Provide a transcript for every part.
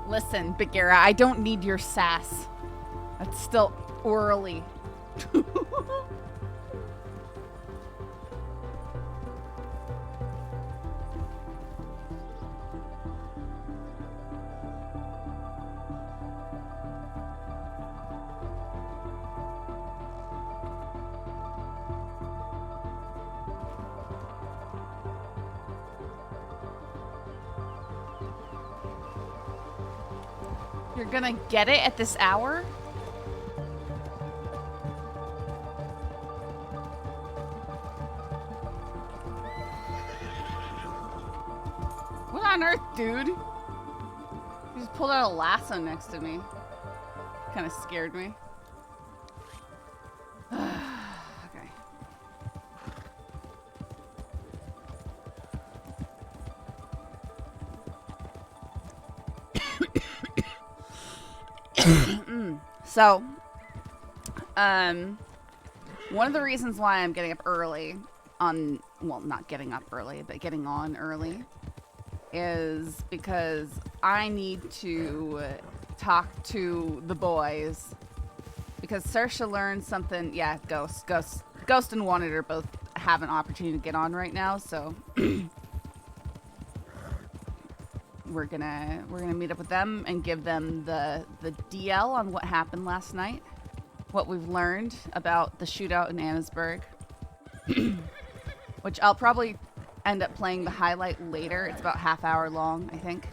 Listen, Bagheera, I don't need your sass. That's still early. You're gonna get it at this hour? What on earth, dude? He just pulled out a lasso next to me. Kind of scared me. Okay. So, one of the reasons why I'm getting up early on, well, not getting up early, but getting on early is because I need to talk to the boys because Saoirse learned something. Yeah, Ghost and Wanted are both have an opportunity to get on right now, so we're gonna meet up with them and give them the DL on what happened last night, what we've learned about the shootout in Annesburg, which I'll probably end up playing the highlight later. It's about half hour long, I think.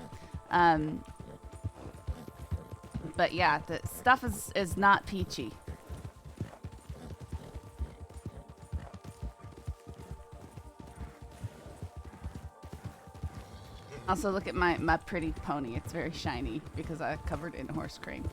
But yeah, the stuff is not peachy. Also, look at my pretty pony. It's very shiny because I covered it in horse cream.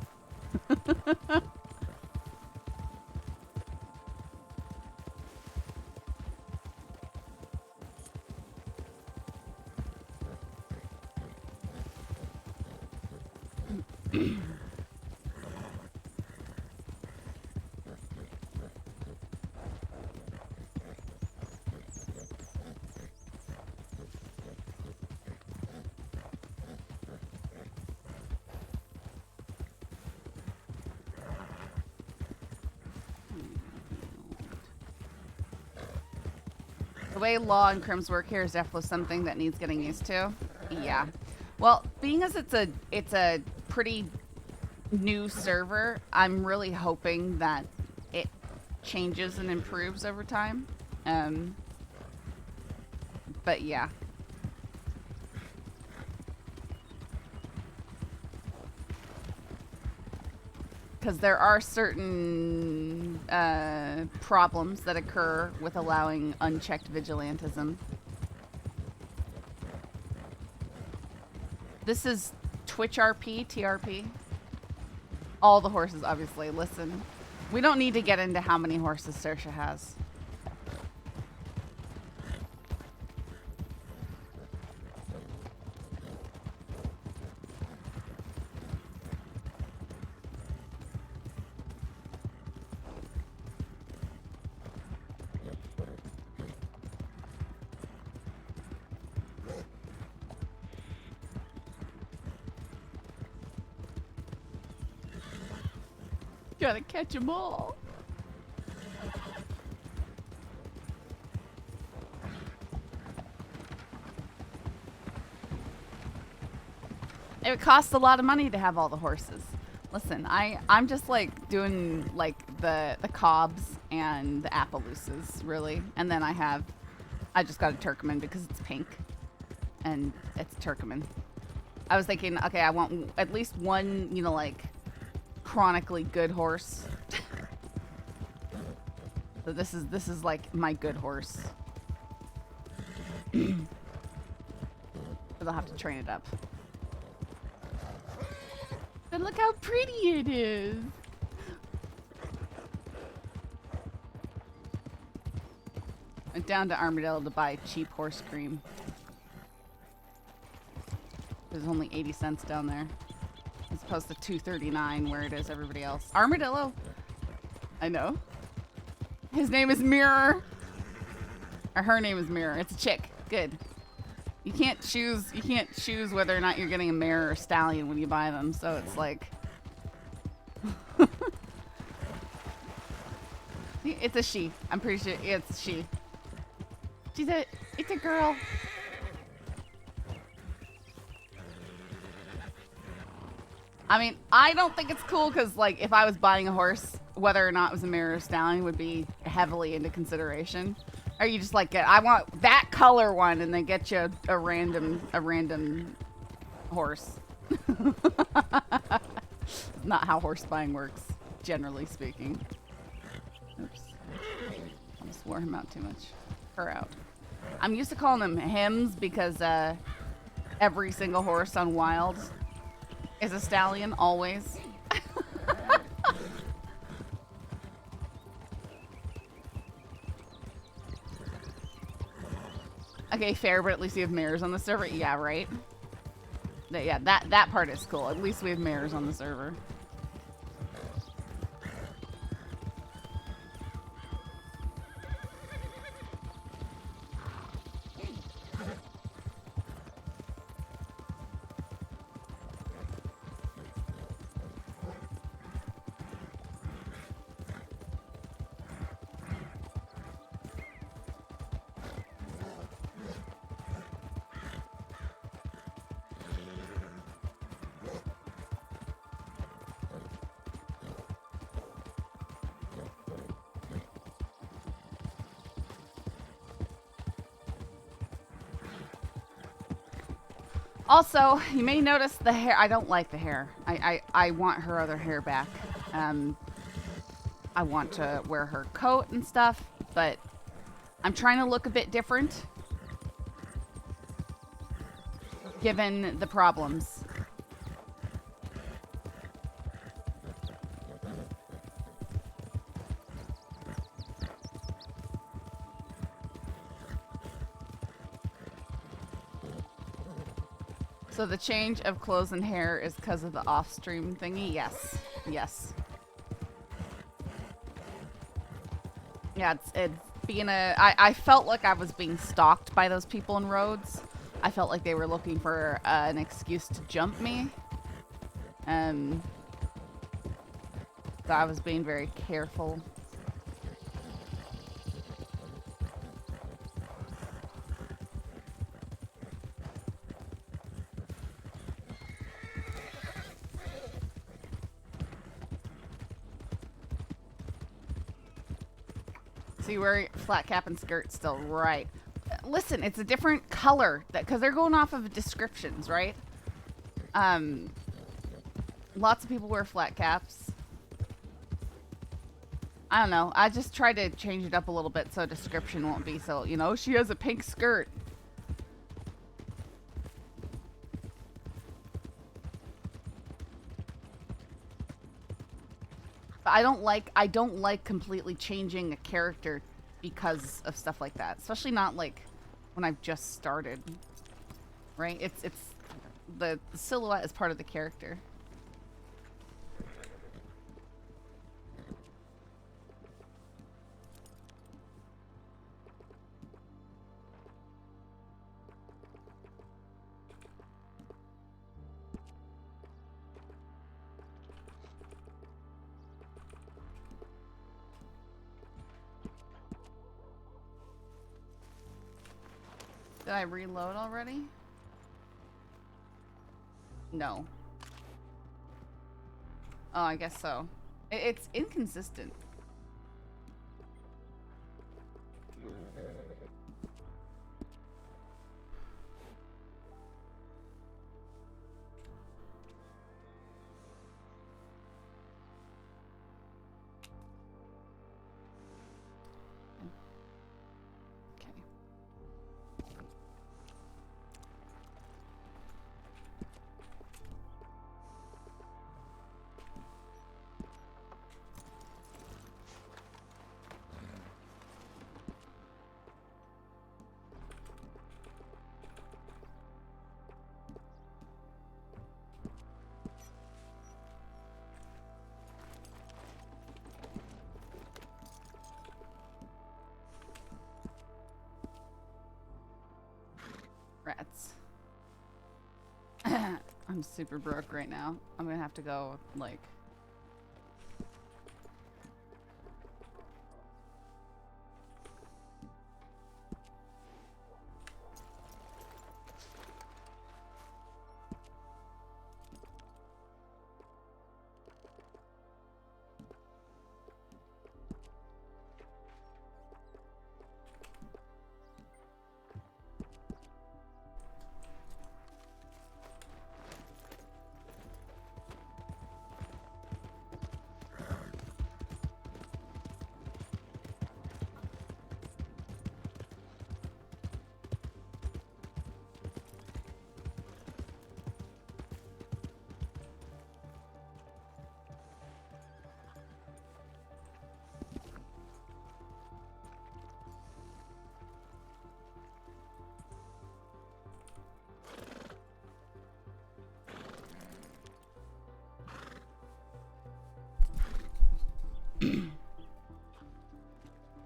The way law and crims work here is definitely something that needs getting used to. Yeah. Well, being as it's a pretty new server, I'm really hoping that it changes and improves over time. But yeah. Because there are certain problems that occur with allowing unchecked vigilantism. This is TwitchRP, TRP. All the horses, obviously. Listen, we don't need to get into how many horses Saoirse has. Gotta catch them all. It costs a lot of money to have all the horses. Listen, I'm just like doing like the cobs and the Appaloosas, really. And then I just got a Turkmen because it's pink. And it's Turkmen. I was thinking, okay, I want at least one, you know, like chronically good horse. So this is like my good horse. But I'll have to train it up. But look how pretty it is. Went down to Armadillo to buy cheap horse cream. There's only 80 cents down there. As opposed to $2.39 where it is everybody else. Armadillo. I know. His name is Mirror. Or her name is Mirror. It's a chick. Good. You can't choose whether or not you're getting a mare or stallion when you buy them, so it's like it's a she. I'm pretty sure it's she. It's a girl. I mean, I don't think it's cool because, like, if I was buying a horse, whether or not it was a mare or stallion would be heavily into consideration. Or you just like, I want that color one, and then get you a random horse. Not how horse buying works, generally speaking. Oops. I just wore him out too much. Her out. I'm used to calling them hims because every single horse on Wild is a stallion, always. Okay, fair, but at least you have mares on the server. Yeah, right? Yeah, that part is cool. At least we have mares on the server. Also, you may notice the hair. I don't like the hair. I want her other hair back. I want to wear her coat and stuff, but I'm trying to look a bit different given the problems. So the change of clothes and hair is because of the off-stream thingy? Yes. Yes. Yeah, it's being a... I felt like I was being stalked by those people in Rhodes. I felt like they were looking for an excuse to jump me. So I was being very careful. So you wear flat cap and skirt still, right? Listen, it's a different color because they're going off of descriptions, right? Lots of people wear flat caps. I don't know. I just tried to change it up a little bit so description won't be so, you know, she has a pink skirt. But I don't like completely changing a character because of stuff like that. Especially not like when I've just started. Right? It's the silhouette is part of the character. Did I reload already? No. Oh, I guess so. It's inconsistent. Rats. I'm super broke right now. I'm gonna have to go, like...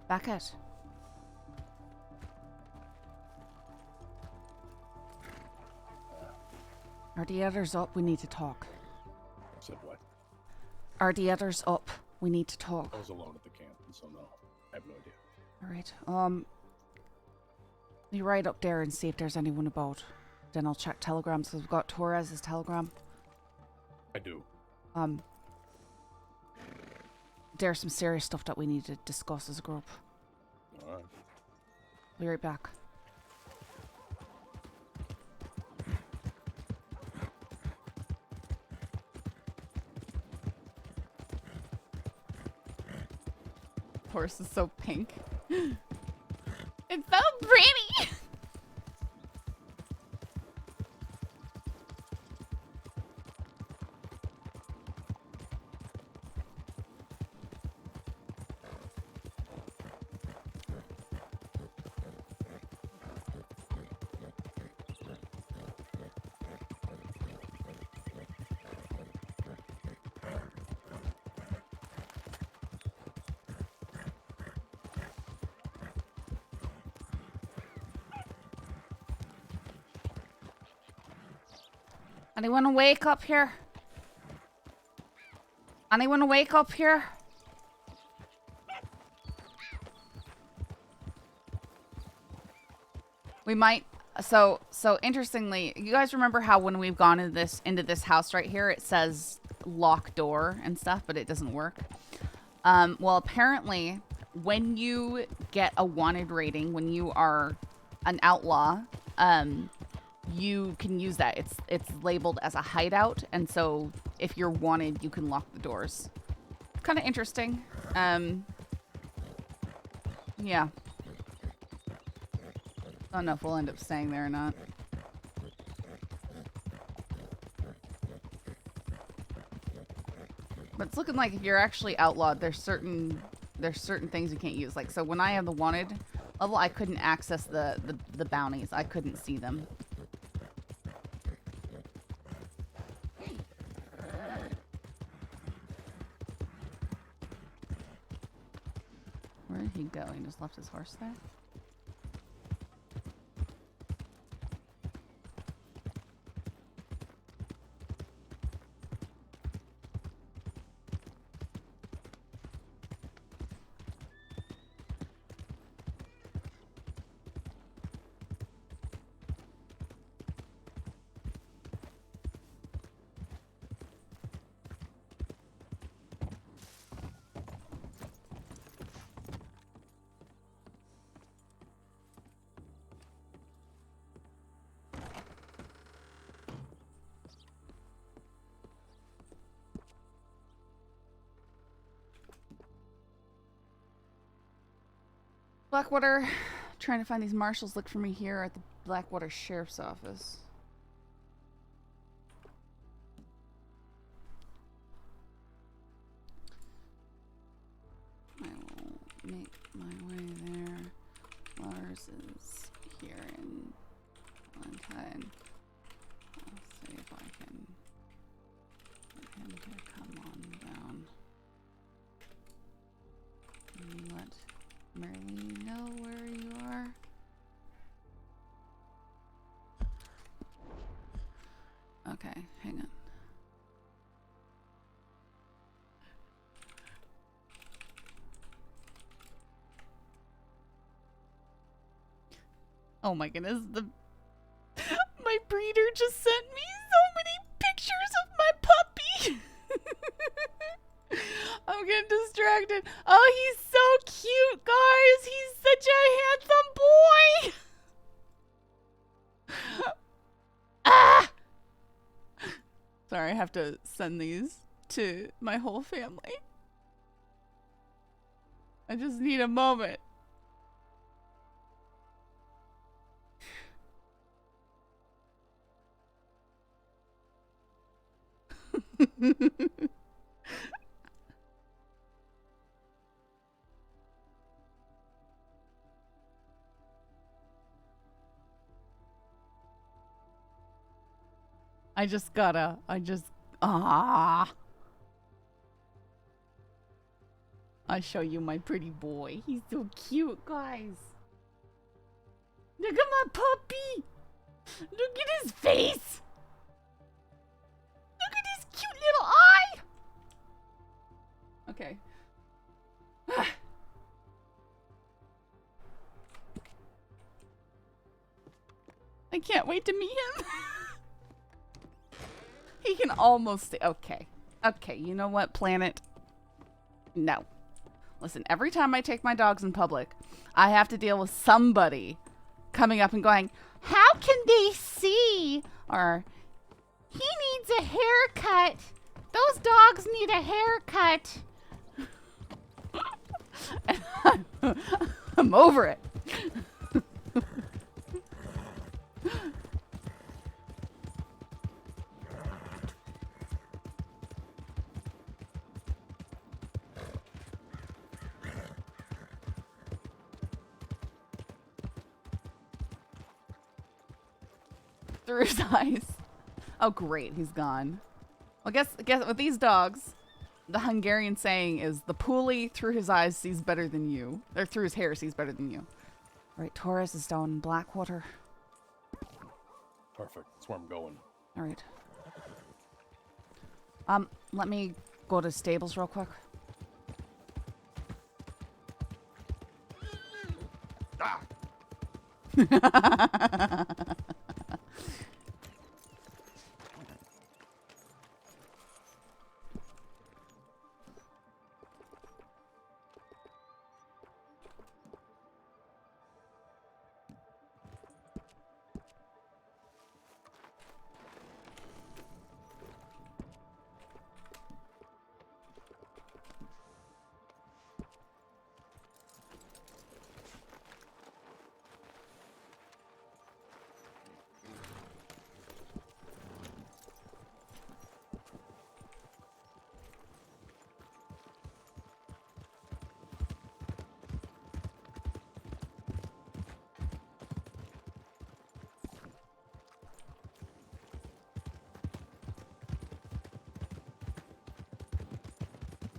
Beckett. Are the others up? We need to talk. Said what? Are the others up? We need to talk. I was alone at the camp, so no. I have no idea. Alright, you ride up there and see if there's anyone about. Then I'll check telegrams, because we've got Torres' telegram. I do. There's some serious stuff that we need to discuss as a group. Alright. Be right back. Horse is so pink. It's so pretty! Anyone awake up here? Anyone awake up here? We might. So interestingly, you guys remember how when we've gone into this house right here, it says lock door and stuff, but it doesn't work. Well, apparently, when you get a wanted rating, when you are an outlaw, you can use that. It's labeled as a hideout, and so if you're wanted, you can lock the doors. Kind of interesting. Yeah. I don't know if we'll end up staying there or not. But it's looking like if you're actually outlawed, there's certain things you can't use. Like, so when I have the wanted level, I couldn't access the bounties. I couldn't see them. Where did he go? He just left his horse there? Blackwater, trying to find these marshals. Look for me here at the Blackwater Sheriff's Office. I will make my way there. Lars is here in Valentine. I'll see if I can get him to come on down. Let Marlene know where you are. Okay, hang on. Oh my goodness, my breeder just sent me so many pictures of my puppy. I'm getting distracted. Oh, he's so cute, guys. He's such a handsome boy. Ah! Sorry, I have to send these to my whole family. I just need a moment. I show you my pretty boy. He's so cute, guys. Look at my puppy. Look at his face. Look at his cute little eye. Okay. I can't wait to meet him. He can almost stay. Okay. Okay, you know what, Planet? No. Listen, every time I take my dogs in public, I have to deal with somebody coming up and going, how can they see? Or, he needs a haircut. Those dogs need a haircut. I'm over it. Through his eyes. Oh, great, he's gone. Well, guess with these dogs, the Hungarian saying is the pulley through his eyes sees better than you. Or through his hair sees better than you. All right, Torres is down in Blackwater. Perfect. That's where I'm going. All right. Let me go to stables real quick. Ah!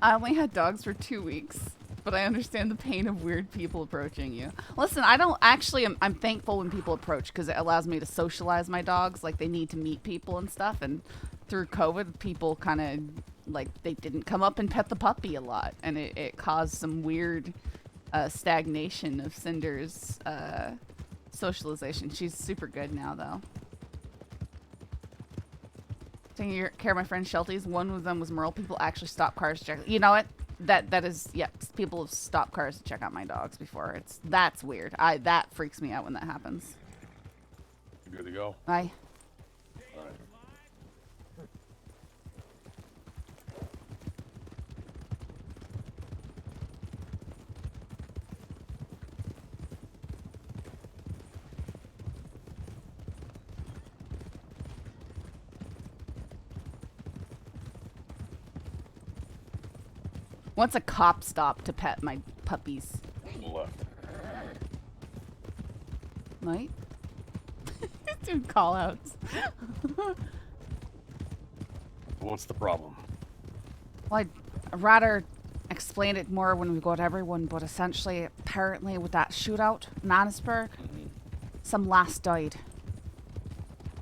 I only had dogs for 2 weeks, but I understand the pain of weird people approaching you. Listen, I don't actually, I'm thankful when people approach because it allows me to socialize my dogs. Like, they need to meet people and stuff. And through COVID, people kind of, like, they didn't come up and pet the puppy a lot. And it caused some weird stagnation of Cinder's socialization. She's super good now, though. Taking care of my friend Shelties. One of them was Merle. People actually stop cars to check. You know what? That is, yeah. People have stopped cars to check out my dogs before. That's weird. That freaks me out when that happens. You good to go? Aye. All right. Once a cop stopped to pet my puppies. Left. Right? Doing call outs. What's the problem? Well, I'd rather explain it more when we go to everyone, but essentially, apparently with that shootout in Annisburg, some lass died.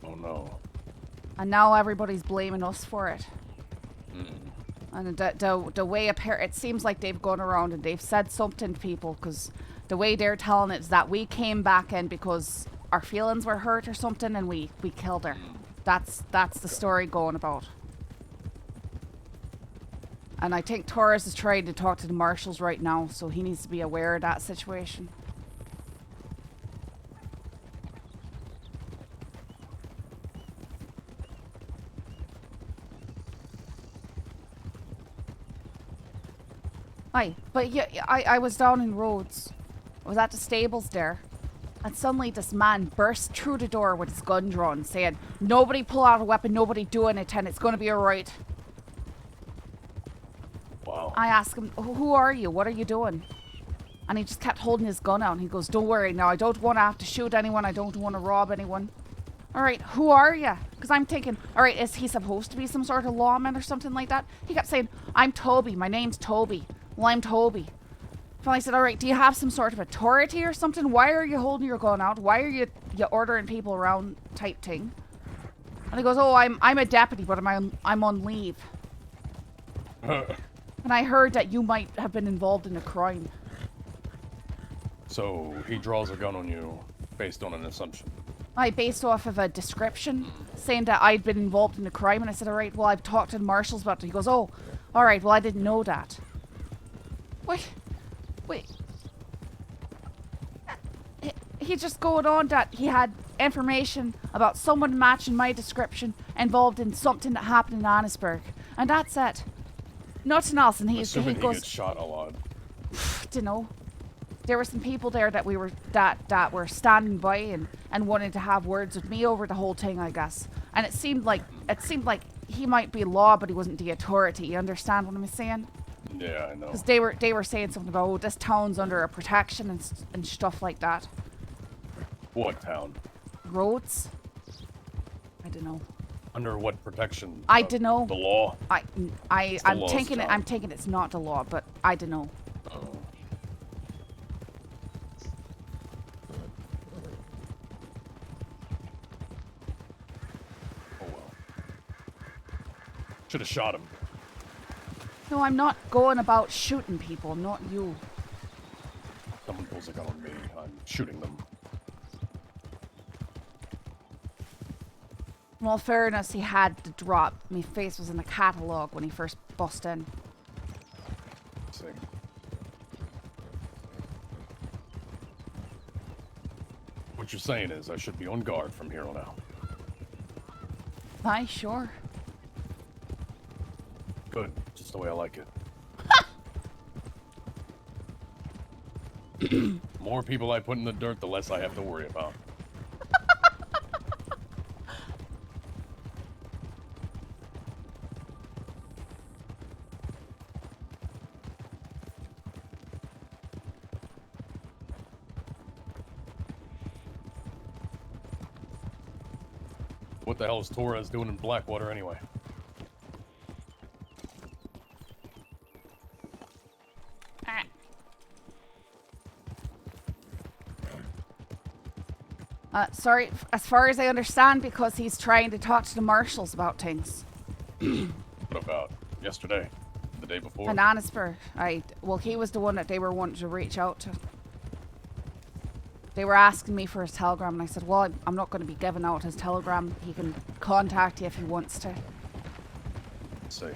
Oh no. And now everybody's blaming us for it. And the way it seems like they've gone around and they've said something to people, because the way they're telling it is that we came back in because our feelings were hurt or something and we killed her. That's the story going about. And I think Torres is trying to talk to the marshals right now, so he needs to be aware of that situation. Aye, but yeah, I was down in Rhodes. I was at the stables there. And suddenly this man burst through the door with his gun drawn, saying, "Nobody pull out a weapon, nobody do anything, it's going to be alright." Wow. I asked him, "Who are you? What are you doing?" And he just kept holding his gun out. And he goes, "Don't worry, now I don't want to have to shoot anyone, I don't want to rob anyone." Alright, who are you? Because I'm thinking, alright, is he supposed to be some sort of lawman or something like that? He kept saying, "I'm Toby, my name's Toby." Well, I'm Toby. Finally said, "Alright, do you have some sort of authority or something? Why are you holding your gun out? Why are you ordering people around type thing?" And he goes, "Oh, I'm a deputy, but I'm on leave." And I heard that you might have been involved in a crime. So he draws a gun on you based on an assumption. Based off of a description saying that I'd been involved in a crime, and I said, "Alright, well, I've talked to the marshals about it." He goes, "Oh, alright, well, I didn't know that." Wait. He's just going on that he had information about someone matching my description involved in something that happened in Annesburg. And that's it. Nothing else. And he goes, he gets shot a lot. Dunno. There were some people there that that were standing by and wanted to have words with me over the whole thing, I guess. And it seemed like he might be law, but he wasn't the authority. You understand what I'm saying? Yeah, I know. Because they were saying something about, "Oh, this town's under a protection and stuff like that." What town? Rhodes? I don't know. Under what protection? I don't know. The law? I'm thinking it's not the law, but I don't know. Oh. Oh well. Should have shot him. No, I'm not going about shooting people, not you. Someone pulls a gun on me, I'm shooting them. In all fairness, he had the drop. My face was in the catalogue when he first bust in. Let's see. What you're saying is I should be on guard from here on out. Aye, sure. Good, just the way I like it. More people I put in the dirt, the less I have to worry about. What the hell is Torres doing in Blackwater anyway? Sorry, as far as I understand, because he's trying to talk to the marshals about things. What about yesterday? The day before? And Annesburg. Well, he was the one that they were wanting to reach out to. They were asking me for his telegram, and I said, well, I'm not going to be giving out his telegram. He can contact you if he wants to. Let's see.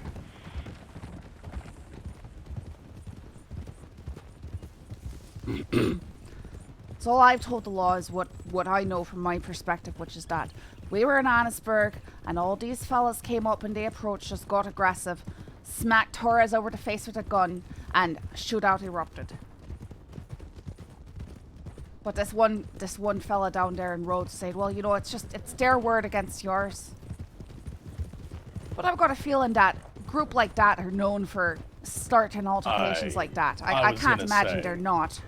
So all I've told the law is what I know from my perspective, which is that we were in Annesburg, and all these fellas came up and they approached us, got aggressive, smacked Torres over the face with a gun, and shootout erupted. But this one fella down there in Rhodes said, well, you know, it's their word against yours. But I've got a feeling that a group like that are known for starting altercations like that. I can't imagine they're not.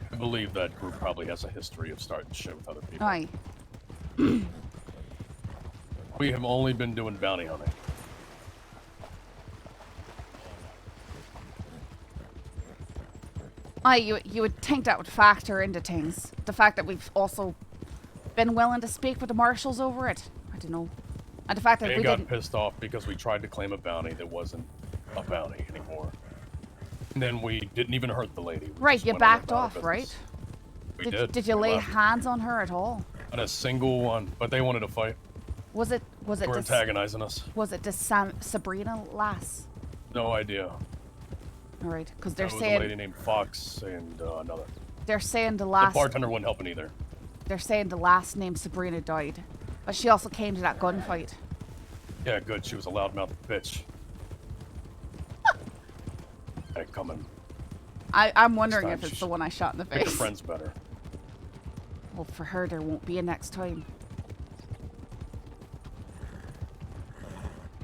I believe that group probably has a history of starting shit with other people. Aye. We have only been doing bounty hunting. Aye, you would think that would factor into things. The fact that we've also been willing to speak with the marshals over it. I don't know. And the fact that They we got didn't... pissed off because we tried to claim a bounty that wasn't a bounty anymore. And then we didn't even hurt the lady. We Right, just you went on backed about our off, business. right? We did. Did you We lay left. hands on her at all? Not a single one, but they wanted to fight. Was it They were antagonizing us. Was it Sabrina lass? No idea. All right, because they're There was saying a lady named Fox and another. they're saying the The last bartender wasn't helping either. they're saying the last name Sabrina died, but she also came to that gunfight. Yeah, good. She was a loudmouth bitch. Hey, coming. I'm wondering if time it's she the one I shot in the Make her face. friends better. Well, for her there won't be a next time.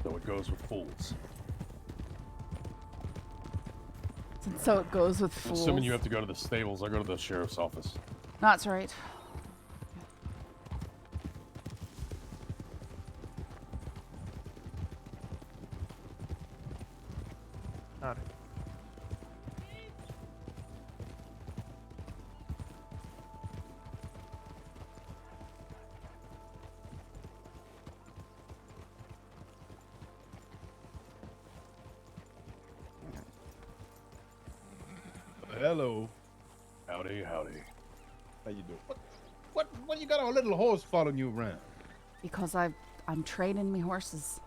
So it goes with fools. And so it goes with I'm fools. assuming you have to go to the stables. I go to the sheriff's office. That's right. Howdy. Hello. Howdy, howdy. How you doing? What you got a little horse following you around? Because I'm training me horses.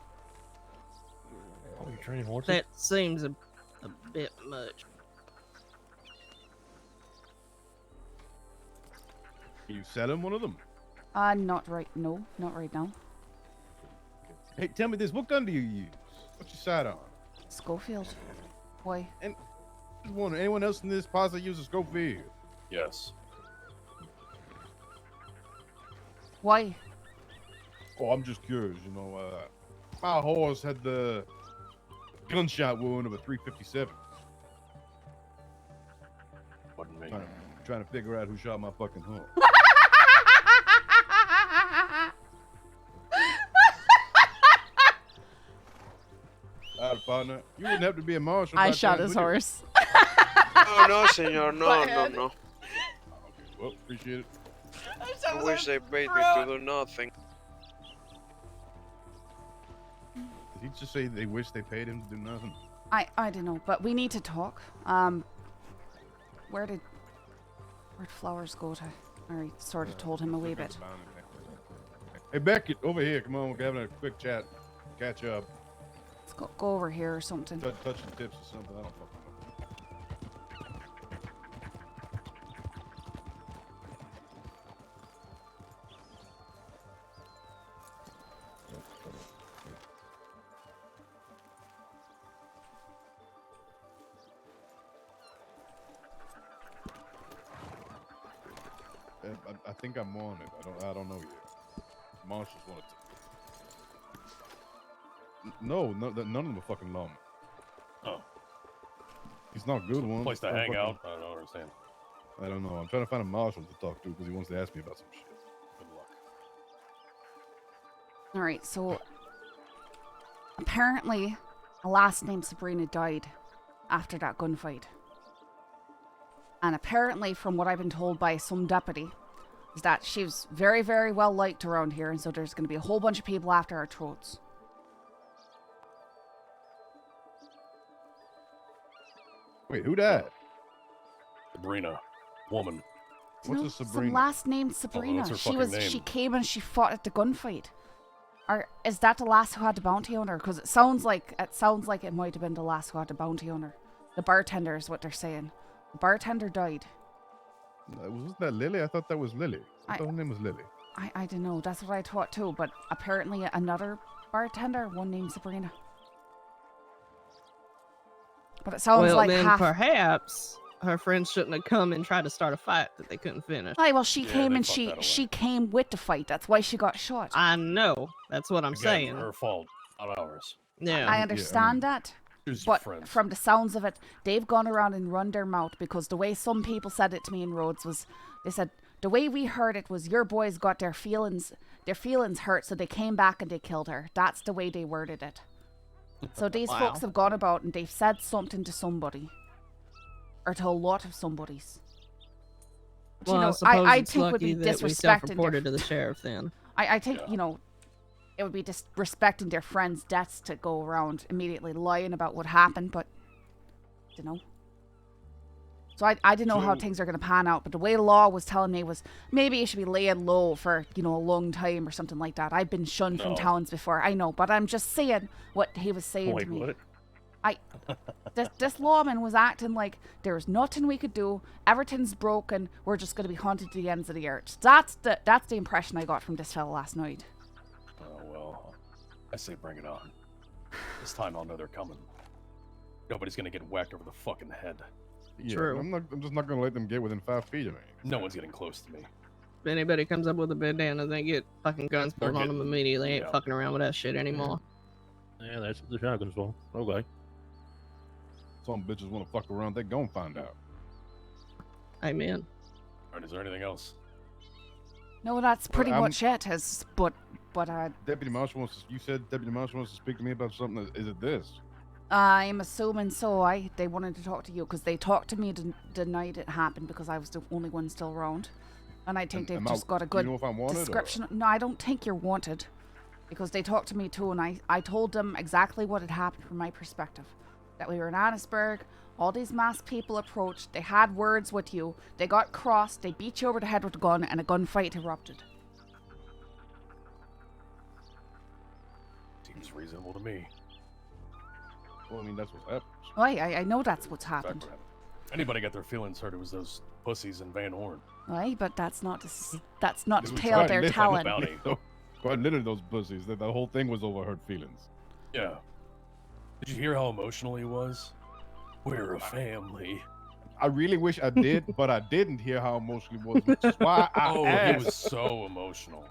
Oh, you're training horses? That seems a bit much. Are you selling one of them? Not right. No, not right now. Hey, tell me this. What gun do you use? What's your sidearm? Schofield. Why? Just wondering, anyone else in this posse use a Schofield? Yes. Why? Oh, I'm just curious. You know, my horse had the gunshot wound of a 357. Wasn't me. Trying to figure out who shot my fucking horse. All right, partner. You wouldn't have to be a marshal. I by shot chance, his would you? horse. Oh no, senor, no, Go no, ahead. no. Okay, well, appreciate it. I wish they paid me to do nothing. Did he just say they wish they paid him to do nothing? I don't know, but we need to talk. Where'd Flowers go to? I sort of told him a wee bit. Hey, Beckett, over here. Come on, we're having a quick chat. Catch up. Let's go over here or something. Touch the tips or something. I don't fucking know. I think I'm on it. I don't know yet. Marshals wanted to. No, none of them are fucking lawmen. Oh. He's not a good one. Place to hang out? I don't understand. I don't know. I'm trying to find a marshal to talk to because he wants to ask me about some shit. Good luck. All right, so apparently a lass named Sabrina died after that gunfight. And apparently, from what I've been told by some deputy, is that she was very, very well liked around here, and so there's going to be a whole bunch of people after our throats. Wait, who died? Sabrina. Woman. What's No, a some Sabrina? lass named Sabrina. that's her She fucking name. She came and she fought at the gunfight. Or is that the lass who had the bounty on her? Because it sounds like it might have been the lass who had the bounty on her. The bartender is what they're saying. The bartender died. Wasn't that Lily? I thought that was Lily. I thought her name was Lily. I don't know. That's what I thought too. But apparently another bartender, one named Sabrina. But it sounds Well, like then half. perhaps her friends shouldn't have come and tried to start a fight that they couldn't finish. Aye, well, she Yeah, came they and fucked that away. she came with the fight. That's why she got shot. I know. That's what I'm Again, saying. her fault, not ours. Yeah. I understand that. She's your But friends. from the sounds of it, they've gone around and run their mouth because the way some people said it to me in Rhodes was, they said, the way we heard it was your boys got their feelings hurt, so they came back and they killed her. That's the way they worded it. So these Wow. folks have gone about and they've said something to somebody. Or to a lot of somebodies. But, Well, you know, I suppose I it's think would lucky be that we disrespecting self-reported to the sheriff then. I think, Yeah. you know, it would be disrespecting their friends' deaths to go around immediately lying about what happened, but, you know. So I didn't know how things are going to pan out, but the way the law was telling me was maybe you should be laying low for, you know, a long time or something like that. I've been shunned from towns before, I know, but I'm just saying what he was saying to me. What? This lawman was acting like there's nothing we could do, everything's broken, we're just going to be haunted to the ends of the earth. That's the impression I got from this fella last night. Oh, well, I say bring it on. This time I'll know they're coming. Nobody's gonna get whacked over the fucking head. Yeah, True. I'm just not gonna let them get within 5 feet of me. No one's getting close to me. If anybody comes up with a bandana, they get fucking guns They're pulled on them getting- immediately. Ain't yeah. fucking around with that shit anymore. Yeah, that's the shotgun's fault. Okay. Some bitches want to fuck around, they gon' find out. Amen. Alright, is there anything else? No, that's pretty I'm- much it. But Deputy Marshal wants to, you said Deputy Marshal wants to speak to me about something. Is it this? I'm assuming so. They wanted to talk to you because they talked to me the night it happened because I was the only one still around, and I think they've just got a good do you know if I'm wanted, or- description. No, I don't think you're wanted, because they talked to me too, and I told them exactly what had happened from my perspective. That we were in Annisburg, all these masked people approached, they had words with you, they got crossed, they beat you over the head with a gun, and a gunfight erupted. Seems reasonable to me. Well, I mean, that's what's happened. Oh, I know that's what's Exactly happened. what happened. Anybody got their feelings hurt, it was those pussies in Van Horn. Aye, but that's not to It was tell quite their lit- talent. bounty. Quite literally those pussies. The whole thing was over hurt feelings. Yeah. Did you hear how emotional he was? We're a family. I really wish I did, but I didn't hear how emotional he was, which is why I Oh, asked. he was so emotional.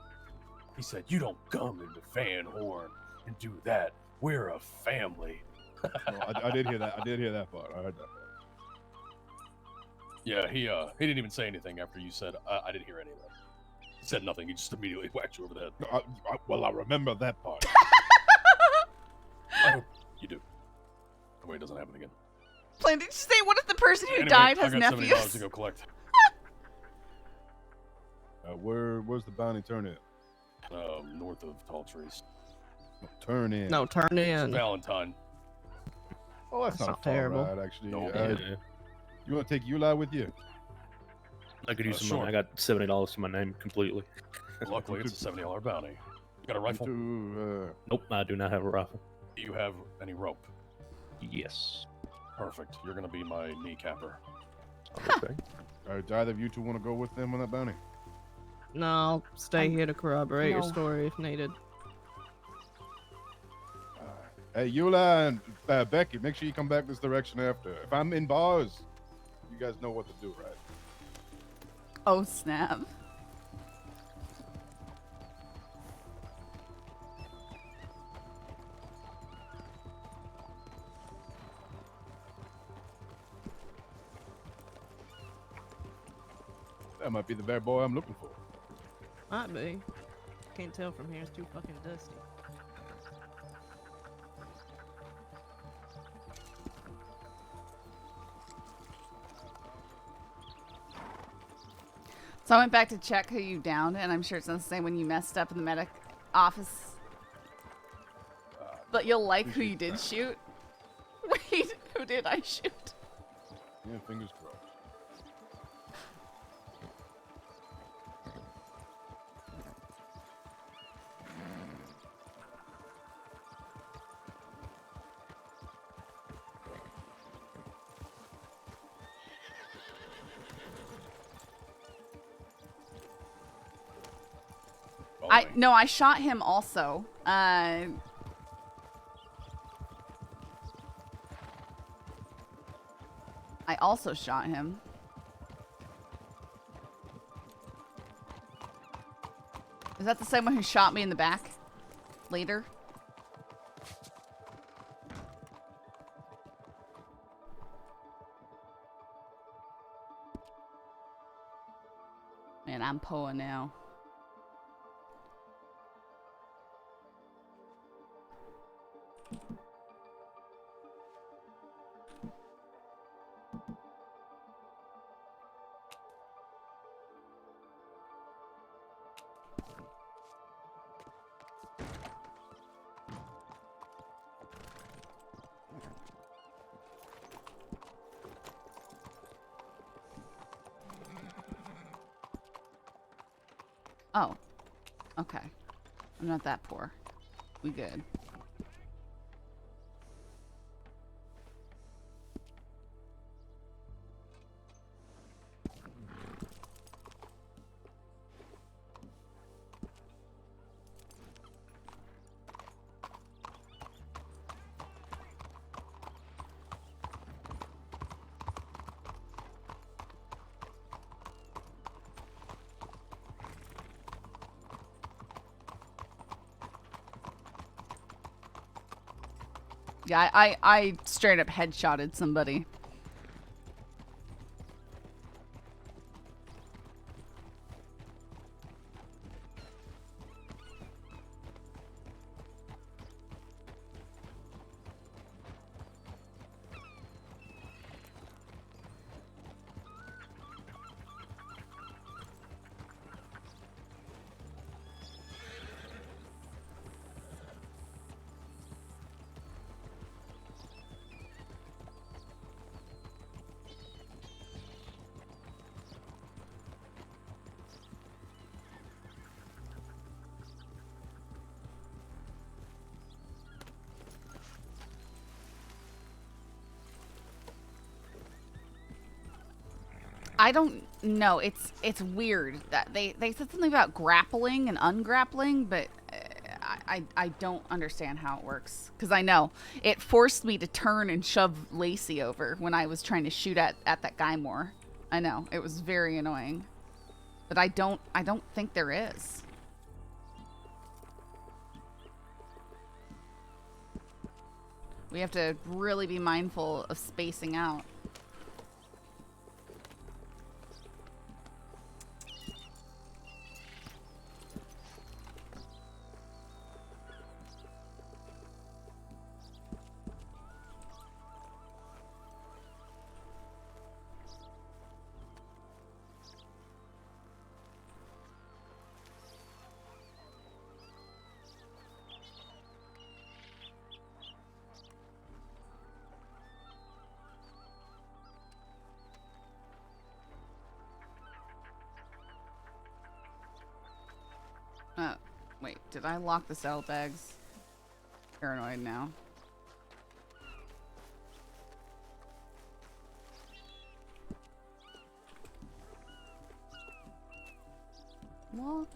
He said, "You don't come into Van Horn and do that. We're a family." No, I did hear that. I did hear that part. I heard that part. Yeah, he didn't even say anything after you said, I didn't hear any of that. He said nothing. He just immediately whacked you over the head. No, well, I remember that part. I hope you do. That way it doesn't happen again. Did you say what if the person who Anyway, died I has got $70 nephews? to go collect. Where's the bounty turn in? North of Tall Trees. No, turn in. No, turn in. Valentine. Oh, that's That's not not far terrible. ride, actually. No, Yeah. You want to take Uli with you? I could use some sure. money. I got $70 to my name completely. Luckily, it's a $70 bounty. You got a rifle? Nope, I do not have a rifle. Do you have any rope? Yes. Perfect. You're gonna be my kneecapper. Okay. Do either of you two want to go with them on that bounty? No, I'll stay here to corroborate your no. story if needed. Hey, Eula and Beckett, make sure you come back this direction after. If I'm in bars, you guys know what to do, right? Oh, snap. That might be the bad boy I'm looking for. Might be. Can't tell from here. It's too fucking dusty. So I went back to check who you downed, and I'm sure it's not the same when you messed up in the medic office. But you'll like who you did shoot. Wait, who did I shoot? Yeah, fingers crossed. No, I shot him also. I also shot him. Is that the same one who shot me in the back later? Man, I'm Poa now. Oh. Okay. I'm not that poor. We good. Yeah, I straight up headshotted somebody. I don't know. It's weird that they said something about grappling and ungrappling, but I don't understand how it works. Because I know it forced me to turn and shove Lacey over when I was trying to shoot at that guy more. I know it was very annoying, but I don't think there is. We have to really be mindful of spacing out. Wait, did I lock the saddlebags? Paranoid now. What?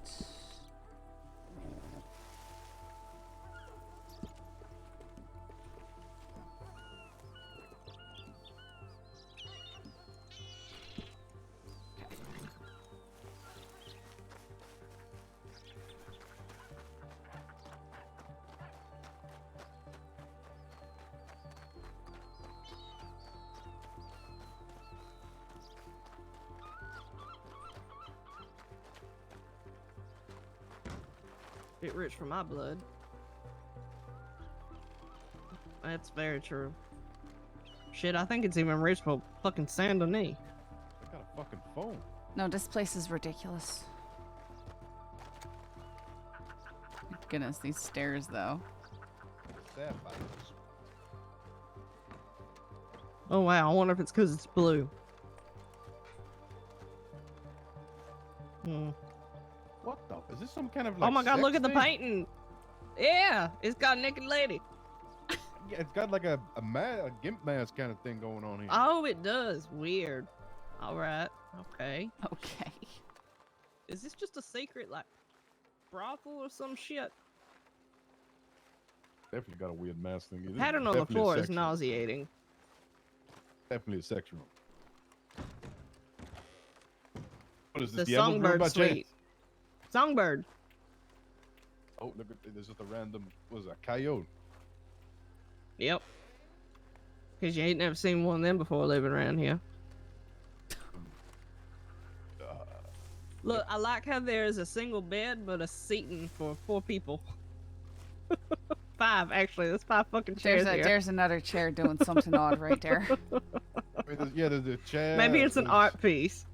Bit rich for my blood. That's very true. Shit, I think it's even rich for fucking Saint Denis. I got a fucking phone. No, this place is ridiculous. Goodness, these stairs though. Sapphires. Oh wow, I wonder if it's because it's blue. What the? Is this some kind of like? Oh my god, sex look at the thing? painting! Yeah, it's got a naked lady. Yeah, it's got like a gimp mask kind of thing going on here. Oh, it does. Weird. Alright, okay. Okay. Is this just a secret, like, brothel or some shit? Definitely got a weird mask thing. It is Pattern on the definitely a floor is sex room. nauseating. Definitely a sex room. What is The this? The Emerald room by songbird suite. chance? Songbird. Oh, look at there's just a random. What is that? Coyote. Yep. Because you ain't never seen one of them before living around here. Look, I like how there's a single bed, but a seating for 4 people. 5, actually. There's 5 fucking chairs here. There's another chair doing something odd right there. I mean, there's a chair. Maybe it's an there's- art piece.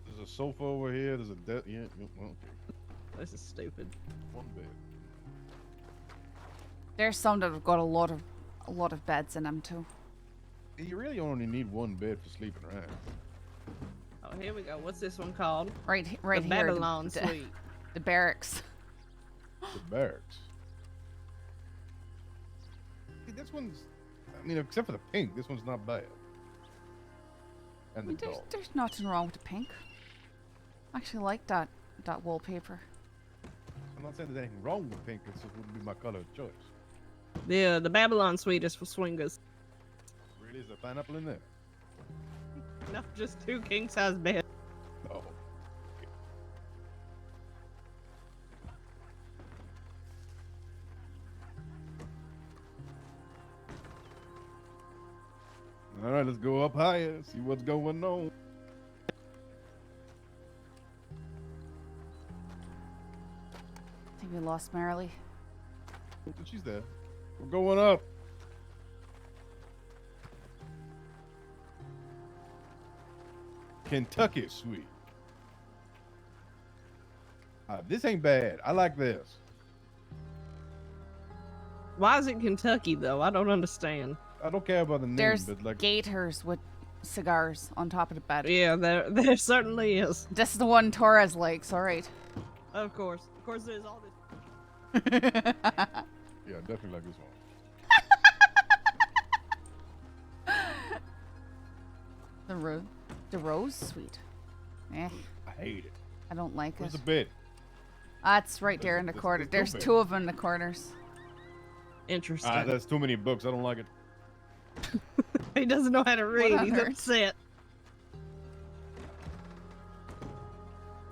There's a sofa over here. There's a yeah. Well, okay. This is stupid. One bed. There's some that have got a lot of beds in them too. You really only need one bed for sleeping around. Oh, here we go. What's this one called? Right The here. Babylon Suite. The barracks. The barracks. See, this one's, I mean, except for the pink, this one's not bad. I And mean, the dog. there's nothing wrong with the pink. I actually like that wallpaper. I'm not saying there's anything wrong with pink, it just wouldn't be my color of choice. The Babylon suite is for swingers. Really? Is there pineapple in there? No, just 2 king-size beds. No. All right, let's go up higher, see what's going on. I think we lost Marilee. She's there. We're going up. Kentucky suite. This ain't bad. I like this. Why is it Kentucky, though? I don't understand. I don't care about the name, There's but like gators with cigars on top of the bed. Yeah, there certainly is. This is the one Torres likes, alright. Of course. Of course, there's all this. yeah, definitely like this one. The rose suite. Eh, I hate it. I don't like Where's it. the bed? That's right there in the There's corner. two There's beds. 2 of them in the corners. Interesting. That's too many books. I don't like it. He doesn't know how to read. on He's earth? upset.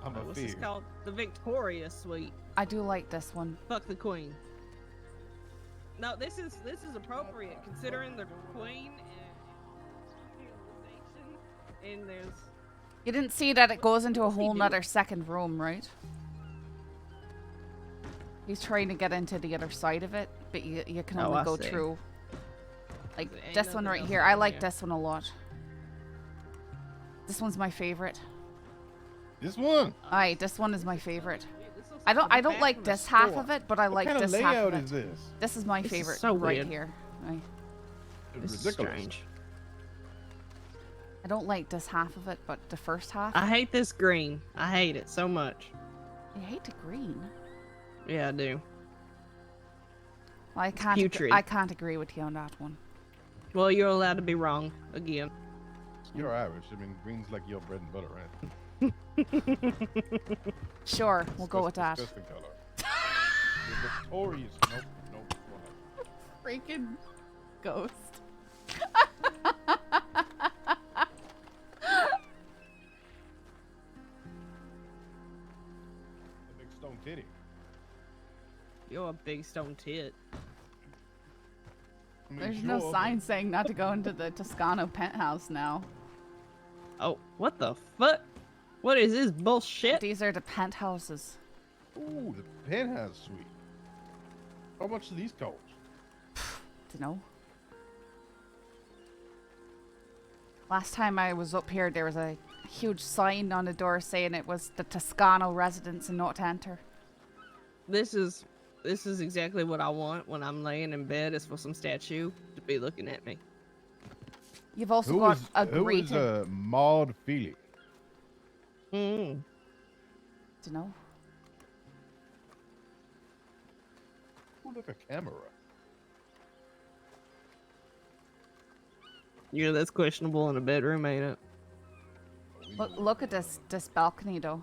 I'm a What's this fear. called? The Victoria suite. I do like this one. Fuck the queen. No, this is appropriate considering the queen and there's You didn't see that it goes into a whole nother second room, right? He's trying to get into the other side of it, but you can Oh, only I go see. through. Like Ain't this one nothing right else here. in I like here. this one a lot. This one's my favorite. This one. Aye, this one is my favorite. This looks I like don't the like back from a this half store. of it, but I What like kind of this half layout of is it. this? This is my This is favorite so right weird. here. Aye. It's This is ridiculous. strange. I don't like this half of it, but the first half. I hate this green. I hate it so much. I hate the green. Yeah, I do. Well, I can't. putrid. I can't agree with you on that one. Well, you're allowed to be wrong again. You're Irish. I mean, green's like your bread and butter, right? Sure, we'll go with that. Disgusting color. The Victorious. Nope. Freaking ghost. The big stone titty. You're a big stone tit. I mean, There's sure, no but- sign saying not to go into the Toscano penthouse now. Oh, what the fuck? What is this bullshit? These are the penthouses. Ooh, the penthouse suite. How much do these cost? To know. Last time I was up here, there was a huge sign on the door saying it was the Toscano residence and not to enter. This is exactly what I want when I'm laying in bed. Is for some statue to be looking at me. You've also got a who is grated. Maud Feely? Mm. To know. Who like a camera? Yeah, that's questionable in a bedroom, ain't it? Look at this balcony though.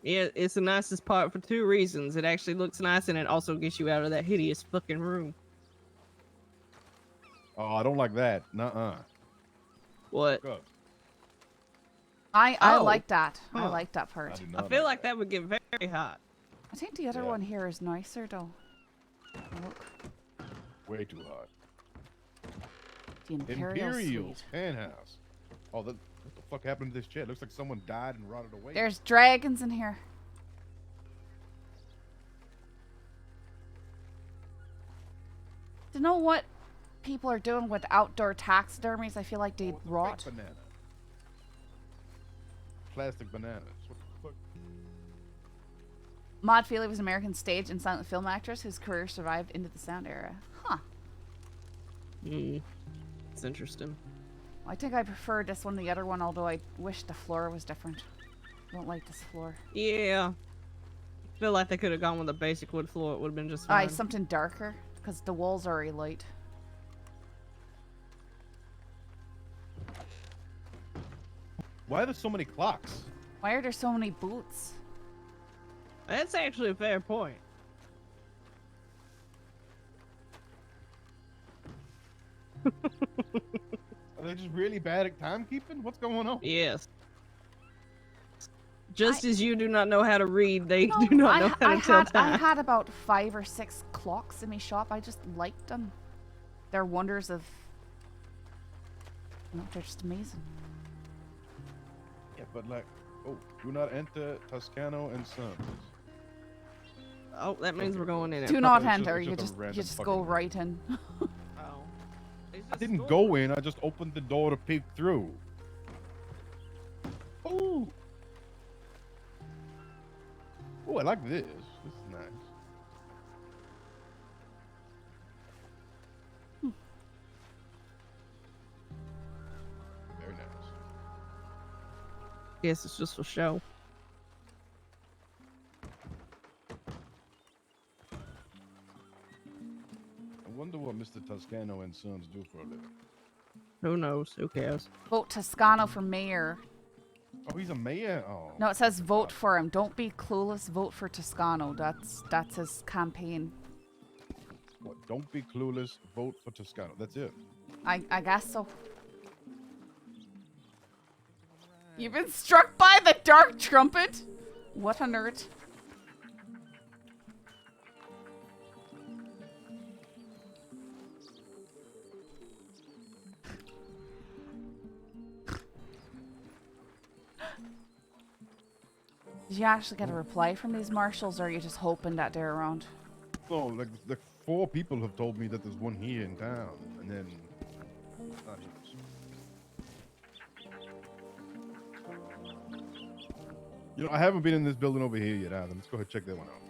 Yeah, it's the nicest part for 2 reasons. It actually looks nice, and it also gets you out of that hideous fucking room. Oh, I don't like that. Nuh-uh. What? Go. I Oh. like that. I Huh. like that I part. do I not feel like that would get very hot. I think the other Yeah. one here is nicer though. Look, Way too hot. the Imperial Suite. penthouse. Oh, what the fuck happened to this chair? Looks like someone died and rotted away. There's dragons in here. Do you know what people are doing with outdoor taxidermies? I feel like they'd Oh, it's a fake rot. banana. Plastic bananas. What the fuck? Maud Feely was an American stage and silent film actress whose career survived into the sound era. Huh. It's interesting. I think I prefer this one to the other one, although I wish the floor was different. Don't like this floor. Yeah. Feel like they could have gone with a basic wood floor. It would have been just fine. Aye, something darker, because the walls are already light. Why are there so many clocks? Why are there so many boots? That's actually a fair point. Are they just really bad at timekeeping? What's going on? Yes. Just as you do not know how to read, they No, do not know how to tell I time. had about 5 or 6 clocks in my shop. I just liked them. They're wonders of... No, they're just amazing. Yeah, but like, oh, do not enter Toscano and Sons. Oh, that means we're going in. Do it. not It's just- enter. it's You just a just random go fucking- right in. Oh. It's I just didn't door. go in. I just opened the door to peek through. Oh. Oh, I like this. This is nice. Very nice. Yes, it's just for show. I wonder what Mr. Toscano and Sons do for a living. Who knows? Who cares? Vote Toscano for mayor. Oh, he's a mayor? Oh. No, it says vote for him. Don't be clueless. Vote for Toscano. That's his campaign. What? Don't be clueless. Vote for Toscano. That's it. I guess so. You've been struck by the dark trumpet? What a nerd. Did you actually get a reply from these marshals, or are you just hoping that they're around? No, like the 4 people have told me that there's one here in town, and then not here. You know, I haven't been in this building over here yet either. Let's go ahead and check that one out.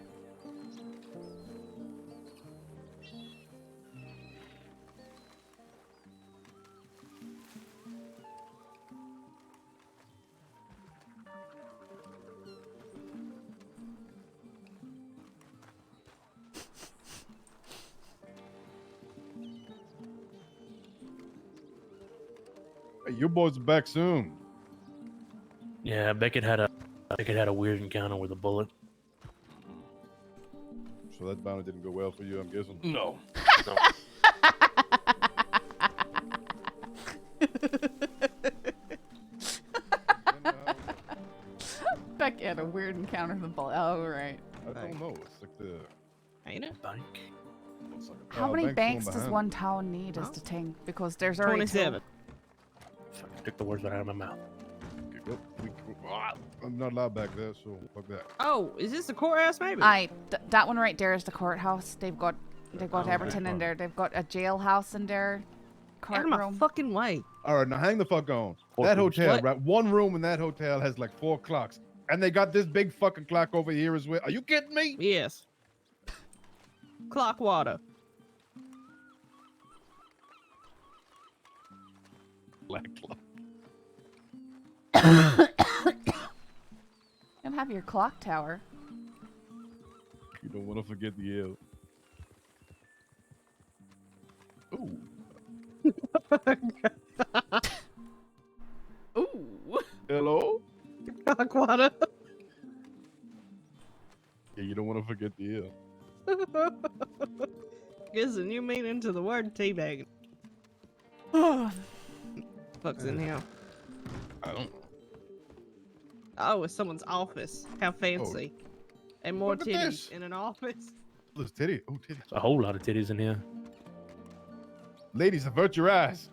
Hey, your boys are back soon. Yeah, Beckett had a weird encounter with a bullet. So that bounty didn't go well for you, I'm guessing. No. No. Becky had a weird encounter with the bullet. Oh, right. I don't know. It's like the. Ain't it? Bank. Looks like a How many bank's banks going does behind. one town need is Huh? the thing? Because there's already 27. Fucking took the words right out of my mouth. Well, I'm not allowed back there, so fuck that. Oh, is this the courthouse? Maybe. That one right there is the courthouse. They've got Oh, everything in there. They've got a jailhouse in there. Out of my Courtroom. fucking way. All right, now hang the fuck on. What That room? hotel, What? right? One room in that hotel has like 4 clocks, and they got this big fucking clock over here as well. Are you kidding me? Yes. Clock water. Black clock. And have your clock tower. You don't want to forget the L. Ooh. Ooh. Hello? Clock water. Yeah, you don't want to forget the L. Gives a new meaning to the word teabagging. Fuck's in here. I don't know. Oh, it's someone's office. How fancy. And more Look at titties this. in an office. There's titty. Oh, titty. There's a whole lot of titties in here. Ladies, avert your eyes.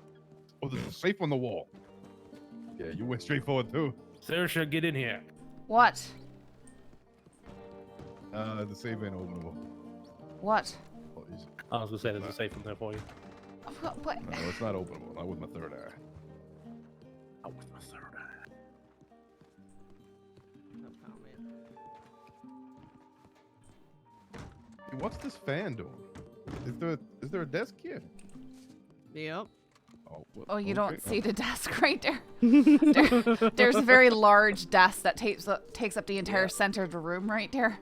Oh, there's a safe on the wall. Yeah, you went straight forward too. Saoirse, get in here. What? The safe ain't openable. What? Oh, is it? I was gonna say there's a safe in there for you. What? No, it's not openable. Not with my third eye. Oh, with my third eye. No comment. Hey, what's this fan doing? Is there a desk here? Yep. Oh, you don't okay. see the desk right there. There's a very large desk that takes up the entire center of the room right there.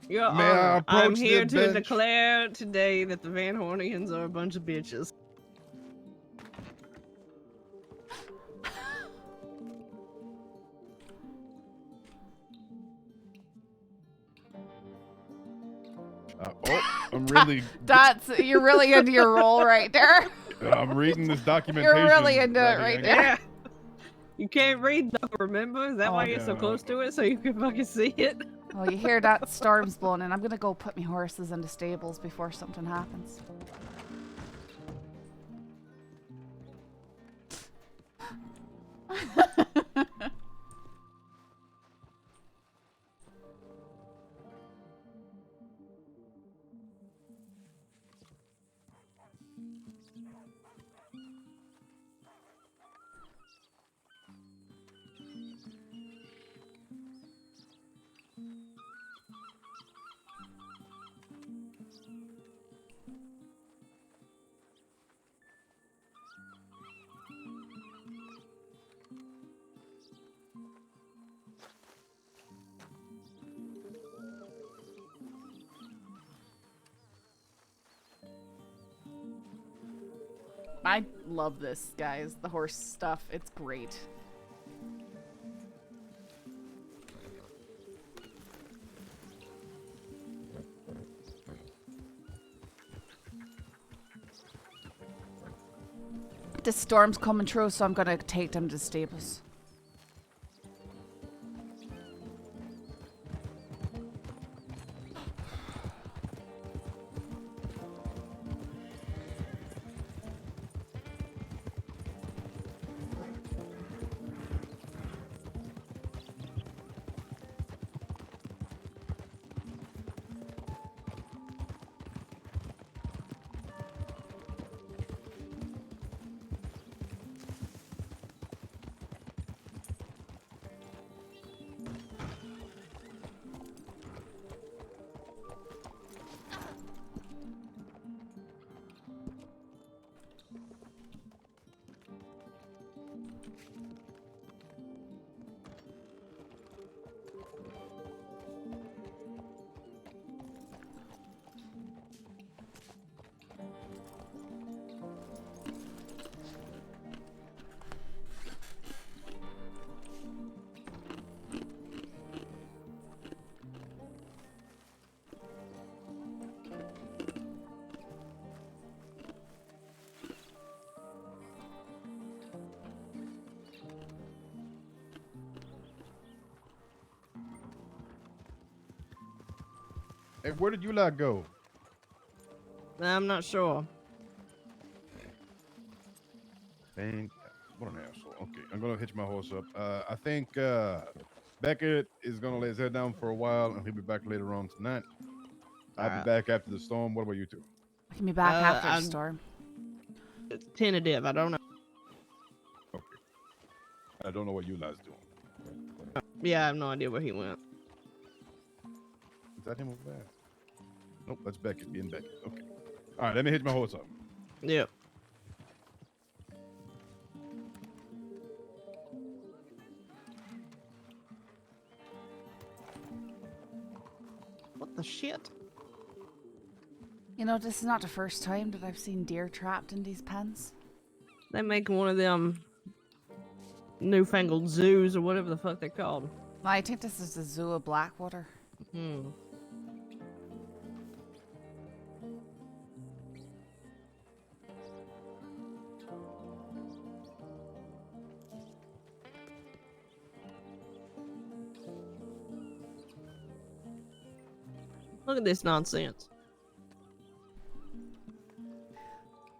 Your May I Honor, I'm approach the here to bench? declare today that the Van Hornians are a bunch of bitches. I'm really. You're really into your role right there. I'm reading this documentation. You're really into it bloody right hang there. Yeah. You can't read though, remember? Is that why you're so yeah. close to it? So you can fucking see it? Oh, you hear that? Storm's blowing in. I'm gonna go put my horses into stables before something happens. I love this, guys. The horse stuff. It's great. The storm's coming through, so I'm gonna take them to the stables. Hey, where did you lot go? I'm not sure. Dang, what an asshole. Okay, I'm gonna hitch my horse up. I think Beckett is gonna lay his head down for a while, and he'll be back later on tonight. I'll be back after the storm. What about you two? I can be back after I'm- the storm. It's tentative. I don't know. Okay. I don't know what you lot's doing. Yeah, I have no idea where he went. Is that him over there? Nope, that's Beckett being Beckett. Okay. All right, let me hitch my horse up. Yep. What the shit? You know, this is not the first time that I've seen deer trapped in these pens. They make one of them newfangled zoos or whatever the fuck they're called. I think this is the Zoo of Blackwater. Hmm. Look at this nonsense.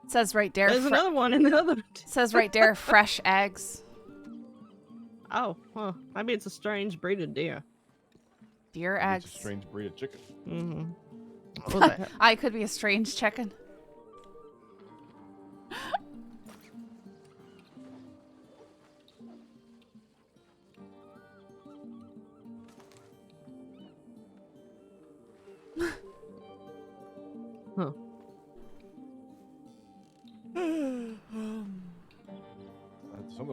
It says right there. There's another one in the other. It says right there, fresh eggs. Oh, well, maybe it's a strange breed of deer. Deer It's eggs. a strange breed of chicken. Mm-hmm. I could be a strange chicken. Huh.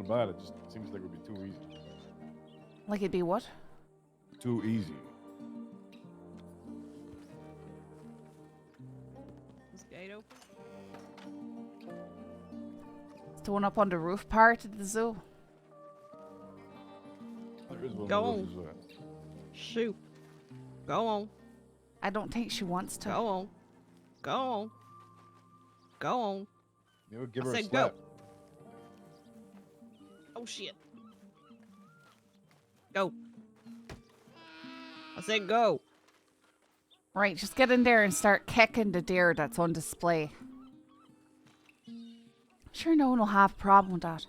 about it. Just seems like it would be too easy. Like it'd be what? Too easy. Is the gate open? It's the one up on the roof part of the zoo. There is one Go of on. those, Shoot. Go on. I don't think she wants to. Go on. Go on. Go on. Maybe give I her a said go. slap. Oh shit. Go. I said go. Right, just get in there and start kicking the deer that's on display. Sure, no one will have a problem with that.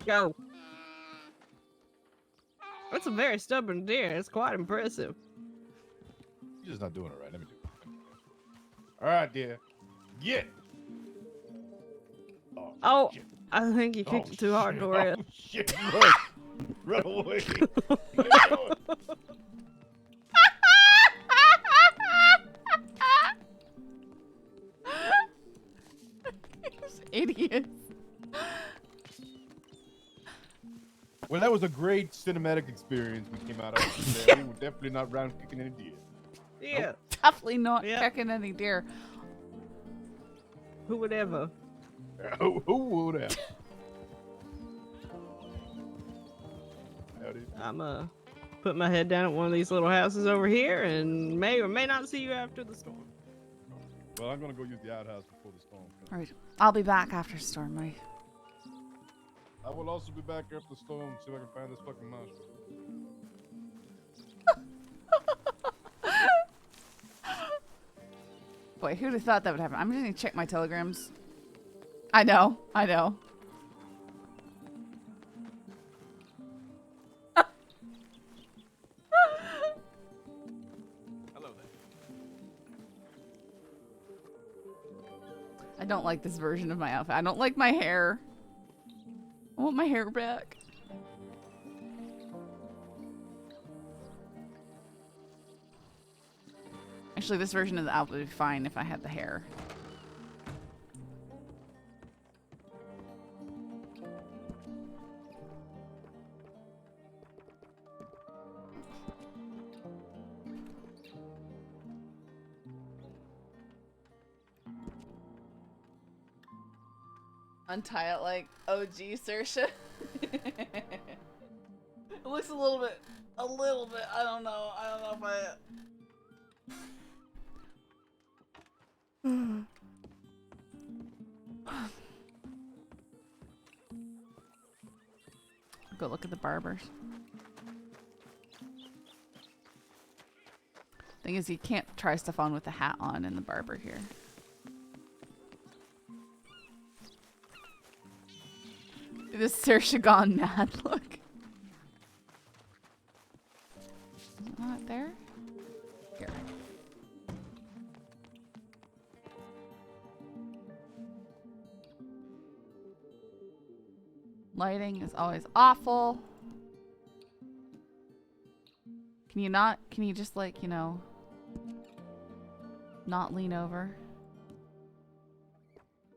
Go. That's a very stubborn deer. It's quite impressive. You're just not doing it right. Let me do it. All right, dear. Get. Oh, shit. I think you kicked it too hard, Torres. Oh, shit. Run. Run away. These idiots. Well, that was a great cinematic experience we came out of. We were definitely not round kicking any deer. Yeah. Definitely not Yeah. kicking any deer. Who would ever? Who would have? Howdy. I'm put my head down at one of these little houses over here and may or may not see you after the storm. Well, I'm gonna go use the outhouse before the storm comes. Alright, I'll be back after storm, right? I will also be back after the storm, see if I can find this fucking mouse. Boy, who'd have thought that would happen? I'm just gonna check my telegrams. I know. Hello there. I don't like this version of my outfit. I don't like my hair. I want my hair back. Actually, this version of the outfit would be fine if I had the hair. Untie it like OG Saoirse. It looks a little bit, I don't know if I... Go look at the barbers. Thing is, you can't try stuff on with the hat on in the barber here. This Saoirse gone mad look. Is it not there? Here. Lighting is always awful. Can you just like, you know, not lean over?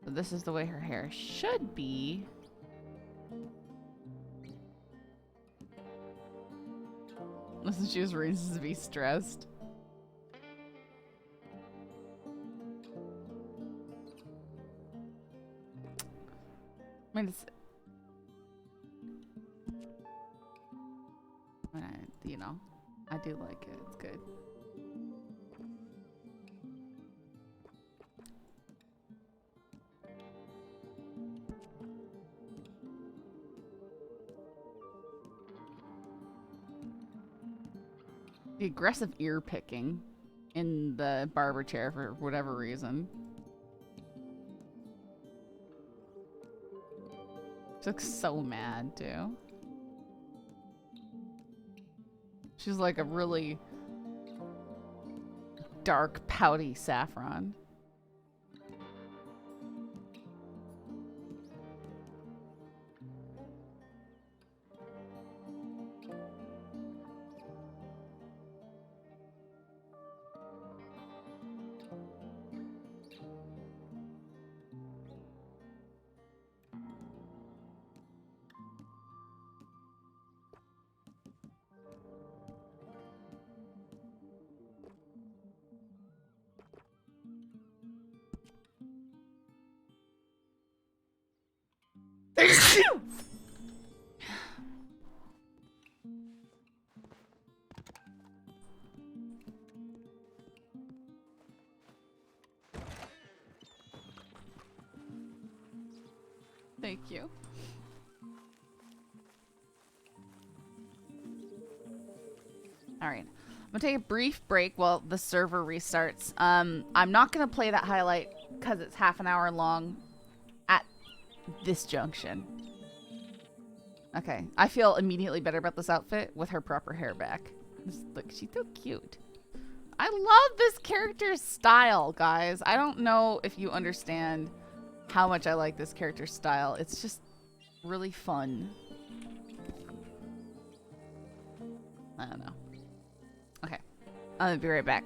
So this is the way her hair should be. Listen, she has reasons to be stressed. I mean, it's... you know, I do like it. It's good. The aggressive ear picking in the barber chair for whatever reason. She looks so mad too. She's like a really dark, pouty saffron. Thank you. All right. I'm gonna take a brief break while the server restarts. I'm not gonna play that highlight because it's half an hour long at this junction. Okay, I feel immediately better about this outfit with her proper hair back. Look, she's so cute. I love this character's style, guys. I don't know if you understand how much I like this character's style. It's just really fun. I don't know. Okay, I'll be right back.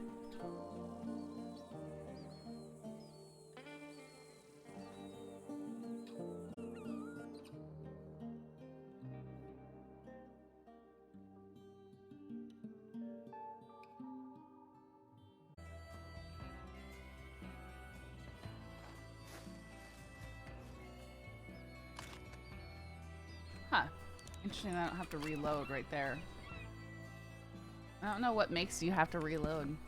Huh. Interesting, I don't have to reload right there. I don't know what makes you have to reload.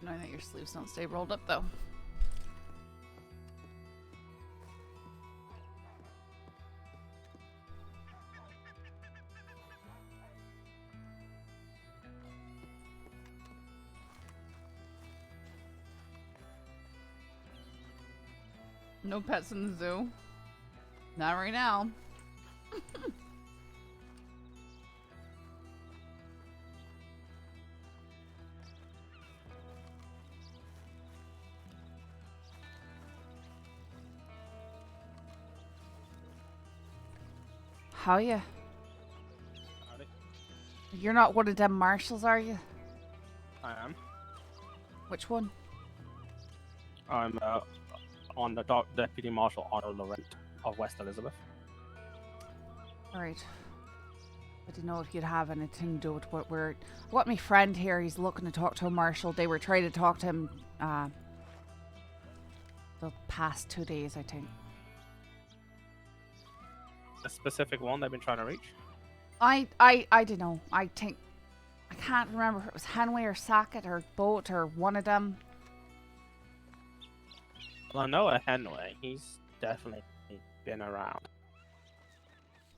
Knowing that your sleeves don't stay rolled up though. No pets in the zoo. Not right now. How are you? Howdy. You're not one of them marshals, are you? I am. Which one? I'm on the Deputy Marshal Otto Lawrent of West Elizabeth. Alright. I didn't know if you'd have anything to do with what my friend here, he's looking to talk to a marshal. They were trying to talk to him the past 2 days, I think. A specific one they've been trying to reach? I don't know. I can't remember if it was Henley or Sackett or Boat or one of them. Well, I know a Henley. He's definitely been around.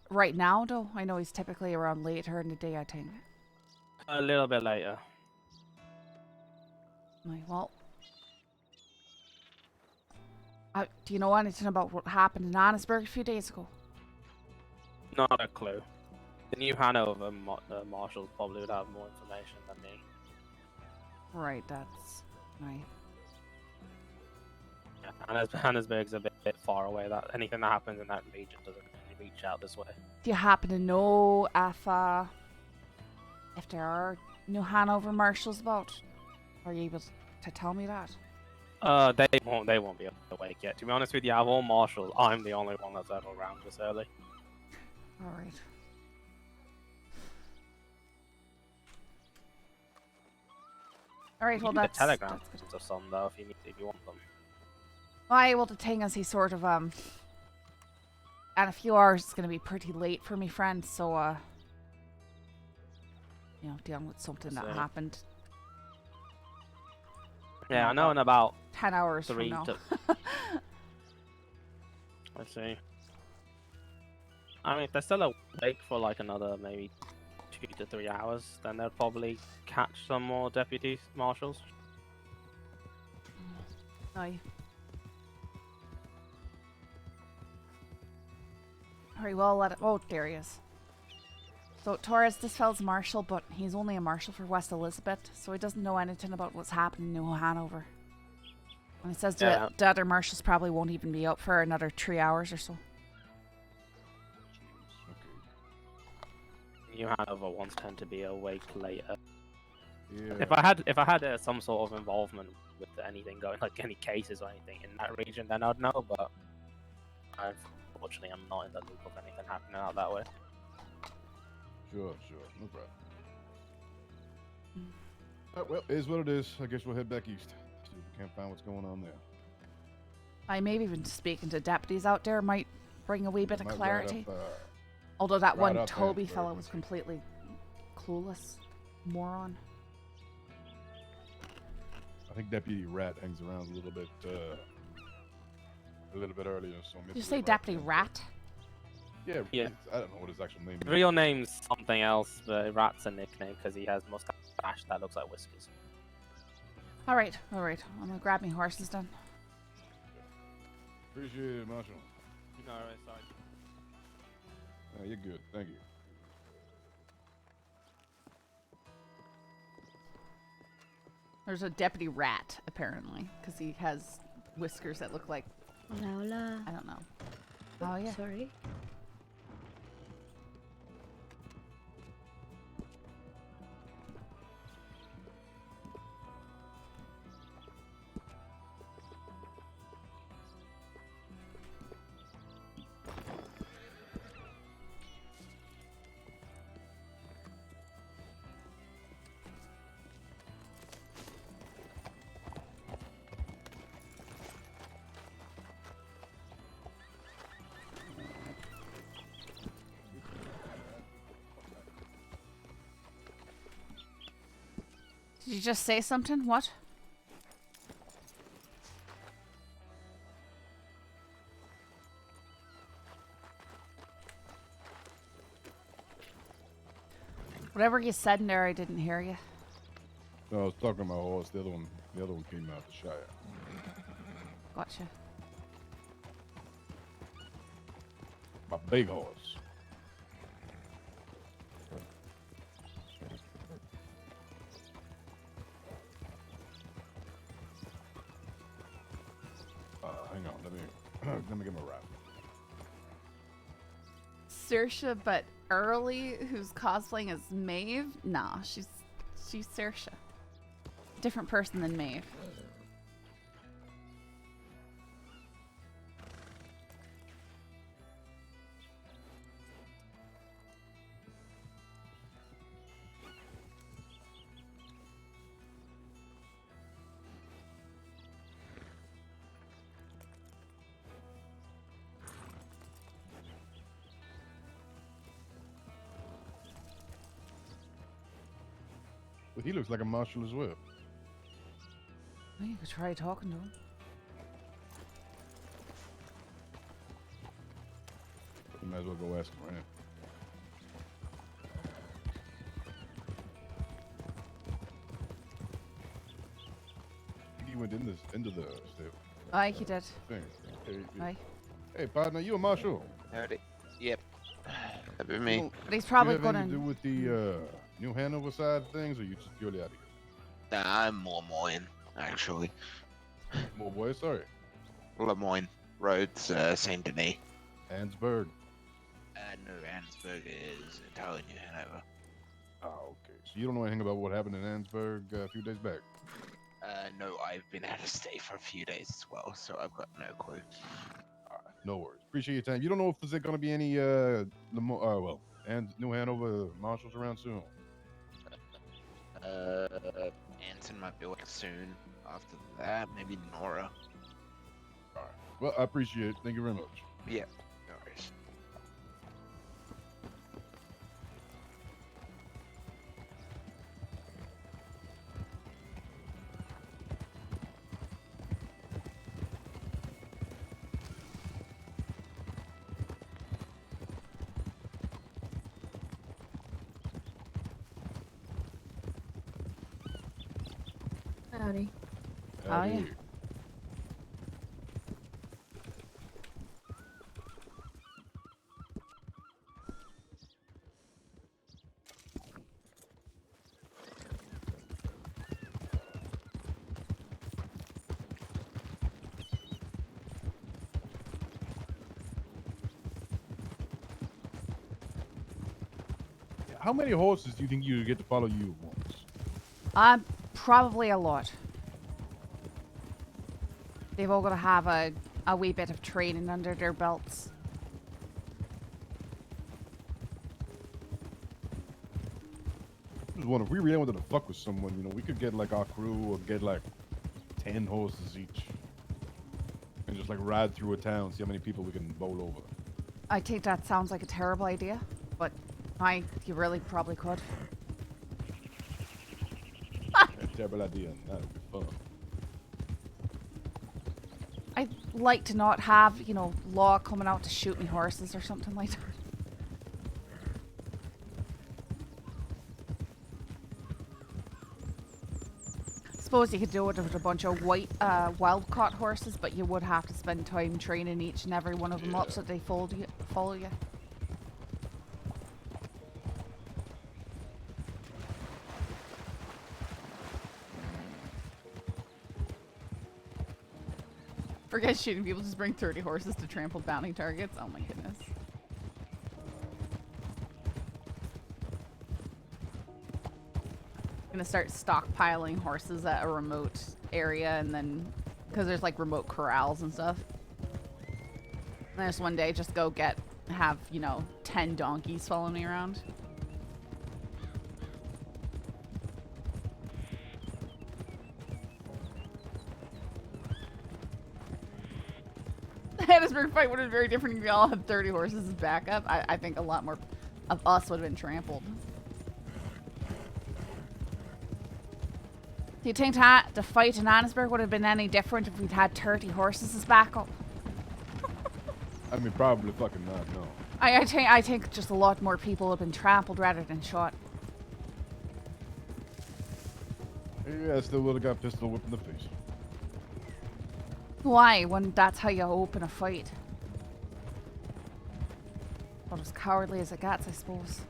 Right now, though, I know he's typically around later in the day, I think. A little bit later. Right, well, do you know anything about what happened in Annisburg a few days ago? Not a clue. The New Hanover marshals probably would have more information than me. Right, that's right. Yeah, Annisburg's a bit far away. That anything that happens in that region doesn't really reach out this way. Do you happen to know if there are New Hanover marshals about? Are you able to tell me that? They won't be awake yet. To be honest with you, out of all marshals, I'm the only one that's ever around this early. All right. All right. Well, that's telegrams good. or some though if you want them. Well, the thing is, he sort of in a few hours it's gonna be pretty late for me, friend. So dealing with something that happened. Yeah, I know in about 10 hours 3 from now. Let's see. I mean, if they're still awake for like another maybe 2 to 3 hours, then they'll probably catch some more deputy marshals. Aye. Alright, well, let it. Oh, there he is. So Torres, this fellow's marshal, but he's only a marshal for West Elizabeth, so he doesn't know anything about what's happening in New Hanover. And he says the other marshals probably won't even be out for another 3 hours or so. New Hanover ones tend to be awake later. Yeah. If I had some sort of involvement with anything going, like any cases or anything in that region, then I'd know. But unfortunately, I'm not in the loop of anything happening out that way. Sure, no problem. Well, it is what it is. I guess we'll head back east. See if we can't find what's going on there. I maybe even speaking to deputies out there might bring a wee bit of Might clarity. ride up, Although that ride one up Toby Ansburg fellow and was see. completely clueless. Moron. I think Deputy Rat hangs around a little bit earlier. So Did you say Deputy Rat? Yeah. Yeah. I don't know what his actual name is. Real name's something else, but Rat's a nickname because he has mustache that looks like whiskers. Alright. I'm gonna grab me horses then. Appreciate it, Marshal. No, sorry. You're good. Thank you. There's a Deputy Rat, apparently, because he has whiskers that look like, Hola. I don't know. Oh, yeah. Sorry. Did you just say something? What? Whatever you said in there, I didn't hear you. No, I was talking to my horse. The other one came out the Shire. Gotcha. My big horse. Hang on, let me get my rifle. Saoirse, but early, who's cosplaying as Maeve? Nah, she's Saoirse. Different person than Maeve. But he looks like a marshal as well. Well, you could try talking to him. You might as well go ask him, right? I think he went into the stable. Aye, he did. Thing. Aye. Hey, partner, you a marshal? Howdy. Yep. That'd be me. But he's probably you have gonna. anything to do with the New Hanover side of things, or you just purely out of here? Nah, I'm more Lemoyne, actually. More boy, sorry. Lemoyne. Roads, Saint Denis. Ansburg. No, Ansburg is entirely New Hanover. Oh, okay. So you don't know anything about what happened in Ansburg a few days back? No, I've been out of state for a few days as well, so I've got no clue. No worries. Appreciate your time. You don't know if there's going to be any and New Hanover marshals around soon? Anson might be like soon. After that, maybe Nora. All right. Well, I appreciate it. Thank you very much. Yeah, no worries. Howdy. Oh, yeah. how many horses do you think you get to follow you at once? Probably a lot. They've all got to have a wee bit of training under their belts. I was wondering if we really wanted to fuck with someone, you know, we could get like our crew or get like 10 horses each. And just like ride through a town, see how many people we can bowl over. I think that sounds like a terrible idea, but you really probably could. A terrible idea. That'd be fun. I'd like to not have, you know, law coming out to shoot me horses or something like that. Suppose you could do it with a bunch of white wild-caught horses, but you would have to spend time training each and every one of them up so they follow you. Forget shooting people, just bring 30 horses to trample bounty targets. Oh my goodness. Gonna start stockpiling horses at a remote area, and then because there's like remote corrals and stuff. And just one day just go have, you know, 10 donkeys following me around. The Hattiesburg fight would have been very different if we all had 30 horses as backup. I think a lot more of us would have been trampled. Do you think the fight in Hattiesburg would have been any different if we'd had 30 horses as backup? I mean, probably fucking not, no. I think just a lot more people have been trampled rather than shot. Yeah, I still would have got pistol whipped in the face. Why, when that's how you open a fight? About as cowardly as it gets, I suppose.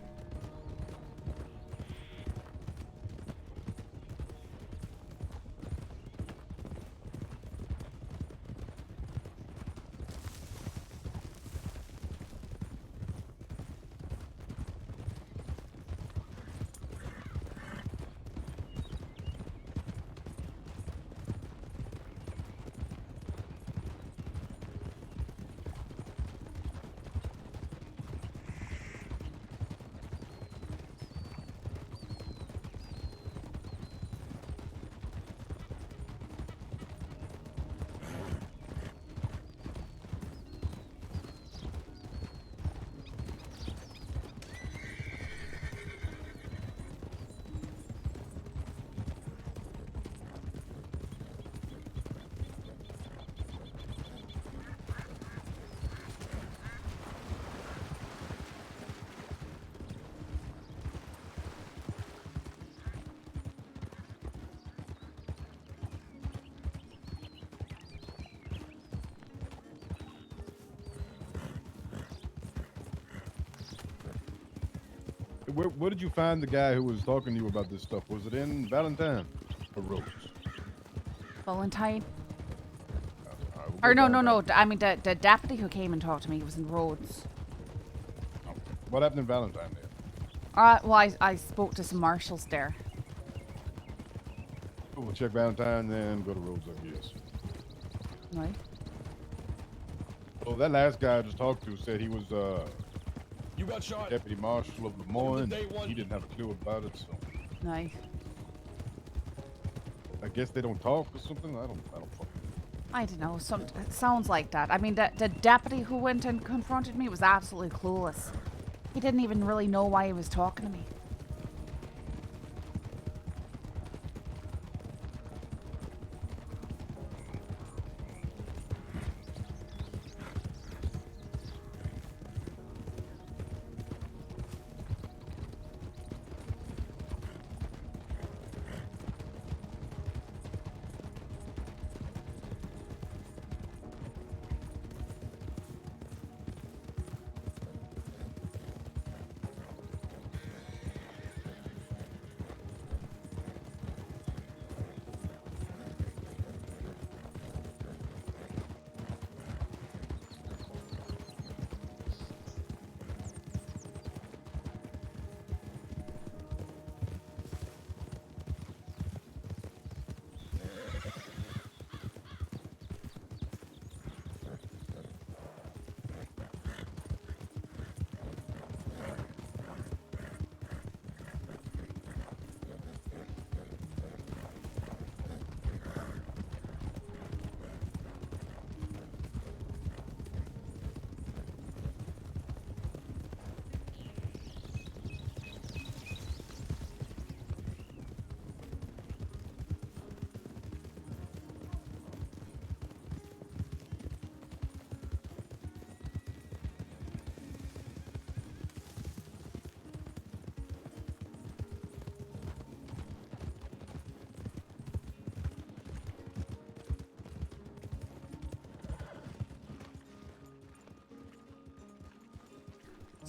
Where did you find the guy who was talking to you about this stuff? Was it in Valentine or Rose? Valentine? Alright, we'll Or go no. Valentine. I mean, the deputy who came and talked to me was in Rhodes. Okay. What happened in Valentine then? Well, I spoke to some marshals there. We'll check Valentine, then go to Rhodes, I guess. Right. Well, that last guy I just talked to said he was You got shot. deputy marshal of Lemoyne. Day one. He didn't have a clue about it, so Nice. I guess they don't talk or something. I don't fucking. I don't know. It sounds like that. I mean, the deputy who went and confronted me was absolutely clueless. He didn't even really know why he was talking to me.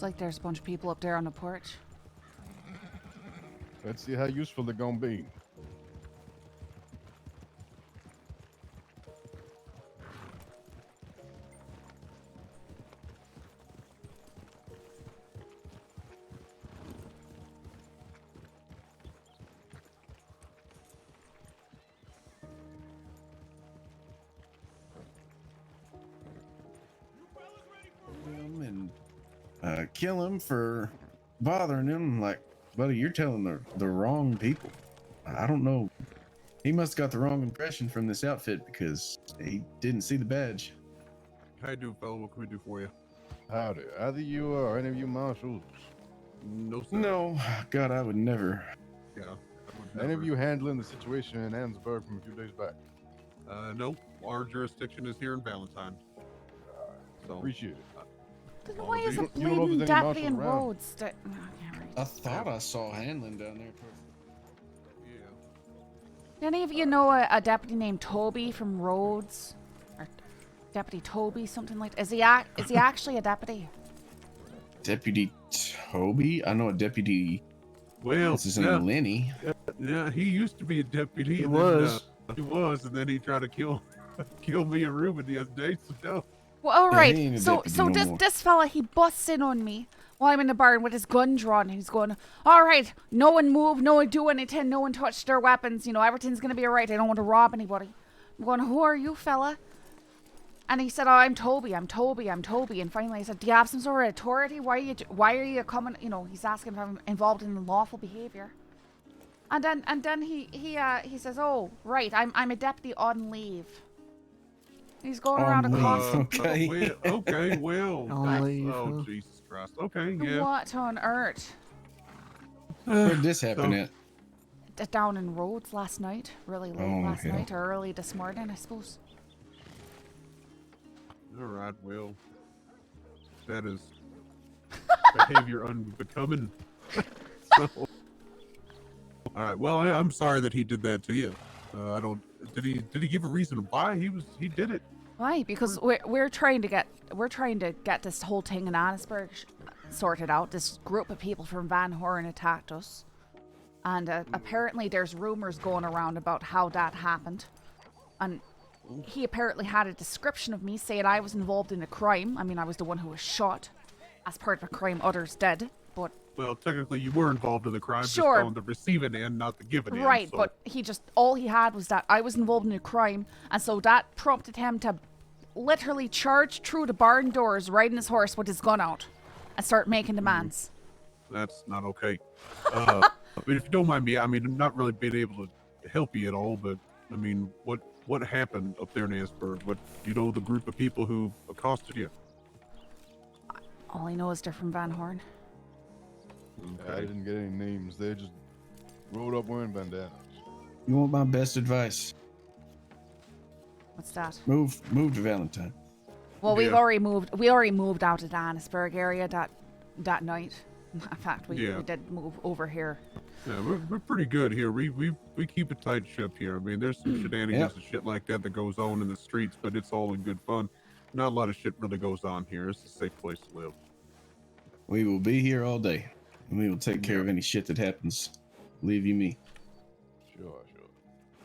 Looks like there's a bunch of people up there on the porch. Let's see how useful they're gonna be. And kill him for bothering him. Like, buddy, you're telling the wrong people. I don't know. He must have got the wrong impression from this outfit because he didn't see the badge. How you do, fellow? What can we do for you? Howdy. Either you or any of you marshals? No, sir. No, God, I would never. Yeah. Any of you handling the situation in Ansburg from a few days back? Nope. Our jurisdiction is here in Valentine. So Appreciate it. Then why is a you don't know if bleeding there's any deputy in marshals around? Rhodes? I thought I saw Henlon down there. yeah. Any of you know a deputy named Toby from Rhodes? Or Deputy Toby, something like that? Is he actually a deputy? Deputy Toby? I know a deputy. Well, What's his name? Lenny. Yeah, he used to be a deputy. He and was. Then, he was, and then he tried to kill me and Ruben the other day. So no. Well, all Yeah, right. he ain't a So deputy no more. this fella, he busts in on me while I'm in the barn with his gun drawn. And he's going, all right, no one move, no one do anything, no one touch their weapons. You know, everything's going to be all right. I don't want to rob anybody. I'm going, who are you, fella? And he said, oh, I'm Toby. I'm Toby. I'm Toby. And finally I said, do you have some sort of authority? Why are you coming? You know, he's asking if I'm involved in unlawful behavior. And then he says, oh, right, I'm a deputy on leave. He's going around On across. leave. Okay. Okay, well. On leave, Oh, huh? Jesus Christ. Okay, yeah. What on earth? Where did this happen at? Down in Rhodes last night, really late Oh, last hell. night, or early this morning, I suppose. All right, well. That is behavior unbecoming. So, all right, well, I'm sorry that he did that to you. I don't. Did he give a reason why he did it? Why? Because we're trying to get this whole thing in Annisburg sorted out. This group of people from Van Horn attacked us, and apparently there's rumors going around about how that happened. And he apparently had a description of me saying I was involved in a crime. I mean, I was the one who was shot as part of a crime others did, but. Well, technically, you were involved in the crime, Sure. just on the receiving end, not the giving end. Right, so. but all he had was that I was involved in a crime, and so that prompted him to literally charge through the barn doors riding his horse with his gun out and start making demands. That's not okay. I mean, if you don't mind me, I mean, I'm not really being able to help you at all, but I mean, what happened up there in Ansburg? What, you know, the group of people who accosted you? All I know is they're from Van Horn. I didn't get any names. They just rode up wearing bandanas. You want my best advice? What's that? Move to Valentine. Well, we Yeah. already moved out of the Annisburg area that night. In fact, we did move over here. Yeah, we're pretty good here. We keep a tight ship here. I mean, there's some shenanigans and shit like that goes on in the streets, but it's all in good fun. Not a lot of shit really goes on here. It's a safe place to live. We will be here all day, and we will take care of any shit that happens. Leave you me. Sure.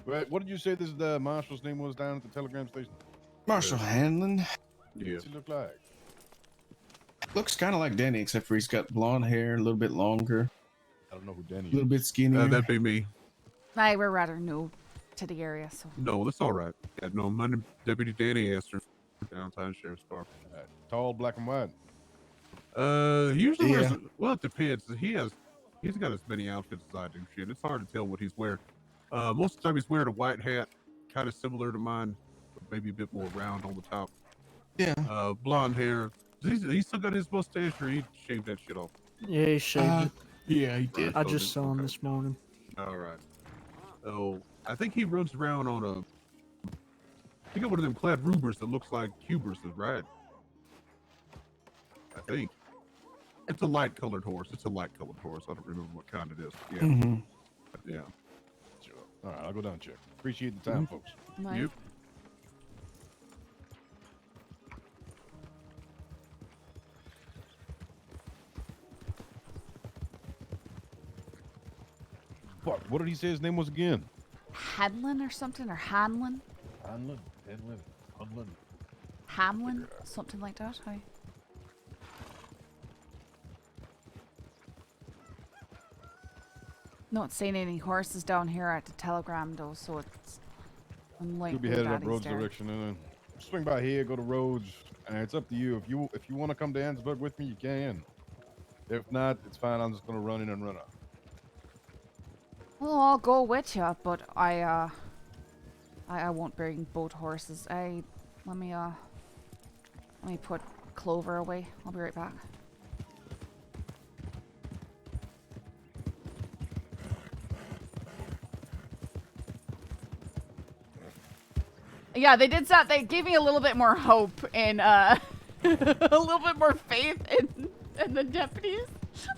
Right, what did you say the marshal's name was down at the telegram station? Marshall Henlon. Yeah. What's he look like? Looks kind of like Danny, except for he's got blonde hair, a little bit longer, I don't know who Danny a little is. bit skinnier. That'd be me. We're rather new to the area, so. No, that's all right. Yeah, no, my name Deputy Danny Astor, Downtown Sheriff's Department. Tall, black and white. He usually wears. Yeah. Well, it depends. He's got as many outfits as I do. Shit, it's hard to tell what he's wearing. Most of the time he's wearing a white hat, kind of similar to mine, but maybe a bit more round on the top. Yeah. Blonde hair. He's still got his mustache, or he shaved that shit off. Yeah, he shaved it. Yeah, he did. I just saw him this morning. All right. So I think he runs around on I think one of them clad rumors that looks like Cubers, right? I think. It's a light colored horse. I don't remember what kind it is. Yeah. Mm-hmm. Yeah. Sure. All right, I'll go down and check. Appreciate the time, folks. Mike? Yep. Fuck, what did he say his name was again? Henlon or something, or Hanlon? Henlon. Hamlin? Something like that, hey? Not seeing any horses down here at the telegram though, so it's unlikely You'll be headed up Daddy's Rhodes there. direction and then swing by here, go to Rhodes, and it's up to you. If you want to come to Ansburg with me, you can. If not, it's fine. I'm just gonna run in and run out. Well, I'll go with you, but I won't bring both horses. Let me put Clover away. I'll be right back. Yeah, they did that. They gave me a little bit more hope and a little bit more faith in the deputies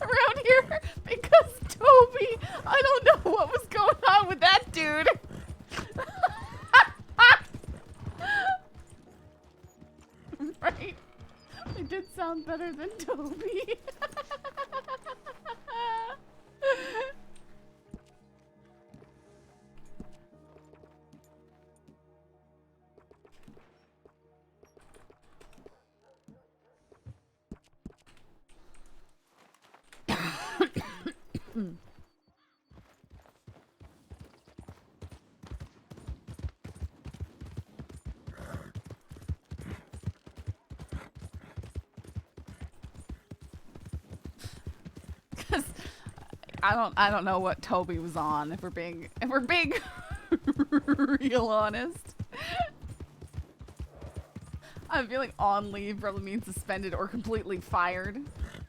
around here because Toby, I don't know what was going on with that dude. Right? They did sound better than Toby. I don't know what Toby was on, if we're being real honest. I'm feeling on leave probably means suspended or completely fired.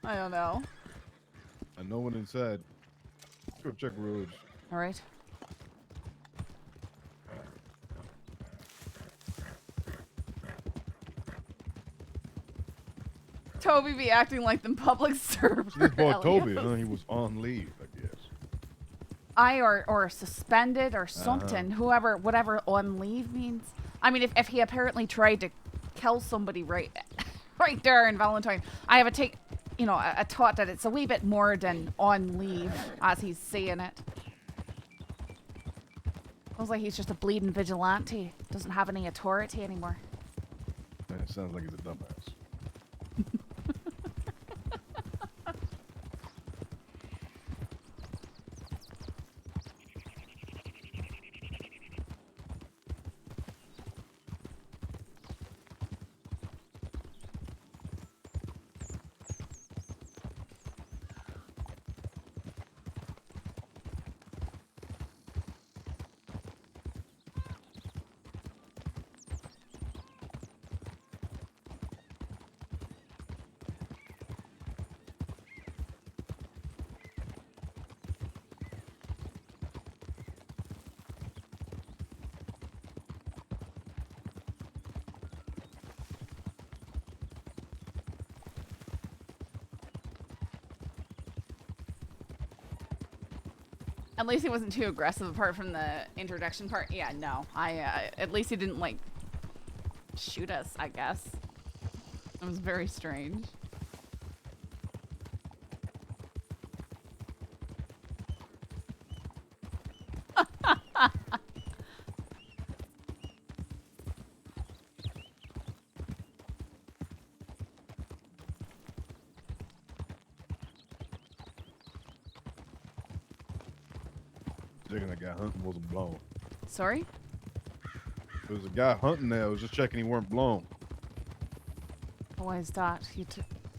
I don't know. And no one inside. Let's go check Rhodes. All right. Toby be acting like the public server. This boy Toby, Elios. he was on leave, I guess. Or suspended or something. Whatever on leave means. I mean, if he apparently tried to kill somebody right there in Valentine, I have a thought that it's a wee bit more than on leave as he's saying it. Feels like he's just a bleeding vigilante. Doesn't have any authority anymore. Man, it sounds like he's a dumbass. At least he wasn't too aggressive apart from the introduction part. Yeah, no. At least he didn't, like, shoot us, I guess. It was very strange. Checking that guy hunting wasn't blown. Sorry? There was a guy hunting there. I was just checking he weren't blown. Why is that? You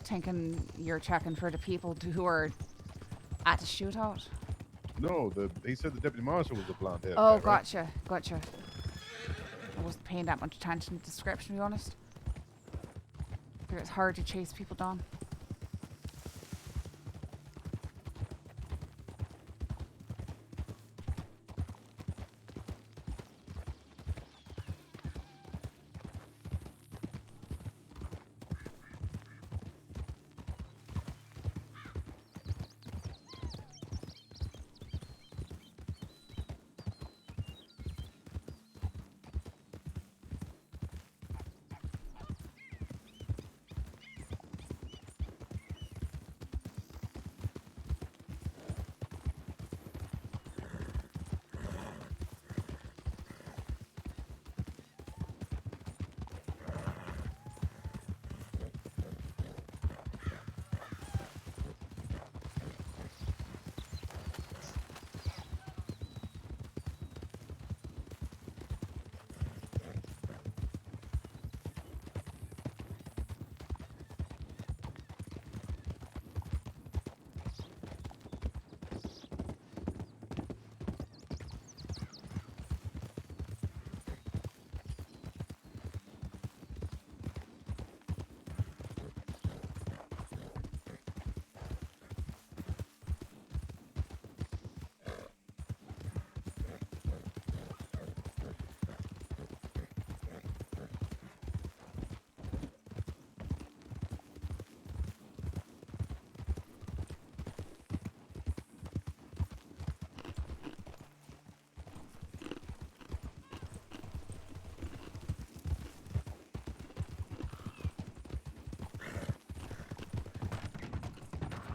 thinking you're checking for the people who are at the shootout? No, he said the deputy marshal was a blonde head. Oh, guy, right? gotcha. I wasn't paying that much attention to the description, to be honest. It's hard to chase people down.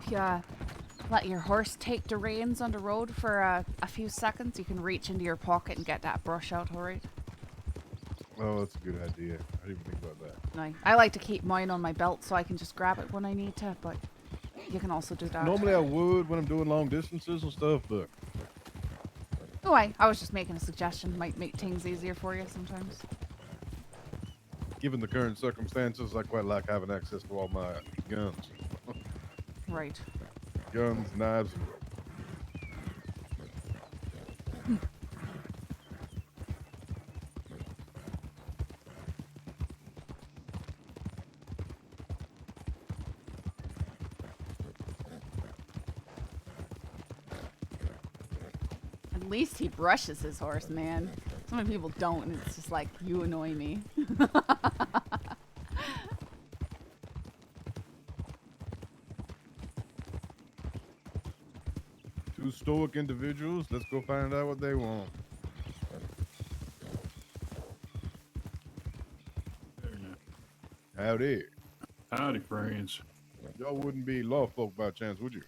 if you let your horse take the reins on the road for a few seconds, you can reach into your pocket and get that brush out, alright? Oh, that's a good idea. I didn't think about that. No, I like to keep mine on my belt so I can just grab it when I need to, but you can also do that. Normally I would when I'm doing long distances and stuff, but Oh, I was just making a suggestion. Might make things easier for you sometimes. given the current circumstances, I quite like having access to all my guns. Right. Guns, knives. At least he brushes his horse, man. So many people don't, and it's just like, you annoy me. Two stoic individuals. Let's go find out what they want. Howdy. Howdy, friends. Y'all wouldn't be law folk by chance, would you?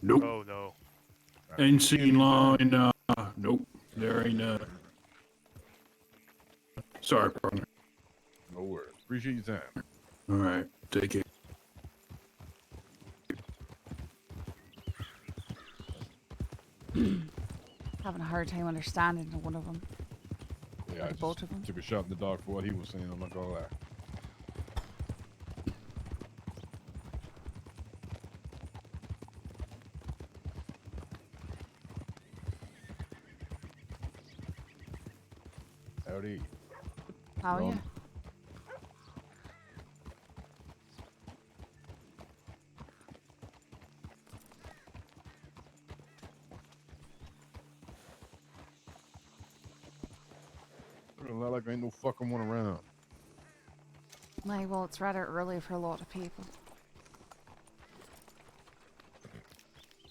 Nope. Oh no. Ain't seen law in, nope. There ain't, Sorry, partner. No worries. Appreciate your time. All right. Take it. Having a hard time understanding one of them. Yeah, I both just of them. took a shot in the dark for what he was saying. I'm not gonna lie. Howdy. How are you? Not like ain't no fucking one around. Like, well, it's rather early for a lot of people.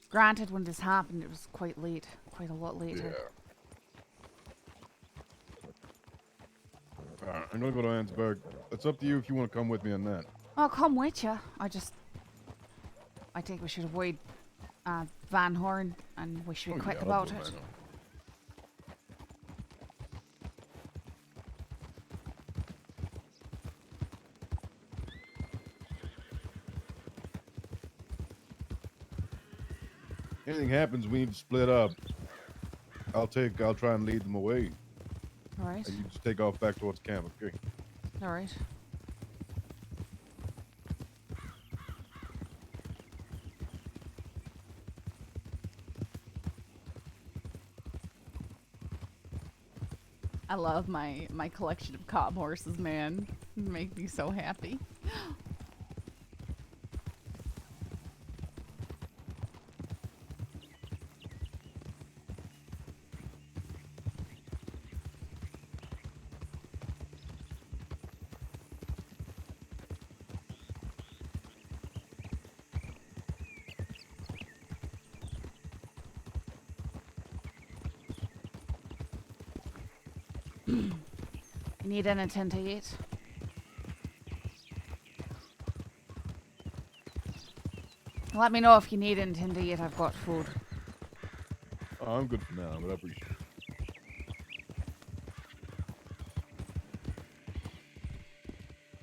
Granted, when this happened, it was quite late. Quite a lot later. Yeah. Alright, I'm gonna go to Ansburg. It's up to you if you want to come with me on that. I'll come with you. I think we should avoid Van Horn, and we should be quick yeah, I'll about go it. Van Horn. Anything happens, we need to split up. I'll try and lead them away. Alright. And you just take off back towards camp, okay? Alright. I love my collection of cob horses, man. They make me so happy. You need anything to eat? Let me know if you need anything to eat. I've got food. Oh, I'm good for now, but I appreciate it.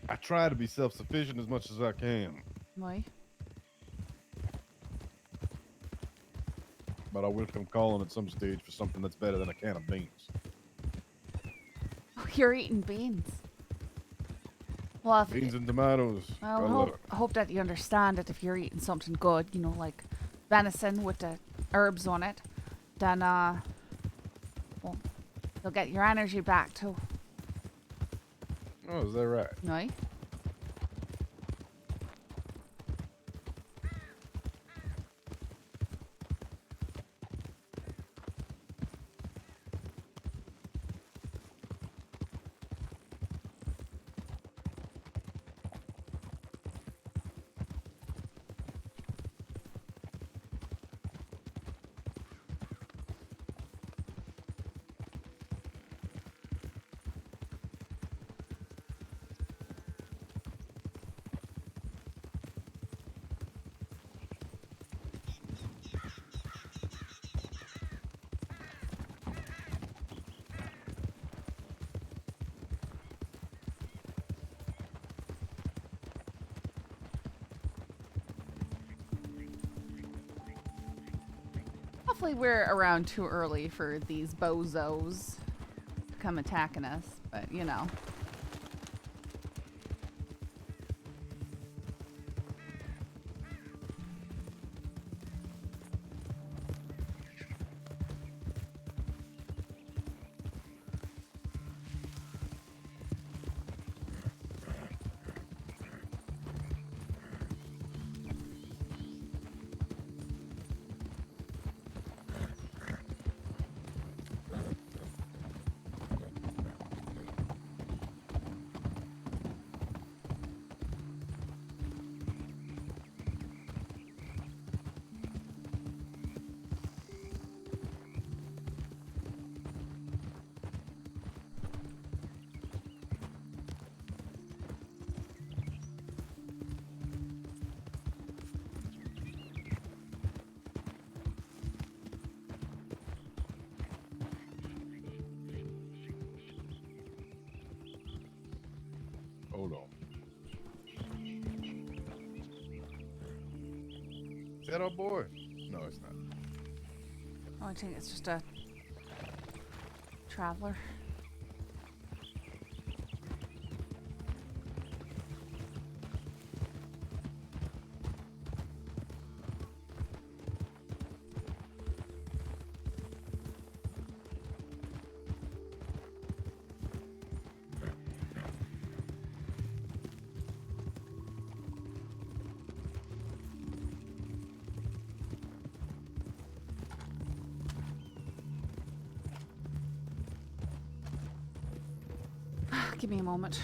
I try to be self-sufficient as much as I can, Why? but I will come calling at some stage for something that's better than a can of beans. You're eating beans. Well, if Beans and tomatoes. I Gotta love it. hope that you understand that if you're eating something good, you know, like venison with the herbs on it, then well, you'll get your energy back too. Oh, is that right? Right? hopefully we're around too early for these bozos to come attacking us, but you know. Hold on. Is that our boy? No, it's not. Oh, I think it's just a traveler. Give me a moment.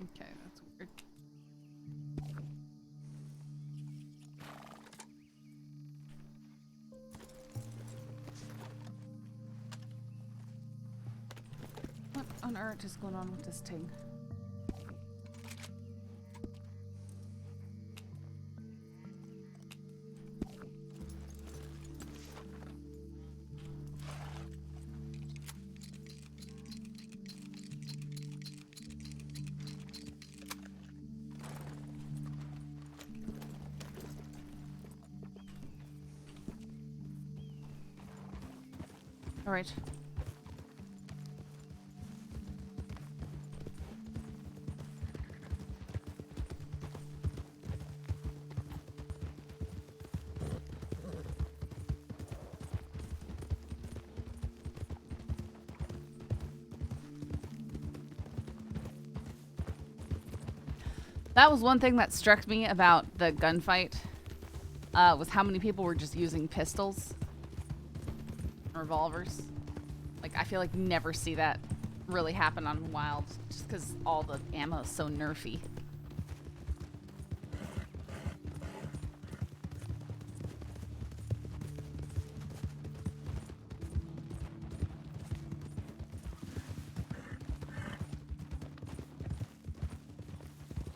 Okay, that's weird. What on earth is going on with this thing? All right. That was one thing that struck me about the gunfight, was how many people were just using pistols, revolvers. Like, I feel like you never see that really happen on Wild, just because all the ammo is so nerfy.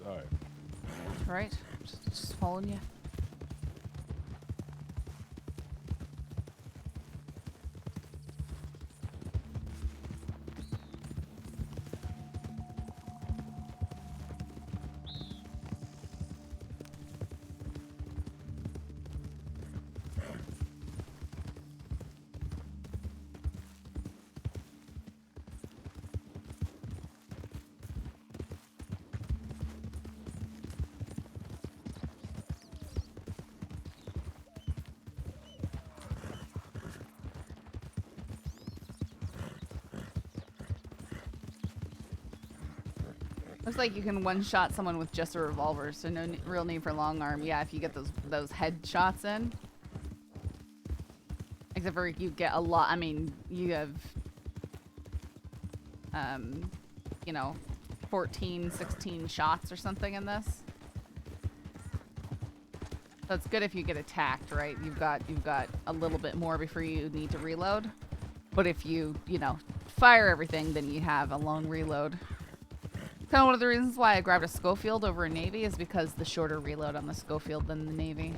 Sorry. Right? Just following you. Looks like you can one-shot someone with just a revolver, so no real need for long arm. Yeah, if you get those head shots in. Except for you get a lot. I mean, you have, you know, 14, 16 shots or something in this. So it's good if you get attacked, right? You've got a little bit more before you need to reload. But if you know, fire everything, then you have a long reload. Kind of one of the reasons why I grabbed a Schofield over a Navy is because the shorter reload on the Schofield than the Navy.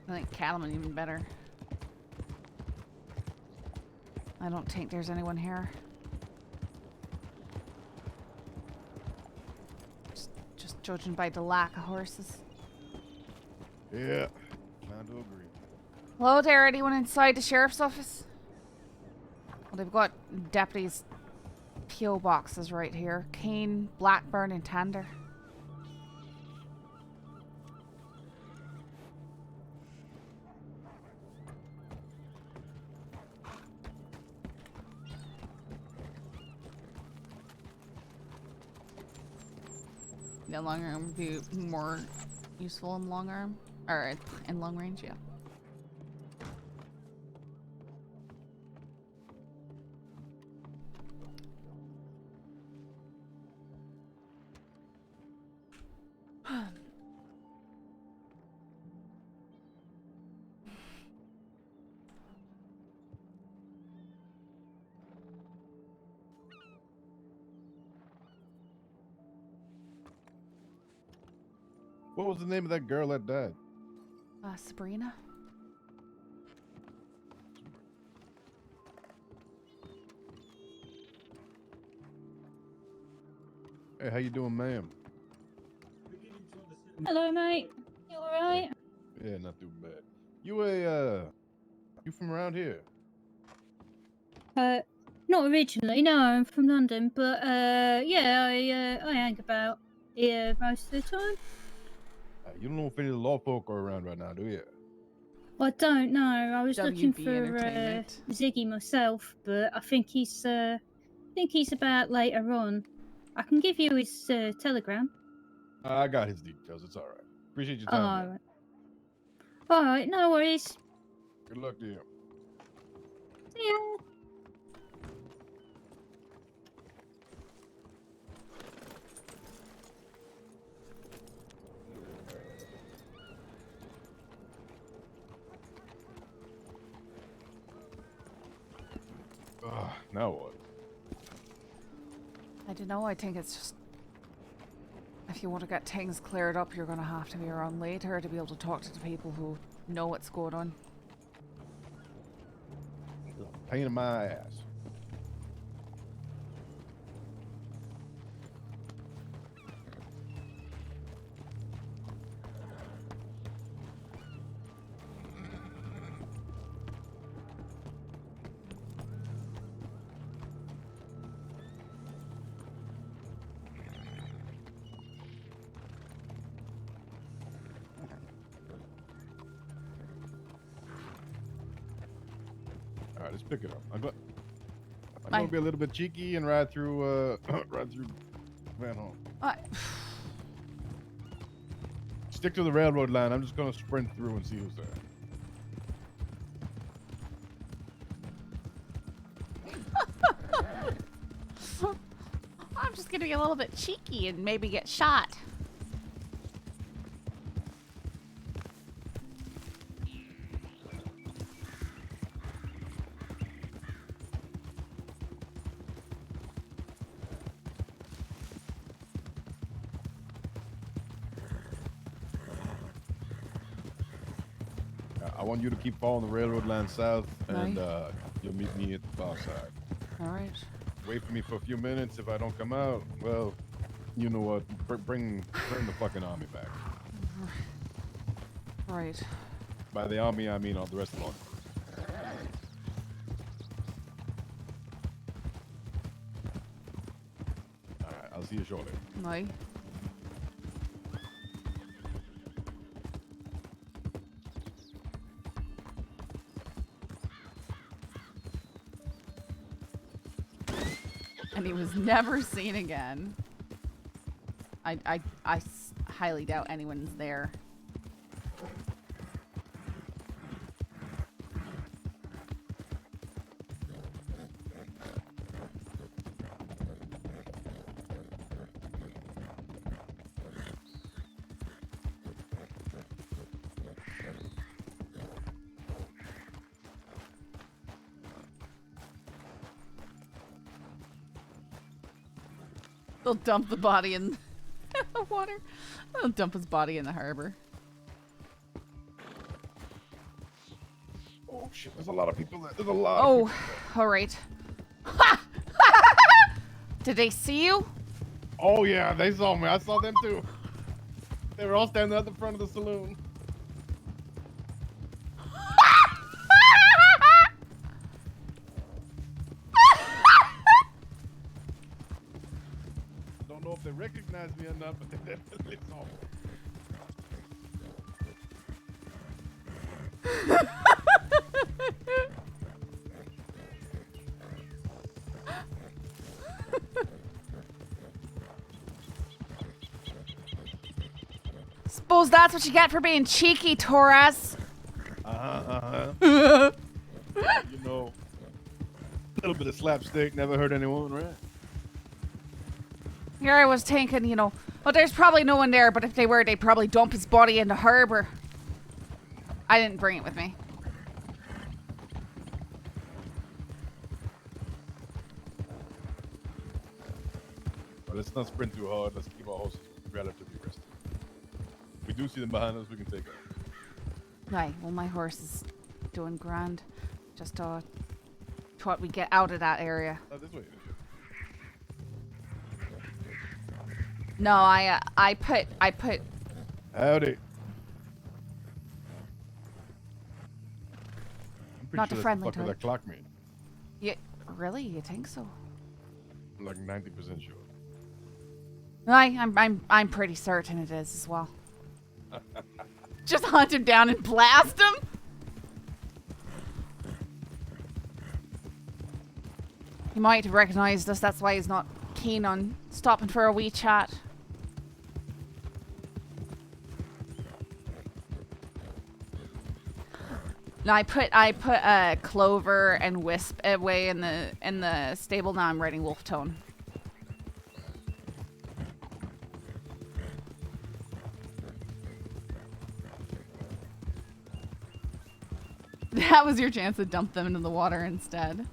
I think Cattleman even better. I don't think there's anyone here. Just judging by the lack of horses. Yeah, bound to agree. Hello there, anyone inside the sheriff's office? Well, they've got deputies' P.O. boxes right here. Kane, Blackburn, and Tander. Yeah, long arm would be more useful in long arm, or in long range, yeah. What was the name of that girl that died? Sabrina? Hey, how you doing, ma'am? Hello, mate. You alright? Yeah, not too bad. You you from around here? Not originally, no, I'm from London, but, yeah, I hang about here most of the time. You don't know if any of the law folk are around right now, do you? I don't know. I was looking WB for Entertainment. Ziggy myself, but I think he's about later on. I can give you his telegram. I got his details. It's all right. Appreciate your time. man. All right, no worries. Good luck to you. See ya. Now what? I don't know, I think it's just... If you want to get things cleared up, you're going to have to be around later to be able to talk to the people who know what's going on. Pain in my ass. All right, let's pick it up. I'm gonna be a little bit cheeky and ride through ride through Van Home. Stick to the railroad line. I'm just gonna sprint through and see who's there. I'm just gonna be a little bit cheeky and maybe get shot. I want you to keep following the railroad line south, and Right. you'll meet me at the far side. All right. Wait for me for a few minutes. If I don't come out, well, you know what? Bring the fucking army back. Right. By the army, I mean all the rest of the law. All right, I'll see you shortly. Bye. And he was never seen again. I highly doubt anyone's there. They'll dump the body in the water. They'll dump his body in the harbor. Oh shit! There's a lot of people there. There's a lot. Oh, all right. Ha! Did they see you? Oh yeah, they saw me. I saw them too. They were all standing at the front of the saloon. Don't know if they recognize me or not, but they definitely saw me. Suppose that's what you get for being cheeky, Torres. You know, a little bit of slapstick never hurt anyone, right? Here I was thinking, you know, well, there's probably no one there, but if they were, they'd probably dump his body in the harbor. I didn't bring it with me. Well, let's not sprint too hard. Let's keep our horses relatively rested. If we do see them behind us, we can take them. Right, well, my horse is doing grand. Just thought we get out of that area. Oh, this way. No, I put. Howdy. I'm pretty Not sure the that's friendly fucker type. that clocked me. Yeah, really? You think so? I'm like 90% sure. I'm pretty certain it is as well. Just hunt him down and blast him? He might have recognized us, that's why he's not keen on stopping for a wee chat. No, I put Clover and Wisp away in the stable. Now I'm writing Wolf Tone. That was your chance to dump them into the water instead.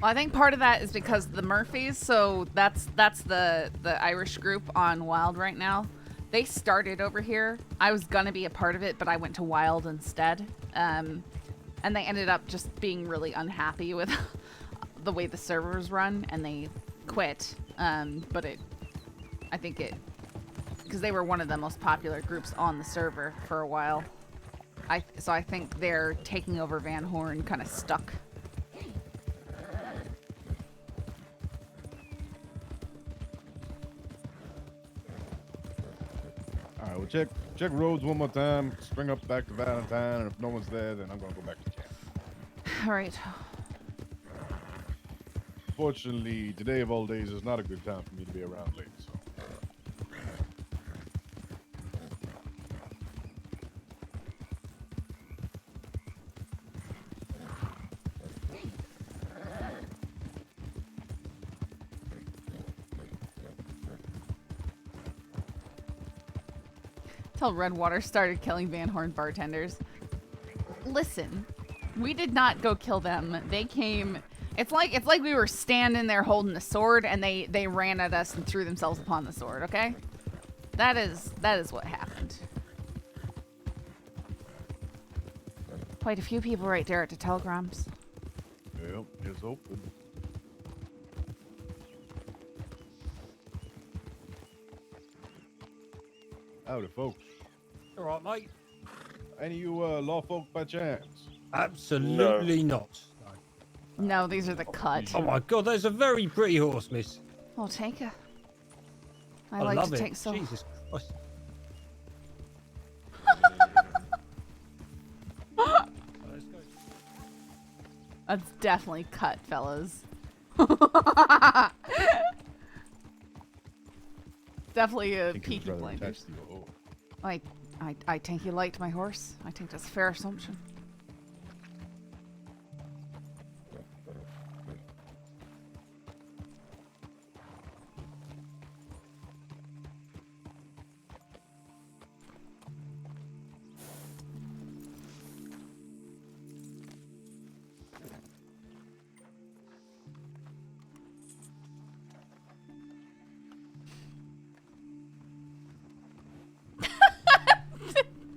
Well, I think part of that is because the Murphys, so that's the Irish group on Wild right now. They started over here. I was gonna be a part of it, but I went to Wild instead. And they ended up just being really unhappy with the way the servers run, and they quit. But I think because they were one of the most popular groups on the server for a while. So I think they're taking over Van Horn kind of stuck. All right, well, check roads one more time. Spring up back to Valentine, and if no one's there, then I'm gonna go back to camp. All right. Fortunately, today of all days is not a good time for me to be around late. So. Till Redwater started killing Van Horn bartenders. Listen, we did not go kill them. They came. It's like we were standing there holding a sword, and they ran at us and threw themselves upon the sword. Okay, that is what happened. Quite a few people right there at the telegrams. Well, it's open. Howdy, folks. All right, mate. Any of you law folk by chance? Absolutely not. No, these are the cut. Oh my god, there's a very pretty horse, miss. I'll take her. I like love to it. take so. Jesus Christ. Let's go. That's definitely cut, fellas. Definitely a think he was Peaky rather Blinders. attached to you. Oh. I think he liked my horse. I think that's a fair assumption.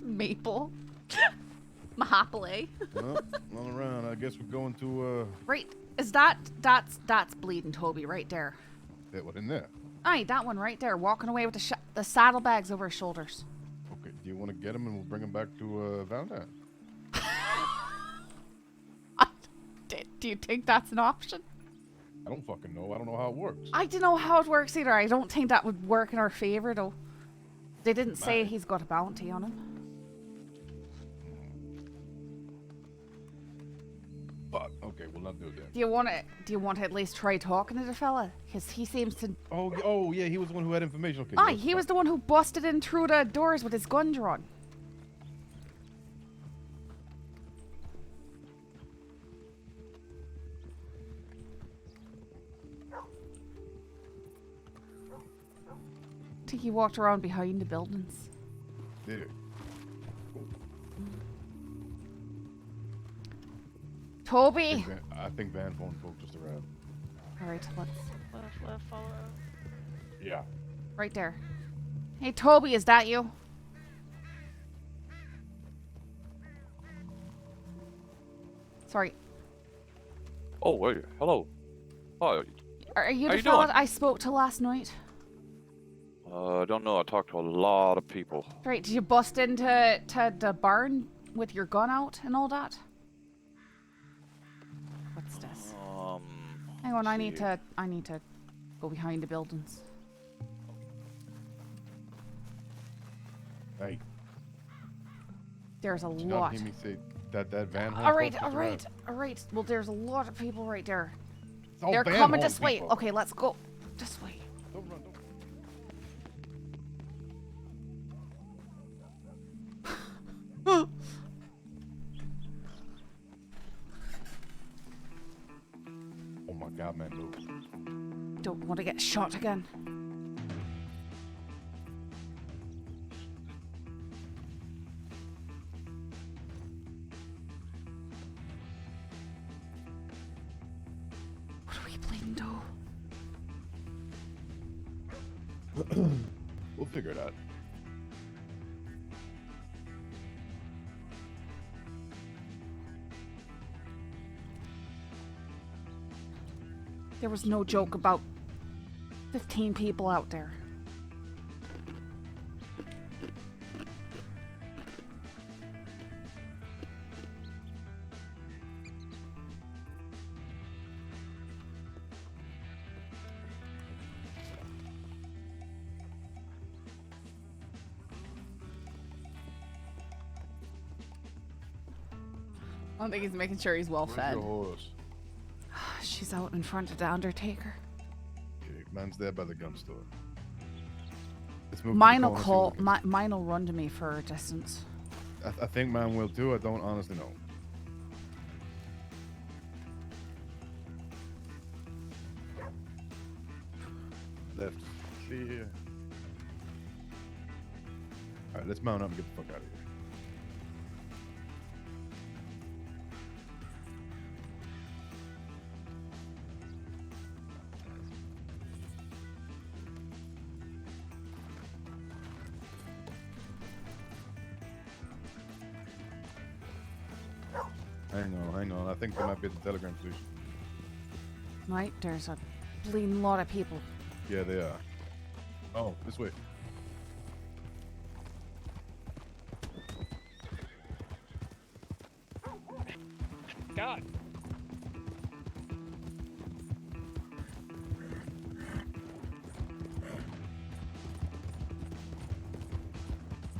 Maple. Mahaple. Well, all around. I guess we're going to Right. Is that's bleeding Toby right there. that one in there. Aye, that one right there, walking away with the saddlebags over his shoulders. Okay. Do you want to get him and we'll bring him back to Valentine? Do you think that's an option? I don't fucking know. I don't know how it works. I don't know how it works either. I don't think that would work in our favor though. They didn't say he's got a bounty on him. Fuck. Okay, we'll not do that. Do you want to at least try talking to the fella? Because he seems to. Oh, yeah. He was the one who had information. Okay. Aye, yes, he was fine. the one who busted in through the doors with his gun drawn. I think he walked around behind the buildings. Did he? Toby! I think Van phone folk just arrived. Alright, let's. Left, follow. Yeah. Right there. Hey, Toby, is that you? Sorry. Oh, wait. Hello. Hi. Are you How the you fella doing? I spoke to last night? I don't know. I talked to a lot of people. Right, did you bust into the barn with your gun out and all that? What's this? Hang on, I need to go behind the buildings. Hey. There's a Did you not lot. hear me say that Van Horn Alright, folk just alright, arrived? alright. Well, there's a lot of people right there. It's all They're Van coming Horn this way. people. Okay, let's go. This way. Don't run, don't. Oh my god, man, dude. Don't want to get shot again. What are we bleeding to? We'll figure it out. There was no joke about 15 people out there. I don't think he's making sure he's well Where's fed. your horse? She's out in front of the Undertaker. Okay, man's there by the gun store. Let's move to the Mine will corner, see call. what we can- Mine will run to me for a distance. I think mine will too. I don't honestly know. Left clear. Alright, let's mount up and get the fuck out of here. Hang on. I think they might be at the telegram station. Right, there's a bleeding lot of people. Yeah, they are. Oh, this way. God.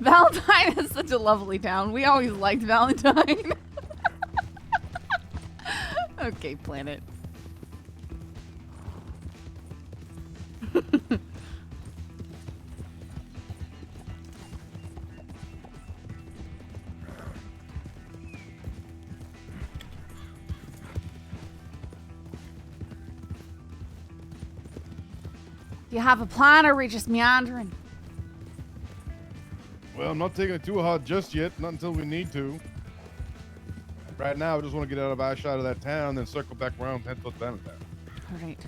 Valentine is such a lovely town. We always liked Valentine. Okay, planet. Do you have a plan, or are we just meandering? Well, I'm not taking it too hard just yet. Not until we need to. Right now, I just want to get out of eyeshot of that town, then circle back around and head towards Valentine. All right.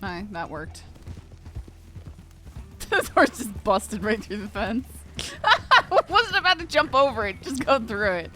Aye, that worked. This horse just busted right through the fence. Wasn't about to jump over it, just go through it.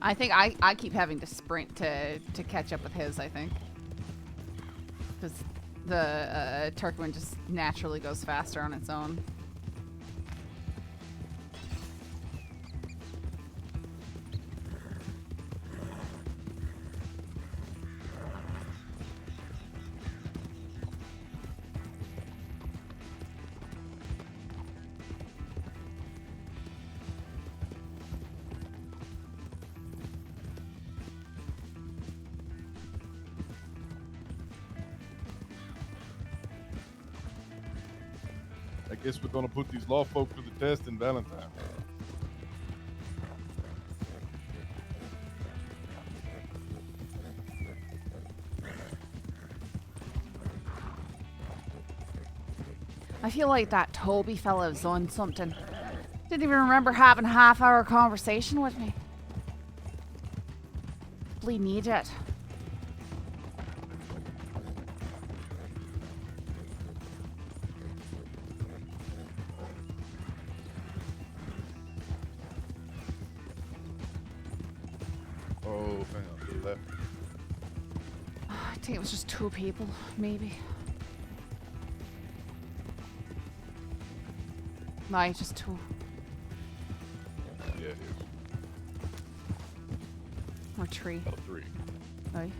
I think I keep having to sprint to catch up with his, I think. Because the Turkman just naturally goes faster on its own. I guess we're gonna put these law folk to the test in Valentine. I feel like that Toby fellow's on something. Didn't even remember having a half-hour conversation with me. Bleeding idiot. Oh, hang on, to the left. I think it was just 2 people, maybe. No, just 2. Yeah, it is. Or 3. Oh, 3. Aye.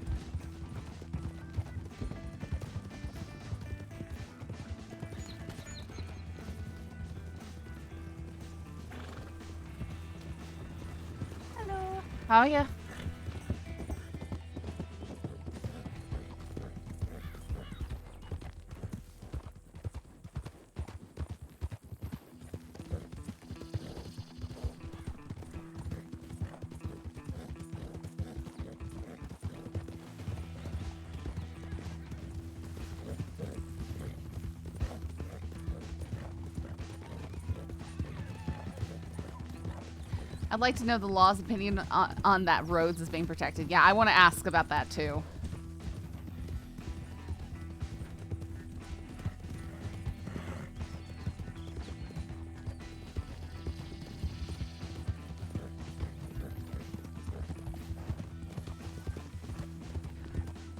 Hello. How are you? I'd like to know the law's opinion on that roads is being protected. Yeah, I want to ask about that too.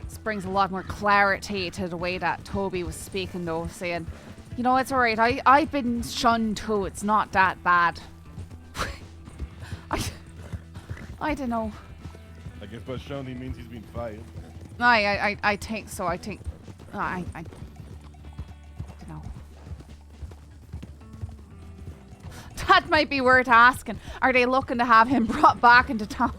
This brings a lot more clarity to the way that Toby was speaking though, saying, you know, it's alright, I've been shunned too, it's not that bad. I don't know. I guess by shown he means he's been fired. I think so. I think I don't know. That might be worth asking. Are they looking to have him brought back into town?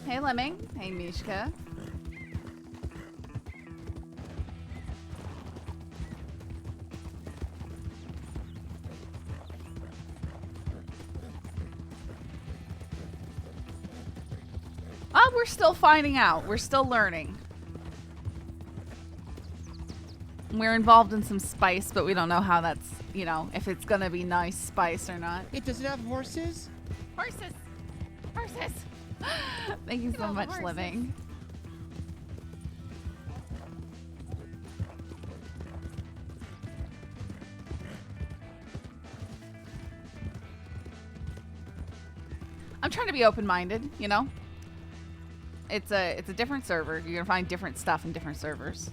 Hey, Lemming. Hey, Mishka. Oh, we're still finding out. We're still learning. We're involved in some spice, but we don't know how that's, you know, if it's gonna be nice spice or not. Does it have horses? Horses! Horses! Thank you so much, Living. I'm trying to be open-minded, you know? It's a different server. You're gonna find different stuff in different servers.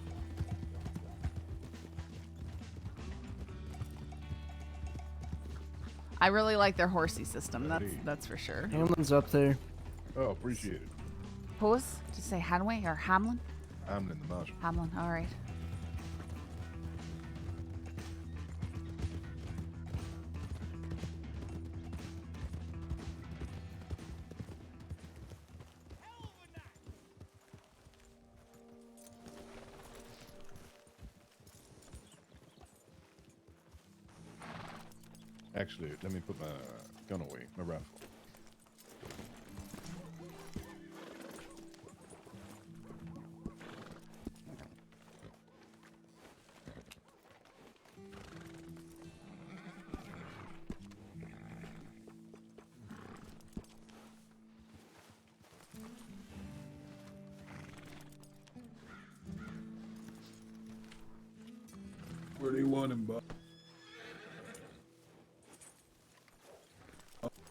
I really like their horsey system. That's for sure. Hamlin's up there. Oh, appreciate it. Who's? Did you say Hanway or Hamlin? Hamlin the Marshal. Hamlin. All right. Actually, let me put my gun away, my rifle. Where do you want him, Bob?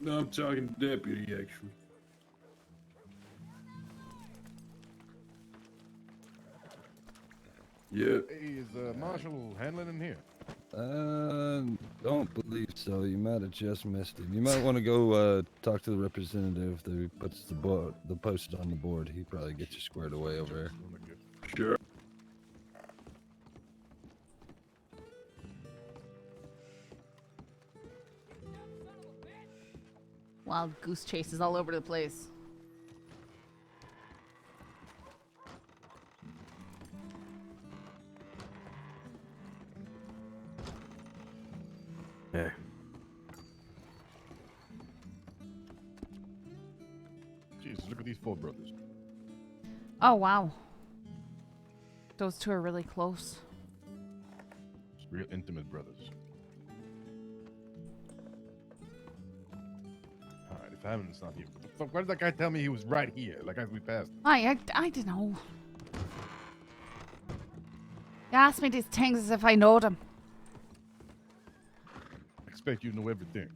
No, I'm talking to deputy, actually. Yep. Hey, is Marshal Henlon in here? Don't believe so. You might have just missed him. You might want to go talk to the representative that puts the post on the board. He probably gets you squared away over there. Sure. Wild goose chases all over the place. Yeah. Jesus, look at these four brothers. Oh, wow. Those two are really close. It's real intimate brothers. Alright, if Hamlin's not here, what the fuck? Why did that guy tell me he was right here, like as we passed? I don't know. You ask me these things as if I know them. I expect you to know everything.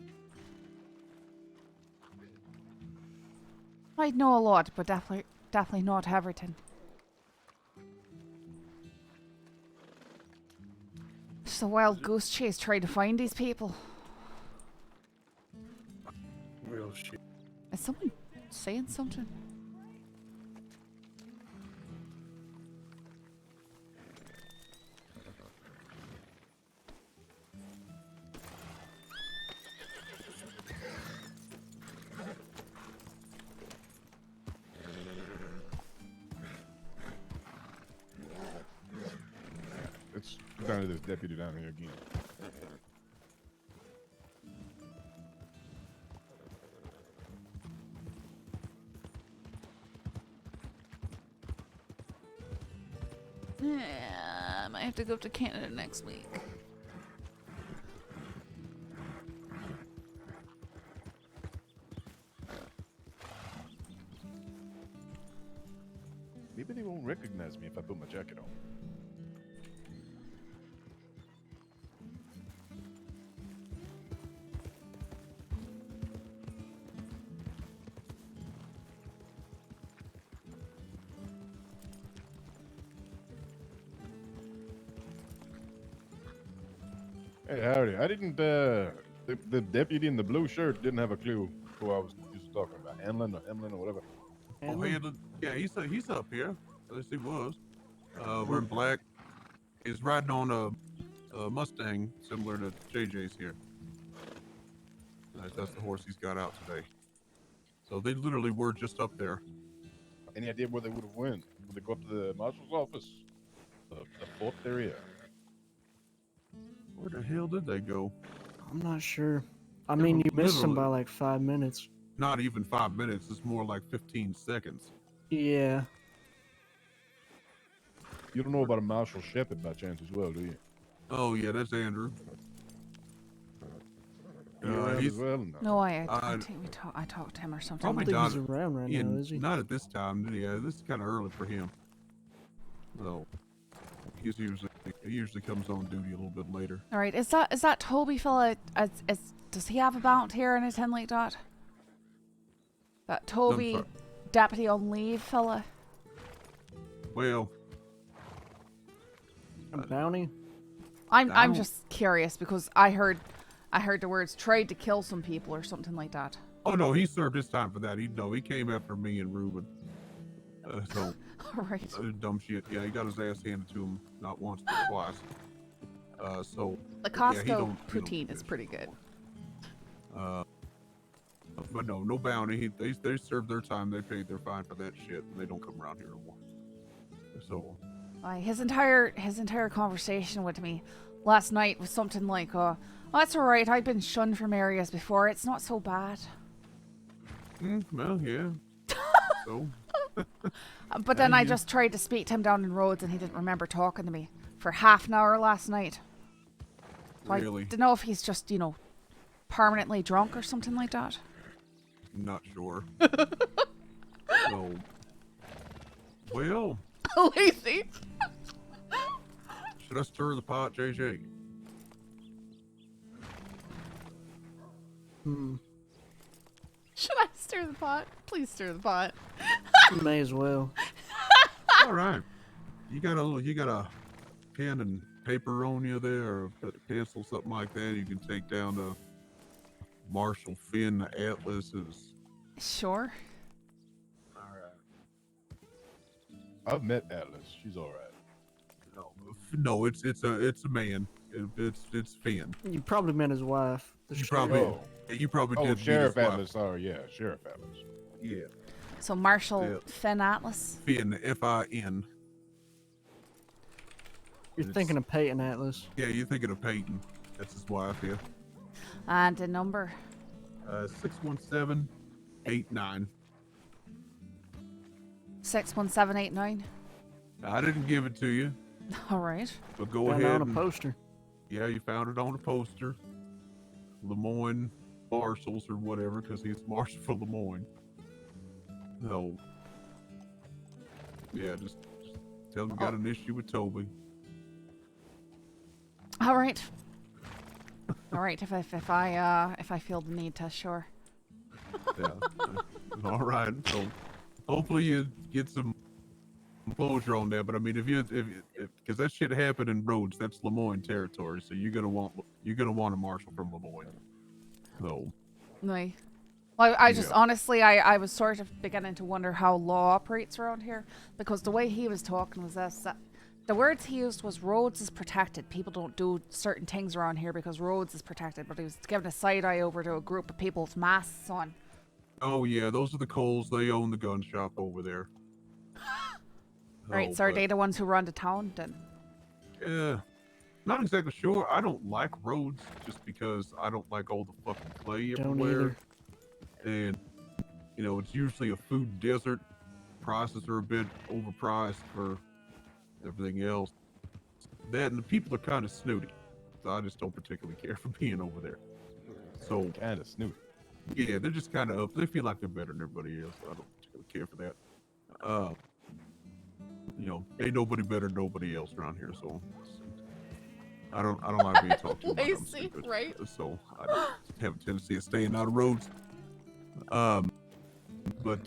I know a lot, but definitely not everything. It's a wild goose chase trying to find these people. Real shit. Is someone saying something? Let's go down to this deputy down here again. Yeah, I might have to go to Canada next week. Maybe they won't recognize me if I put my jacket on. Hey, howdy. I didn't, the deputy in the blue shirt didn't have a clue who I was talking about. Henlon or whatever. Oh, yeah, he's up here. At least he was. Wearing black. He's riding on Mustang, similar to JJ's here. That's the horse he's got out today. So they literally were just up there. Any idea where they would have went? Would they go up to the marshal's office? The fort area? Where the hell did they go? I'm not sure. I mean, you missed them by Literally. like 5 minutes. Not even 5 minutes. It's more like 15 seconds. Yeah. You don't know about a Marshal Shepard by chance as well, do you? Oh yeah, that's Andrew. He around He's as well? No, I think I talked to him or something. probably think not. he's around right yeah, now, is he? Not at this time. Yeah, this is kind of early for him. So he usually comes on duty a little bit later. All right, is that Toby fella? Does he have a bounty here in his Henlon dot? That Toby sorry. deputy on leave fella. Well, A bounty? I'm don't- just curious because I heard the words tried to kill some people or something like that. oh no, he served his time for that. He came after me and Ruben. So All right. dumb shit. Yeah, he got his ass handed to him not once but twice. So The yeah, he Costco don't poutine do is shit. pretty good. But no bounty. They served their time. They paid their fine for that shit, and they don't come around here anymore. So His entire conversation with me last night was something like, "Oh, that's all right. I've been shunned from areas before. It's not so bad." well, yeah. So. But then I yeah. just tried to speak to him down in Rhodes, and he didn't remember talking to me for half an hour last night. So Really? I don't know if he's just, permanently drunk or something like that. Not sure. So. Well. Lazy. Should I stir the pot, JJ? Should I stir the pot? Please stir the pot. May as well. All right. You got a pen and paper on you there, or a pencil, something like that. You can take down the Marshall Finn Atlas's. Sure. All right. I've met Atlas. She's all right. No, it's a man. It's Finn. You probably meant his wife. The You sheriff. probably you probably did. meet Sheriff his wife. Atlas. Sorry, yeah, Sheriff Atlas. Yeah. So Marshall Yeah. Finn Atlas. Finn, Fin. You're thinking of Peyton Atlas. Yeah, you're thinking of Peyton. That's his wife. Yeah. And a number. 61789. 61789. I didn't give it to you, All right. but go Found it ahead. on a and- poster. Yeah, you found it on a poster. Lemoyne Marshals or whatever, because he's Marshal for Lemoyne. So, yeah, just tell him you got an issue with Toby. All right. All right. If I feel the need to, sure. Yeah. All right. So, hopefully you get some closure on that. But I mean, if because that shit happened in Rhodes, that's Lemoyne territory. So you're gonna want a marshal from Lemoyne. So. No. Well, I just Yeah. honestly, I was sort of beginning to wonder how law operates around here, because the way he was talking was this. That the words he used was Rhodes is protected. People don't do certain things around here because Rhodes is protected. But he was giving a side eye over to a group of people with masks on. Oh yeah, those are the Coles. They own the gun shop over there. Right, so are they the ones who run the town then? Yeah, not exactly sure. I don't like Rhodes just because I don't like all the fucking clay Don't everywhere. And it's usually a food desert. Prices are a bit overpriced for everything else. That and the people are kind of snooty. So I just don't particularly care for being over there. So kind of snooty. Yeah, they're just kind of up. They feel like they're better than everybody else. I don't particularly care for that. Ain't nobody better than nobody else around here. So I don't like being talked to. About I'm Lazy, stupid. right? So I don't have a tendency of staying out of roads. But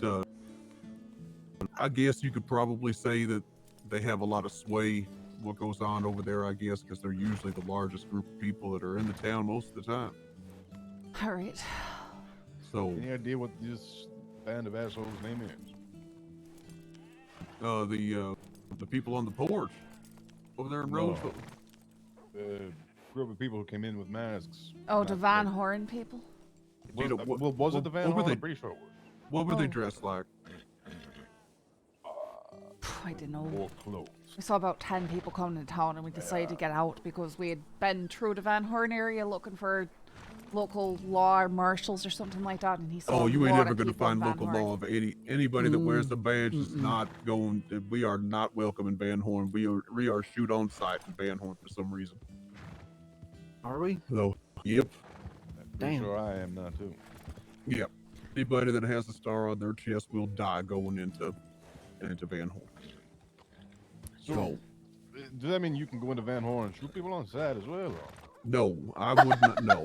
I guess you could probably say that they have a lot of sway what goes on over there, I guess, because they're usually the largest group of people that are in the town most of the time. All right. So Any idea what this band of assholes' name is? the people on the porch over there in Roseville. group of people who came in with masks. Oh, Not the Van like- Horn people? Was, What- well, was it the Van what were Horn? they- I'm pretty sure it was. What were they Oh. dressed like? I don't know. More clothes. We saw about 10 people coming to town and we decided to get out because we had been through the Van Horn area looking for local law or marshals or something like that, and he saw Oh, you a ain't lot ever of gonna people in find Van local Horn. law of anybody that wears a badge is not going. We are not welcome in Van Horn. We are shoot on sight in Van Horn for some reason. Are we? So, yep, Pretty Damn. sure I am now too. yep. Anybody that has a star on their chest will die going into Van Horn. So, Does that mean you can go into Van Horn and shoot people on the side as well? Or? no, I would not. No,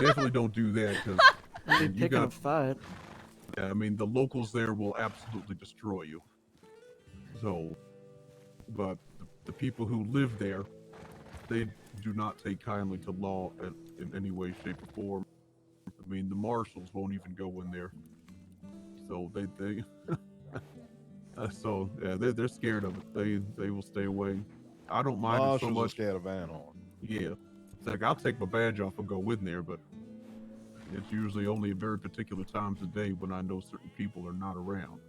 definitely don't do that because They you picking a got. fight. Yeah, I mean, the locals there will absolutely destroy you. So, but the people who live there, they do not take kindly to law in any way, shape, or form. I mean, the marshals won't even go in there. So they so yeah, they're scared of it. They will stay away. I don't mind it so Marshals are much. scared of Van Horn. Yeah, it's like I'll take my badge off and go in there, but it's usually only at very particular times of day when I know certain people are not around.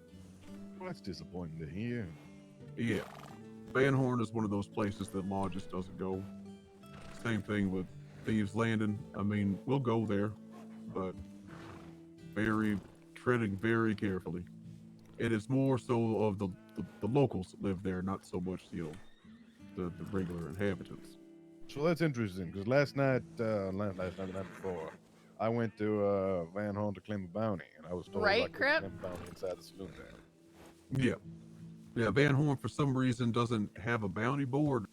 Well, that's disappointing to hear. Yeah, Van Horn is one of those places that law just doesn't go. Same thing with Thieves Landing. I mean, we'll go there, but treading very carefully. It is more so of the locals that live there, not so much the regular inhabitants. So that's interesting because last night, the night before, I went to Van Horn to claim a bounty, and I was told Right, I could Crip? claim a bounty inside the saloon there. Yeah, Van Horn for some reason doesn't have a bounty board,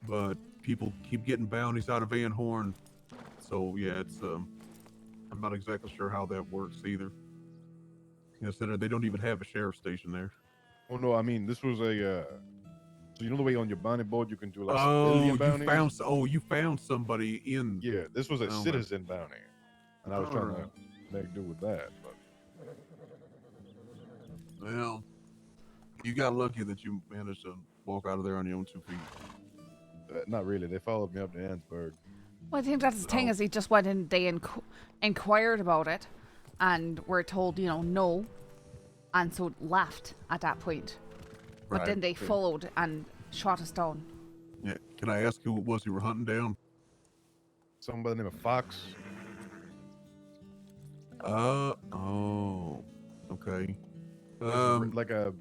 but people keep getting bounties out of Van Horn. So yeah, it's I'm not exactly sure how that works either. You know, they don't even have a sheriff's station there. Oh no, I mean this was a. So you know the way on your bounty board you can do like Oh, civilian you bounties? you found somebody in. Yeah, this was a Oh, citizen bounty, and I was trying Alright. to make do with that. But Well, you got lucky that you managed to walk out of there on your own 2 feet. not really. They followed me up to Ansburg. Well, I think that's the thing is he just went in, they inquired about it, and were told, no, and so left at that point. But then they followed and shot us down. Yeah, can I ask who it was you were hunting down? Someone by the name of Fox. Oh, okay. Like a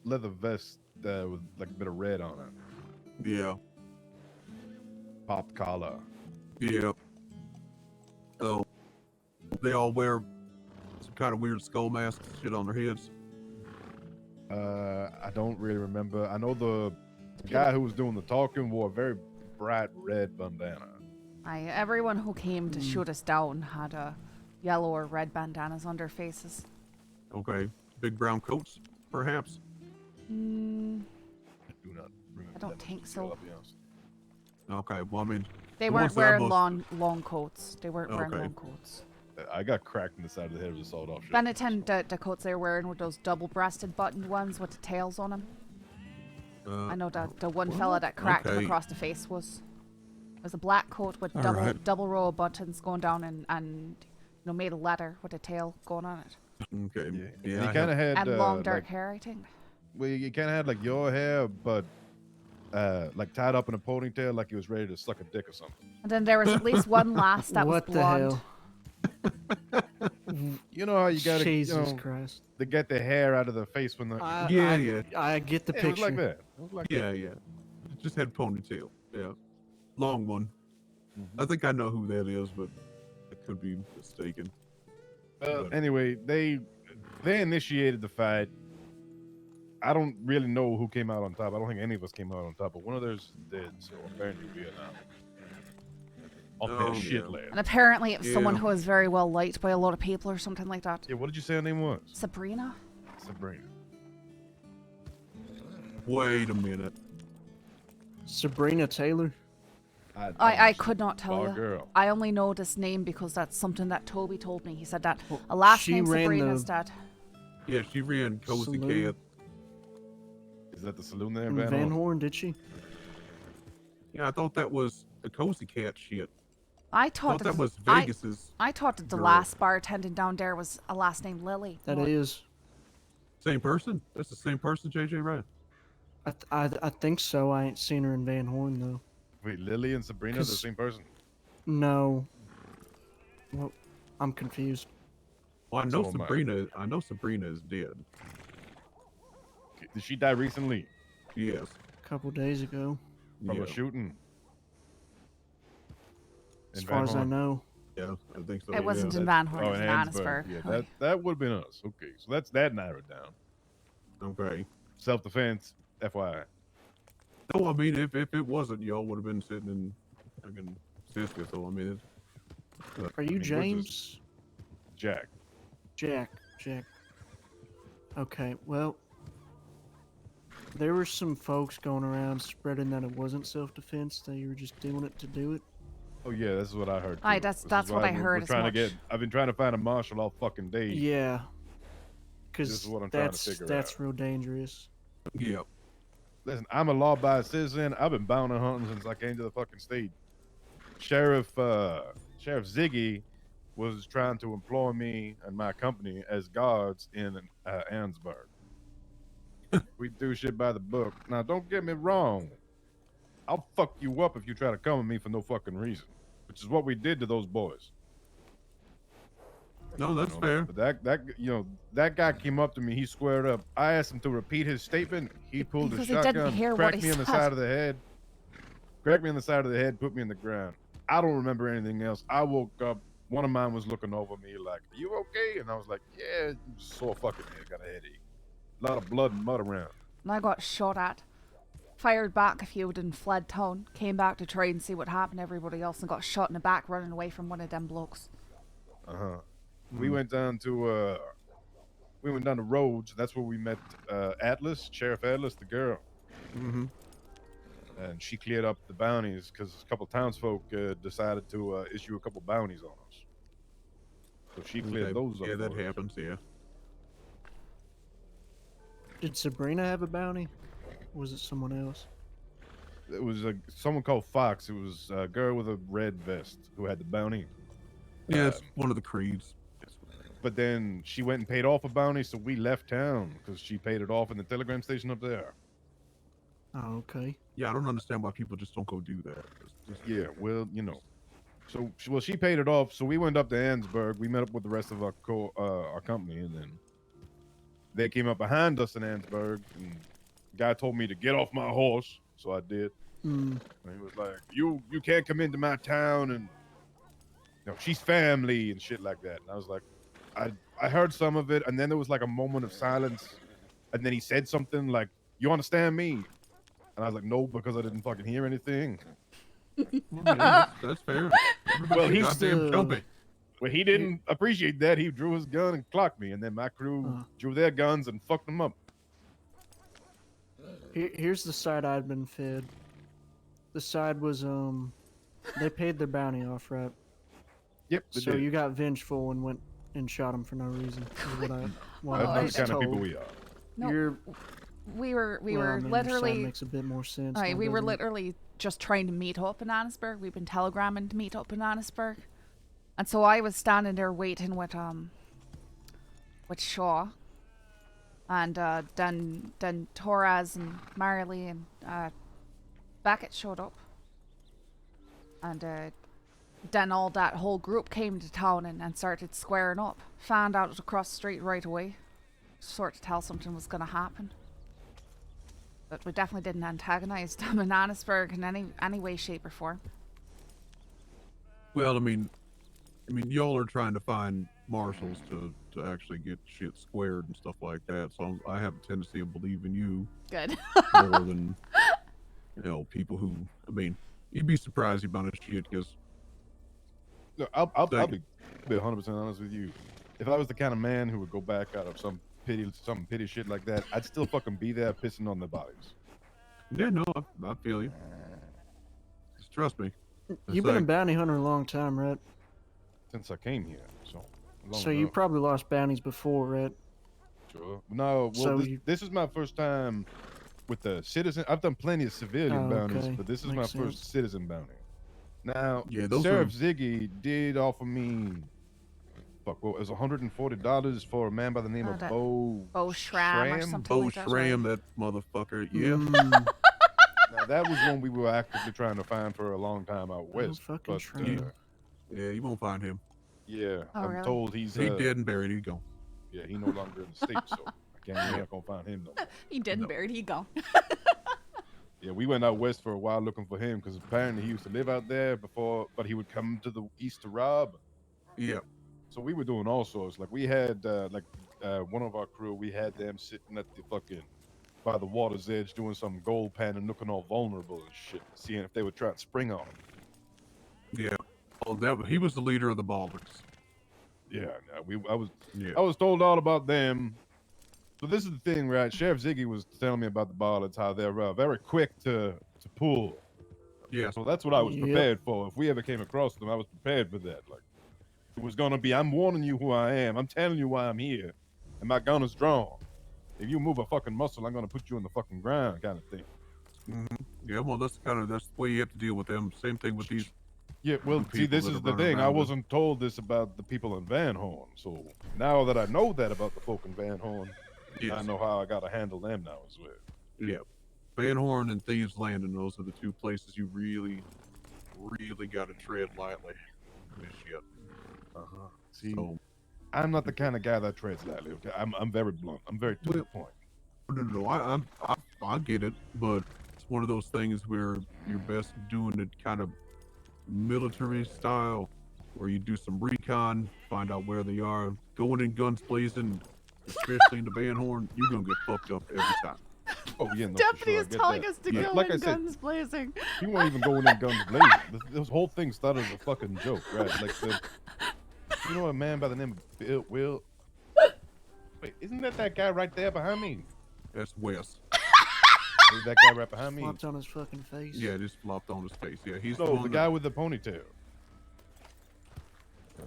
leather vest with like a bit of red on it. Yeah. Popped collar. Yeah. Oh, they all wear some kind of weird skull masks and shit on their heads. I don't really remember. I know the guy who was doing the talking wore a very bright red bandana. Everyone who came to shoot us down had yellow or red bandanas on their faces. Okay. Big brown coats, perhaps? Mm, I do not remember. I don't think so. I'll be honest. Okay, well, I mean... They the weren't ones that I wearing most- long coats. They weren't wearing Okay. long coats. I got cracked in the side of the head with a sawed-off shotgun. Benetton, the coats they were wearing were those double-breasted buttoned ones with the tails on them. I know that the one fella that cracked him Okay. across the face was a black coat with All double right. double row of buttons going down and made of leather with a tail going on it. Okay. Yeah, Yeah, he I kind of have- had And long dark like, hair, I think. well, he kind of had like your hair, but like tied up in a ponytail, like he was ready to suck a dick or something. And then there was at least one lass that What was the blonde. hell? You know how you gotta, Jesus Christ. they get the hair out of the face when the I get the Yeah, picture. it was like that. It was like Yeah, that. yeah. Just had ponytail. Yeah. Long one. Mm-hmm. I think I know who that is, but I could be mistaken. But- Anyway, they initiated the fight. I don't really know who came out on top. I don't think any of us came out on top, but one of theirs did. So apparently we are now on Oh, that shit yeah. land. And apparently it was someone Yeah. who was very well liked by a lot of people or something like that. Yeah, what did you say her name was? Sabrina? Sabrina. Wait a minute. Sabrina Taylor. I could not tell Bar you. girl. I only know this name because that's something that Toby told me. He said that a last she name ran Sabrina's the- dad. Yeah, she ran Cozy Saloon. Cat. Is that the saloon there, In Van Van Horn? Horn, did she? Yeah, I thought that was the Cozy Cat shit. I thought that was Vegas's. I thought that the girl. last bartender down there was a last name Lily. That is. Same person? That's the same person, JJ, right? I think so. I ain't seen her in Van Horn though. Wait, Lily and Sabrina, the 'Cause- same person? No. Well, I'm confused. Well, I know So am I. Sabrina. I know Sabrina is dead. Did she die recently? Yes. A couple days ago, From Yeah. a shooting? as In far Van as I Horn? know. Yeah, I think so. It wasn't yeah. in Van Horn, Oh, it was in in Annesburg. Annesburg. Yeah, that would have been us. Okay, so that's that narrowed down. Okay. Self-defense, FYI. No, I mean, if it wasn't, y'all would have been sitting in fucking Siska. So I mean, Are you I mean, we're just- James? Jack. Jack. Okay, well, there were some folks going around spreading that it wasn't self-defense, that you were just doing it to do it. Oh yeah, this is what I heard. Aye, too. that's- This is that's what why I we're heard as trying to much. get. I've been trying to find a marshal all fucking day. Yeah, This is because what I'm trying to figure that's out. real dangerous. yeah. Listen, I'm a law-abiding citizen. I've been bounty hunting since I came to the fucking state. Sheriff Ziggy was trying to employ me and my company as guards in Annesburg. We do shit by the book. Now, don't get me wrong. I'll fuck you up if you try to come at me for no fucking reason, which is what we did to those boys. No, that's fair. But that guy came up to me. He squared up. I asked him to repeat his statement. He pulled his Because he didn't shotgun, hear what cracked he me on the said. side of the head. Cracked me on the side of the head, put me in the ground. I don't remember anything else. I woke up. One of mine was looking over me like, "Are you okay?" And I was like, "Yeah, sore fucking head, got a headache. A lot of blood and mud around." And I got shot at. Fired back a few and fled town. Came back to try and see what happened to everybody else and got shot in the back running away from one of them blokes. We went down to Rhodes. That's where we met Atlas, Sheriff Atlas, the girl. Mm-hmm. And she cleared up the bounties because a couple townsfolk decided to issue a couple bounties on us. So she cleared those up. Yeah, that for us. happens. Yeah. Did Sabrina have a bounty? Or was it someone else? It was someone called Fox. It was a girl with a red vest who had the bounty. Yeah, it's one of the creeds. But then she went and paid off a bounty, so we left town because she paid it off in the telegram station up there. Oh, okay. Yeah, I don't understand why people just don't go do that. Yeah, well, So, she paid it off. So we went up to Annesburg. We met up with the rest of our company, and then they came up behind us in Annesburg. And the guy told me to get off my horse, so I did. Mm. And he was like, "You can't come into my town, and she's family and shit like that." And I was like, I heard some of it, and then there was like a moment of silence, and then he said something like, "You understand me?" And I was like, "No," because I didn't fucking hear anything. That's fair. Well, he's goddamn jumping. Well, he didn't appreciate that. He drew his gun and clocked me, and then my crew drew their guns and fucked them up. Here's the side I'd been fed. The side was they paid their bounty off, right? Yep. they So did. you got vengeful and went and shot him for no reason. Is what That's I not was the kind of people told. we are. No, You're we were well, I mean, your side literally. makes a bit more sense. Aye, now, we were doesn't it? literally just trying to meet up in Annesburg. We've been telegramming to meet up in Annesburg, and so I was standing there waiting with Shaw, and then Torres and Marley and Beckett showed up, and then all that whole group came to town and started squaring up. Found out it was across the street right away, sort of tell something was going to happen. But we definitely didn't antagonize them in Annesburg in any way, shape, or form. Well, I mean, y'all are trying to find marshals to actually get shit squared and stuff like that. So I have a tendency of believing you Good. more than people who. I mean, you'd be surprised the amount of shit because. No, I'll be 100% honest with you. If I was the kind of man who would go back out of some pity shit like that, I'd still fucking be there pissing on the bodies. Yeah, no, I feel you. Just trust me. You've been a bounty hunter a long time, right? Since I came here, so. So you probably lost bounties before, right? Sure. No, well, So this is my first time with the citizen. I've done plenty of civilian bounties, okay. but this is Makes my first sense. citizen bounty. Now, Yeah, those Sheriff are- Ziggy did offer me, fuck, what, it was $140 for a man by the name of that Bo Schramm or something Bo like that, Schramm, right? that motherfucker. Yeah. Now, that was one we were actively trying to find for a long time out west. fucking But, Schramm. Yeah, you won't find him. yeah, Oh, I'm really? told he's He dead and buried. He gone. Yeah, he no longer in the state, so I can't. We're not gonna find him no more. He dead and buried. He gone. Yeah, we went out west for a while looking for him because apparently he used to live out there before, but he would come to the east to rob. Yeah. So we were doing all sorts. Like we had one of our crew, we had them sitting at the fucking by the water's edge doing some gold pan and looking all vulnerable and shit, seeing if they would try and spring on him. Yeah. Well, he was the leader of the Balders. Yeah, I was told all about them. So this is the thing, right? Sheriff Ziggy was telling me about the Ballards, how they're very quick to pull. Yeah. So that's what I was prepared for. If we ever came across them, I was prepared for that. Like, it was gonna be, I'm warning you who I am. I'm telling you why I'm here, and my gun is drawn. If you move a fucking muscle, I'm gonna put you in the fucking ground, kind of thing. Yeah. Well, that's the way you have to deal with them. Same thing with these. Yeah, well, see, this is the thing. I wasn't told this about the people in Van Horn. So now that I know that about the folk in Van Horn, I know how I gotta handle them now as well. Yeah. Van Horn and Thieves Landing, those are the two places you really, really gotta tread lightly. This shit. See, I'm not the kind of guy that treads lightly. Okay, I'm very blunt. I'm very to the point. No, I get it, but it's one of those things where you're best doing it kind of military style, where you do some recon, find out where they are, going in guns blazing, especially in the Van Horn, you're gonna get fucked up every time. Oh yeah, no, Deputy for is sure, I get telling that. us to Yeah, go like in I said, guns blazing. he won't even go in guns blazing. This whole thing started as a fucking joke, right? Like, you know, a man by the name of Will. Wait, isn't that guy right there behind me? That's Wes. Is that guy right behind me? Flopped on his fucking face. Yeah, just flopped on his face. Yeah, he's No, the guy with the ponytail.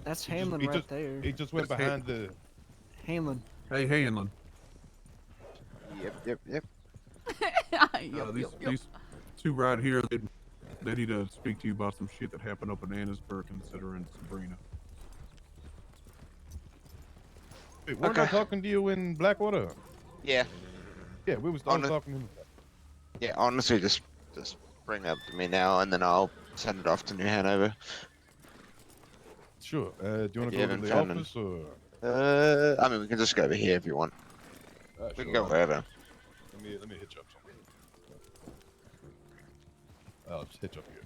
That's He just- Henlon he right just- there. He just went That's behind the. Henlon. Hey, Henlon. Yep. These two right here, they need to speak to you about some shit that happened up in Annisburg, considering Sabrina. Wait, weren't I talking to you in Blackwater? Yeah. Yeah, we was talking to him. Yeah, honestly, just bring that to me now, and then I'll send it off to New Hanover. Sure. Do you want to go to haven't the found office or? I mean, we can just go over here if you want. We can go wherever. Let me hitch up something. I'll just hitch up here.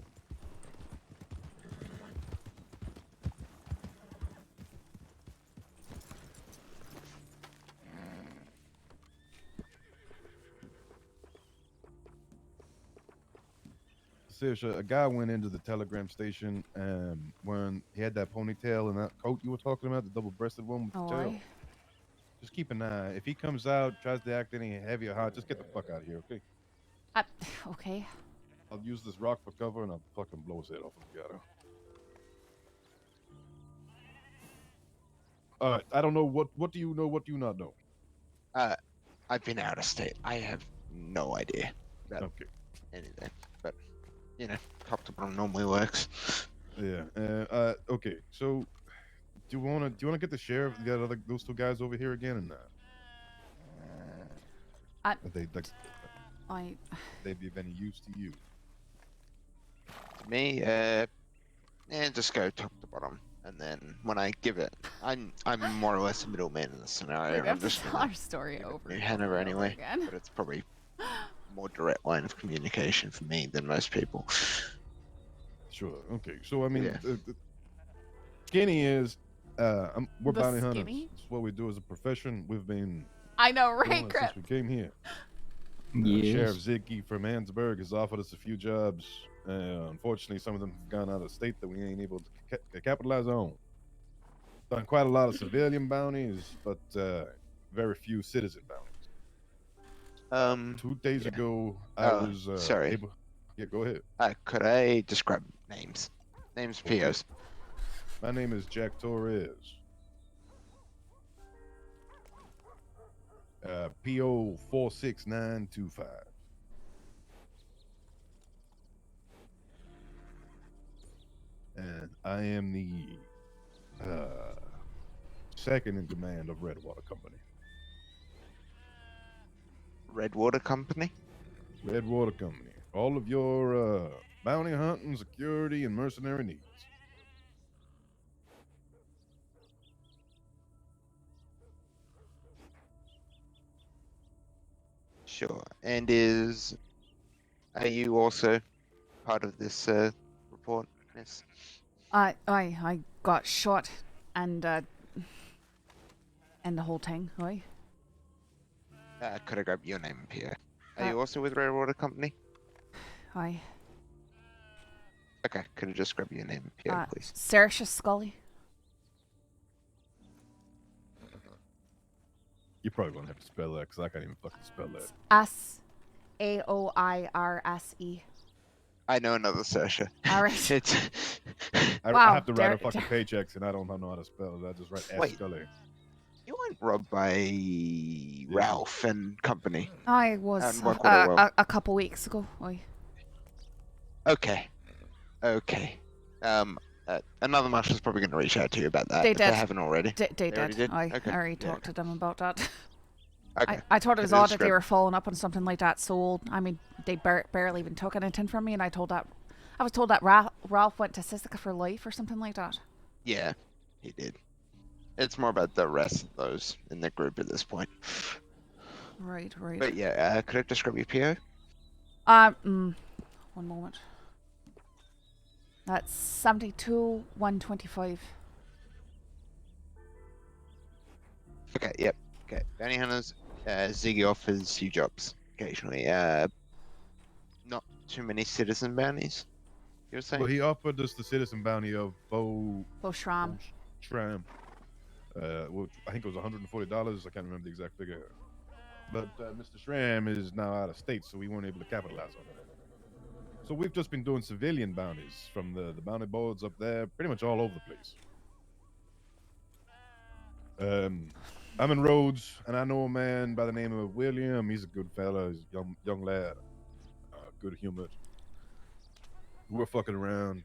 Seriously, a guy went into the telegram station when he had that ponytail and that coat you were talking about, the double-breasted one with the tail. Aye. Just keep an eye. If he comes out, tries to act any heavy or hot, just get the fuck out of here, okay? Okay. I'll use this rock for cover and I'll fucking blow his head off if I got him. Alright, I don't know what do you know, what do you not know? I've been out of state. I have no idea about anything. But you know, top to bottom normally works. Yeah. Okay. So, do you wanna get the sheriff, those two guys over here again, or not? Are they be of any use to you? To me, just go top to bottom, and then when I give it, I'm more or less a middleman in this scenario. We have I'm to just tell gonna our story over. New and Hanover over anyway, again. but it's probably more direct line of communication for me than most people. Sure. Okay. So I mean, Yeah. the skinny is we're The bounty hunters. skinny? It's what we do as a profession. We've been I know, doing right, it Chris? since we came here. Yes. Sheriff Ziggy from Annisburg has offered us a few jobs. Unfortunately, some of them have gone out of state that we ain't able to capitalize on. Done quite a lot of civilian bounties, but very few citizen bounties. 2 days ago, I was sorry. able. Yeah, go ahead. Could I describe names? Names, POs. My name is Jack Torres. PO 46925. I am the second in command of Redwater Company. Redwater Company? Redwater Company. All of your bounty hunting, security, and mercenary needs. Sure. And are you also part of this report, miss? I got shot and the whole thing, aye. Could I grab your name, Pierre? Are you also with Redwater Company? Aye. Okay, could I just grab your name, Pierre, please? Saoirse Scully. You're probably gonna have to spell that because I can't even fucking spell that. Saoirse. I know another Saoirse. All right. I Wow, have to write her fucking paychecks and I don't know how to spell it. I just write S. Wait. Scully. You weren't robbed by Ralph and company. I was And work order well. a couple weeks ago. Aye. Okay. Another marshal's probably going to reach out to you about that. They if did. They haven't already. They already did. did. I Okay. already talked to them about that. Okay. I thought it was Could I odd that they describe- were following up on something like that. So I mean, they barely even took anything from me, and I was told that Ralph went to Sisika for life or something like that. Yeah, he did. It's more about the rest of those in the group at this point. Right. But yeah, could I describe your PO? One moment. That's 72,125. Okay, yep. Okay, bounty hunters. Ziggy offers you jobs occasionally. Not too many citizen bounties. You were saying? Well, he offered us the citizen bounty of Bo Shram. Shram. Well, I think it was $140. I can't remember the exact figure. But Mr. Shram is now out of state, so we weren't able to capitalize on it. So we've just been doing civilian bounties from the bounty boards up there, pretty much all over the place. I'm in Rhodes, and I know a man by the name of William. He's a good fella. He's a young lad, good humored. We're fucking around.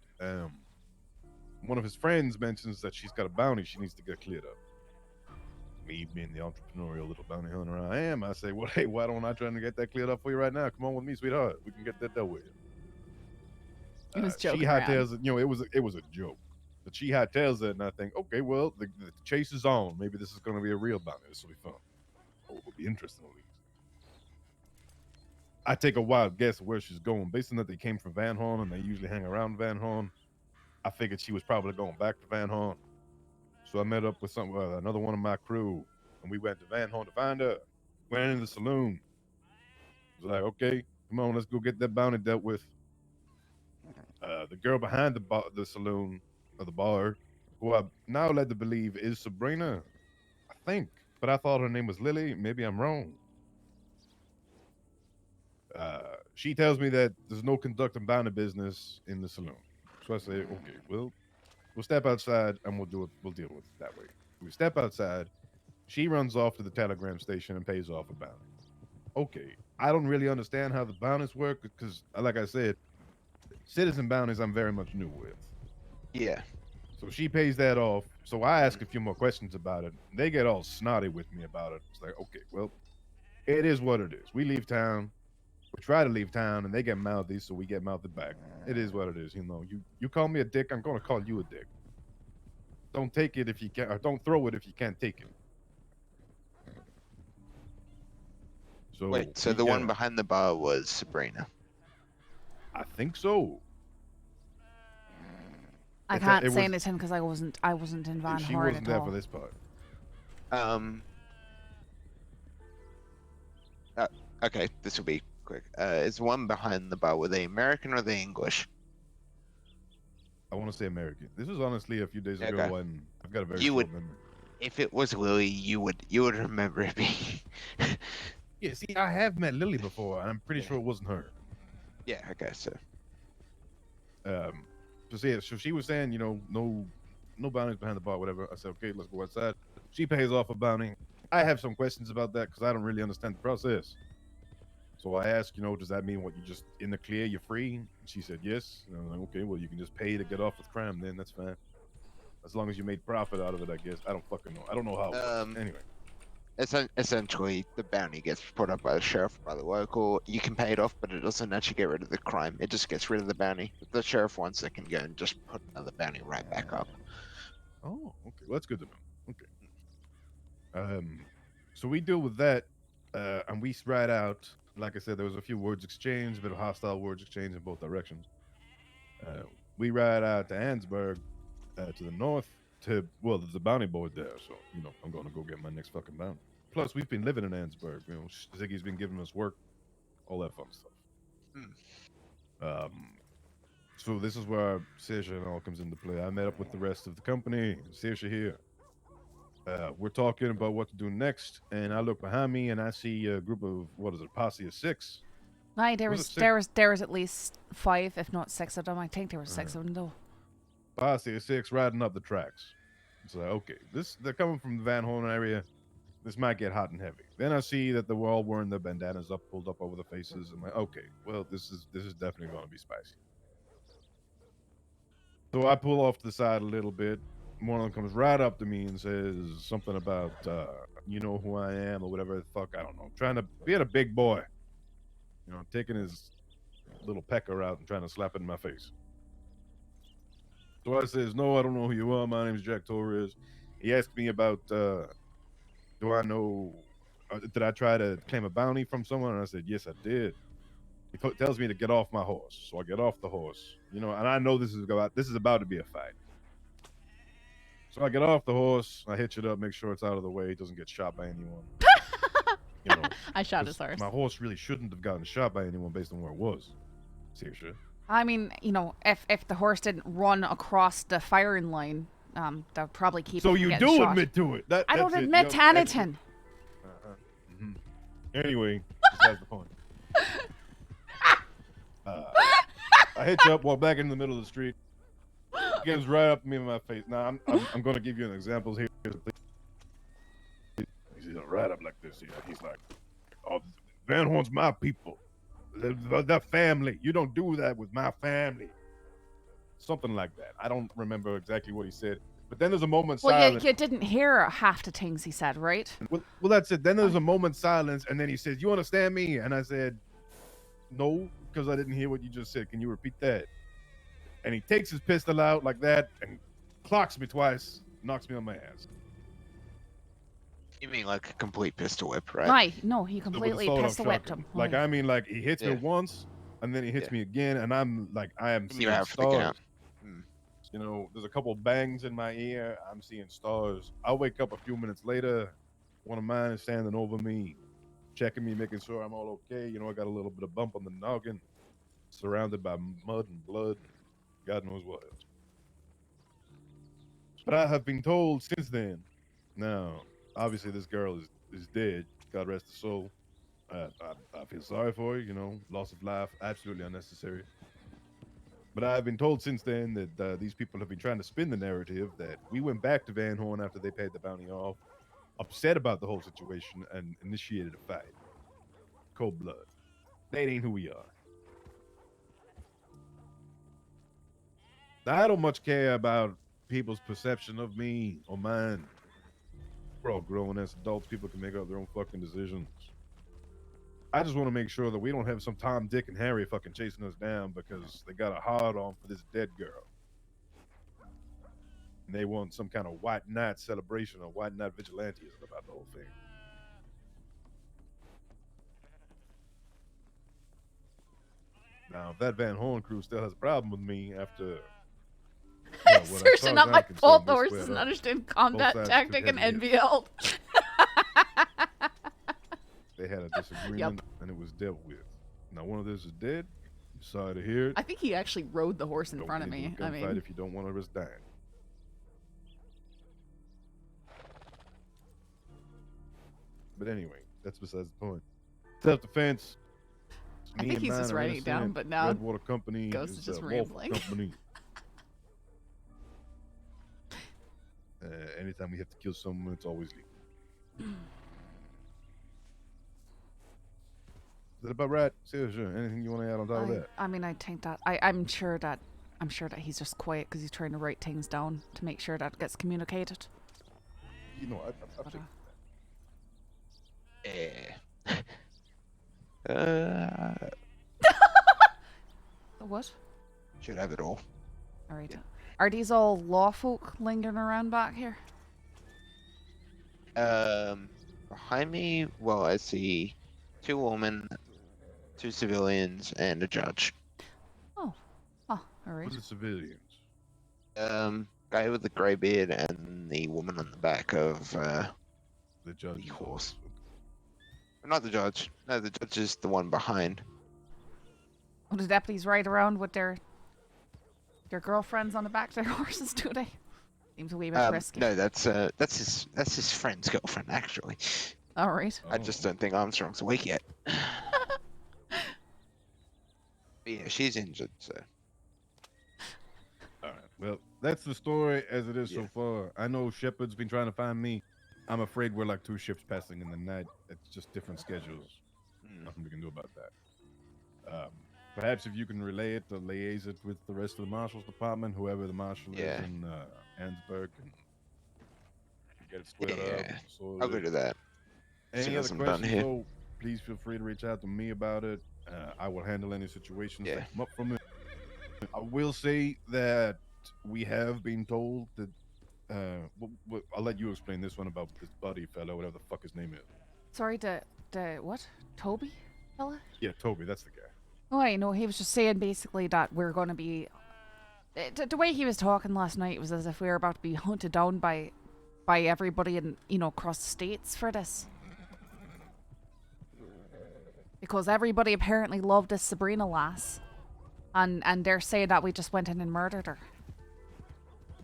One of his friends mentions that she's got a bounty she needs to get cleared up. Me being the entrepreneurial little bounty hunter I am, I say, well, hey, why don't I try to get that cleared up for you right now? Come on with me, sweetheart. We can get that dealt with. He was joking She around. hightails it. You know, it was a joke. But she hightails it, and I think, okay, well, the chase is on. Maybe this is going to be a real bounty. This will be fun. Oh, it will be interesting at least. I take a wild guess of where she's going. Based on that they came from Van Horn, and they usually hang around Van Horn, I figured she was probably going back to Van Horn. So I met up with another one of my crew, and we went to Van Horn to find her. Went into the saloon. I was like, okay, come on, let's go get that bounty dealt with. The girl behind the saloon, or the bar, who I'm now led to believe is Sabrina, I think. But I thought her name was Lily. Maybe I'm wrong. She tells me that there's no conducting bounty business in the saloon. So I say, okay, we'll step outside and we'll deal with it that way. We step outside. She runs off to the telegram station and pays off a bounty. Okay, I don't really understand how the bounties work because, like I said, citizen bounties I'm very much new with. Yeah. So she pays that off. So I ask a few more questions about it. They get all snotty with me about it. It's like, okay, well, it is what it is. We leave town. We try to leave town, and they get mouthy, so we get mouthed back. It is what it is. You know, you call me a dick, I'm going to call you a dick. Don't take it if you can't, or don't throw it if you can't take it. So Wait, so the one behind the bar was Sabrina? I think so. I can't say anything because I wasn't in Van She Horn wasn't at there all. for this part. Okay, this will be quick. Is the one behind the bar, were they American or they English? I want to say American. This was honestly a few days ago, Okay. and I've got a very You short would, memory. if it was Lily, you would remember it being. Yeah, see, I have met Lily before, and I'm pretty sure it wasn't her. Yeah, okay, so. So she was saying, you know, no bounties behind the bar, whatever. I said, okay, let's go outside. She pays off a bounty. I have some questions about that because I don't really understand the process. So I asked, does that mean what, you just in the clear, you're free? And she said yes. And I was like, okay, well, you can just pay to get off with crime then, that's fine. As long as you made profit out of it, I guess. I don't fucking know. I don't know how it works. Anyway. Essentially, the bounty gets put up by the sheriff, by the local. You can pay it off, but it doesn't actually get rid of the crime. It just gets rid of the bounty. If the sheriff wants, they can go and just put another bounty right back up. Oh, okay. Well, that's good to know. Okay. So we deal with that, and we ride out. Like I said, there was a few words exchanged, a bit of hostile words exchanged in both directions. We ride out to Ansburg, to the north. Well, there's a bounty board there, so I'm going to go get my next fucking bounty. Plus, we've been living in Ansburg. Ziggy's been giving us work, all that fun stuff. So this is where Saoirse and all comes into play. I met up with the rest of the company. Saoirse here. We're talking about what to do next, and I look behind me and I see a group of posse of 6. Aye, there was at least 5, if not 6 of them. I think there were 6 of them though. Posse of 6 riding up the tracks. It's like, okay, they're coming from the Van Horn area. This might get hot and heavy. Then I see that they're all wearing their bandanas pulled up over the faces. I'm like, okay, well, this is definitely going to be spicy. So I pull off to the side a little bit. One of them comes right up to me and says something about, you know who I am or whatever the fuck, I don't know. Trying to be a big boy. Taking his little pecker out and trying to slap it in my face. So I says, no, I don't know who you are. My name's Jack Torres. He asked me about, do I know, did I try to claim a bounty from someone? And I said, yes, I did. He tells me to get off my horse. So I get off the horse, and I know this is about to be a fight. So I get off the horse, I hitch it up, make sure it's out of the way, it doesn't get shot by anyone. I shot his horse. My horse really shouldn't have gotten shot by anyone based on where it was. Seriously. I mean, if the horse didn't run across the firing line, that would probably keep. So it from you getting do shot. admit to it. I don't admit to anything. Anyway, besides the point. I hitch up, walk back in the middle of the street. He comes right up to me in my face. Now I'm going to give you an example here. He's right up like this. He's like, "Oh, Van Horn's my people. The family. You don't do that with my family." Something like that. I don't remember exactly what he said. But then there's a moment silence. You didn't hear half the things he said, right? Well, that's it. Then there's a moment silence, and then he says, "You understand me?" And I said, "No, because I didn't hear what you just said. Can you repeat that?" And he takes his pistol out like that and clocks me twice, knocks me on my ass. You mean like a complete pistol whip, right? Right. No, he completely pistol whipped him. Like, I mean, like, he hits me once, and then he hits me again, and I'm like, I am seeing stars. There's a couple bangs in my ear. I'm seeing stars. I wake up a few minutes later. One of mine is standing over me, checking me, making sure I'm all okay. I got a little bit of bump on the noggin, surrounded by mud and blood. God knows what else. But I have been told since then. Now, obviously, this girl is dead. God rest her soul. I feel sorry for her. Loss of life, absolutely unnecessary. But I've been told since then that these people have been trying to spin the narrative that we went back to Van Horn after they paid the bounty off, upset about the whole situation, and initiated a fight. Cold blood. That ain't who we are. I don't much care about people's perception of me or mine. We're all grown as adults. People can make up their own fucking decisions. I just want to make sure that we don't have some Tom, Dick, and Harry fucking chasing us down because they got a hard-on for this dead girl. And they want some kind of white knight celebration or white knight vigilantism about the whole thing. Now, if that Van Horn crew still has a problem with me after... Seriously, not my fault. The horse doesn't understand combat tactic and NVL. They had a disagreement, and it was dealt with. Now, one of those is dead. I'm sorry to hear it. I think he actually rode the horse in front of me. I mean, if you don't want to risk dying. But anyway, that's besides the point. Self-defense. I think he's just writing it down, but now Redwater Company Ghost is just rambling. Company. Anytime we have to kill someone, it's always legal. that about right? Seriously, anything you want to add on top of that? I mean, I think that I'm sure that he's just quiet because he's trying to write things down to make sure that gets communicated. You know, I've seen Yeah. What? Should have it all. All right. Are these all law folk lingering around back here? Behind me, well, I see 2 women, 2 civilians, and a judge. Oh, all right. Who's the civilians? Guy with the grey beard and the woman on the back of the judge. The horse. Not the judge. No, the judge is the one behind. Well, the deputies ride around with their girlfriends on the back of their horses, do they? Seems a wee bit risky. No, that's his friend's girlfriend, actually. All right. I just don't think Armstrong's awake yet. But yeah, she's injured, so. All right. Well, that's the story as it is so far. I know Shepard's been trying to find me. I'm afraid we're like 2 ships passing in the night. It's just different schedules. Nothing we can do about that. Perhaps if you can relay it or liaise it with the rest of the marshal's department, whoever the marshal is in Ansburg, and get it squared up. I'll go do that. Any other questions, though, please feel free to reach out to me about it. I will handle any situations that come up from it. I will say that we have been told that. I'll let you explain this one about this buddy fellow, whatever the fuck his name is. Sorry, the what? Toby fella? Yeah, Toby, that's the guy. Oh, I know. He was just saying basically that we're going to be. The way he was talking last night was as if we were about to be hunted down by everybody in across the states for this. Because everybody apparently loved this Sabrina lass, and they're saying that we just went in and murdered her.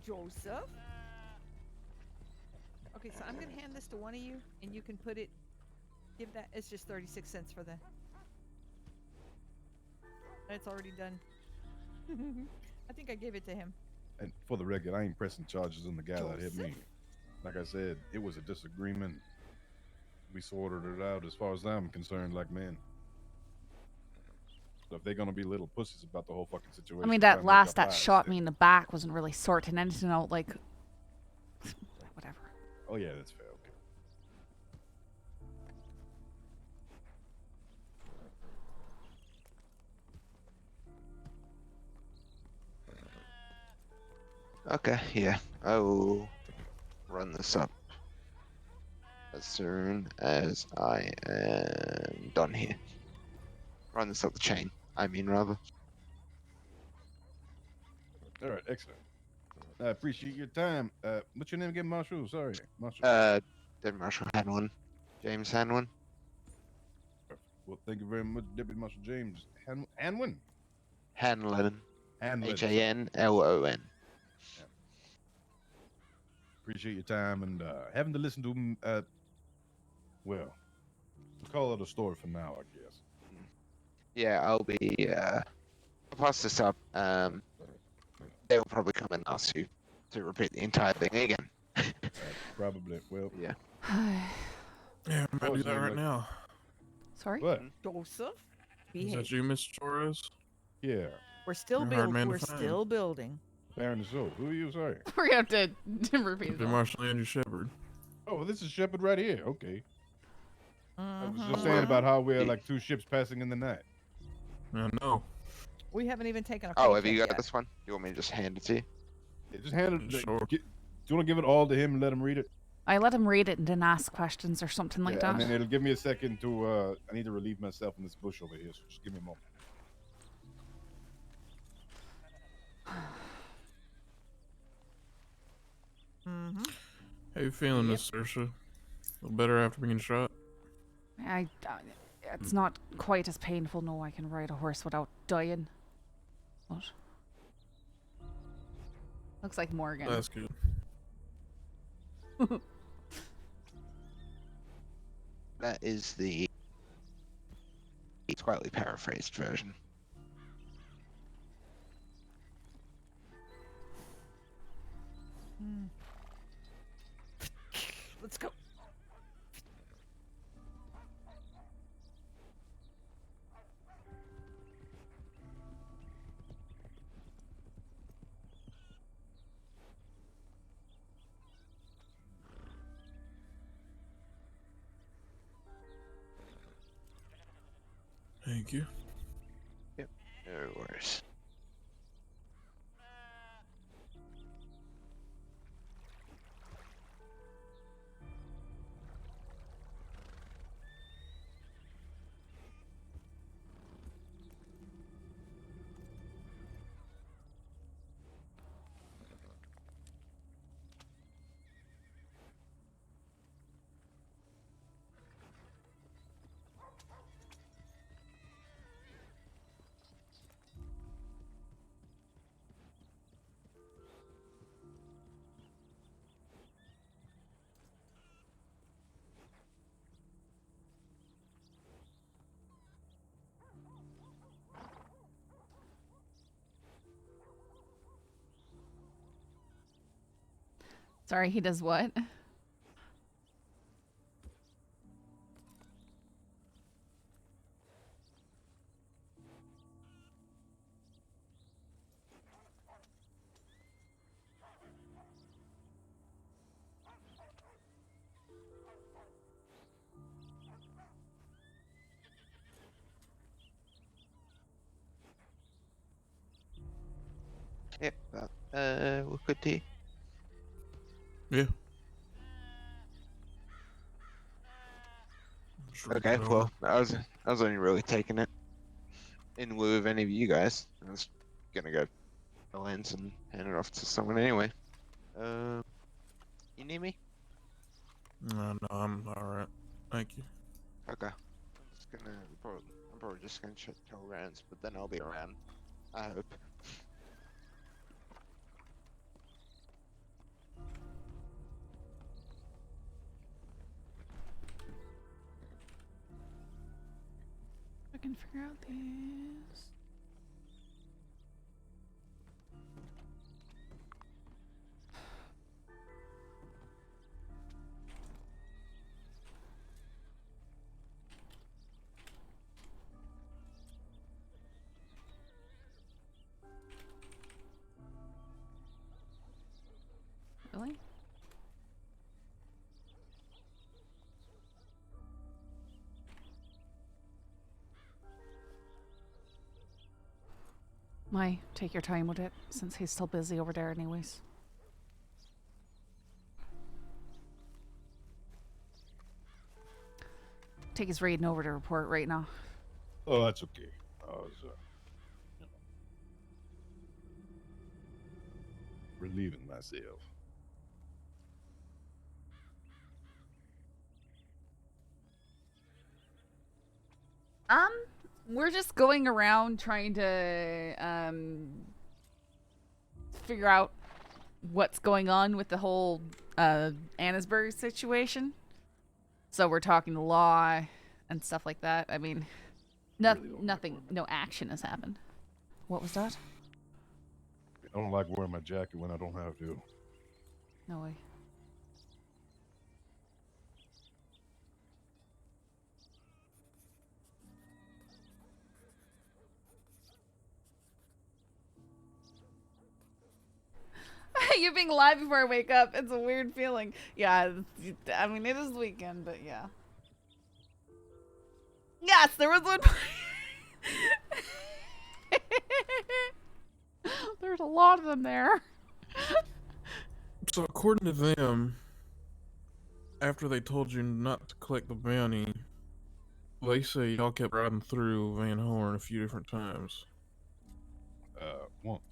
Joseph? Okay, so I'm gonna hand this to one of you, and you can put it. Give that. It's just 36 cents for the. It's already done. I think I gave it to him. And for the record, I ain't pressing charges on the guy that hit me. Like I said, it was a disagreement. We sorted it out as far as I'm concerned, like men. So if they're gonna be little pussies about the whole fucking situation. I mean, that last that shot me in the back wasn't really sorting anything out, like. Whatever. Oh yeah, that's fair. Okay, yeah. I will run this up as soon as I am done here. Run this up the chain, I mean, rather. All right, excellent. I appreciate your time. What's your name again, Marshall? Sorry, Marshall. Deputy Marshal Henlon. James Henlon. Well, thank you very much, Deputy Marshal James Hanlon. Henlon. Hanlon. Hanlon. Appreciate your time and having to listen to him. Well, we'll call it a story for now, I guess. Yeah, I'll be. I'll pass this up. They will probably come and ask you to repeat the entire thing again. Probably. Well. Yeah. Yeah, I'm gonna do that right now. Sorry. What? Joseph? Is Behave. that you, Miss Torres? Yeah. We're still You're a hard man building. to We're find. still building. Baron the Soul. Who are you? Sorry. We're gonna have to repeat Deputy it. Marshal Andrew Shepard. Oh, this is Shepard right here. Okay. I was Mhm. just saying about how we're like 2 ships passing in the night. I know. We haven't even taken a. Oh, pay have you cut got yet. this one? You want me to just hand it to you? Yeah, just hand it. Sure. Do you want to give it all to him and let him read it? I let him read it and then ask questions or something like Yeah, that. and then it'll give me a second to. I need to relieve myself in this bush over here. So just give me a moment. Mm-hmm. How you feeling, Miss Saoirse? A little better after being shot? It's not quite as painful. No, I can ride a horse without dying. What? Looks like Morgan. That's good. That is the slightly paraphrased version. Let's go. Thank you. Yep. No worries. Sorry, he does what? Yep. We're good here. Yeah. Okay. Well, I was only really taking it in lieu of any of you guys. I was gonna go lens and hand it off to someone anyway. You need me? No, I'm alright. Thank you. Okay. I'm probably just gonna check rounds, but then I'll be around. I hope. I can figure out these. Really? Why, take your time with it, since he's still busy over there anyways. Take his raiding over to report right now. Oh, that's okay. I was, relieving myself. We're just going around trying to figure out what's going on with the whole Annisbury situation. So we're talking to law and stuff like that. I mean, nothing, no action has happened. What was that? I don't like wearing my jacket when I don't have to. No way. You being live before I wake up, it's a weird feeling. Yeah, I mean, it is the weekend, but yeah. Yes, there was one. There's a lot of them there. So according to them, after they told you not to collect the bounty, they say y'all kept riding through Van Horn a few different times. Once.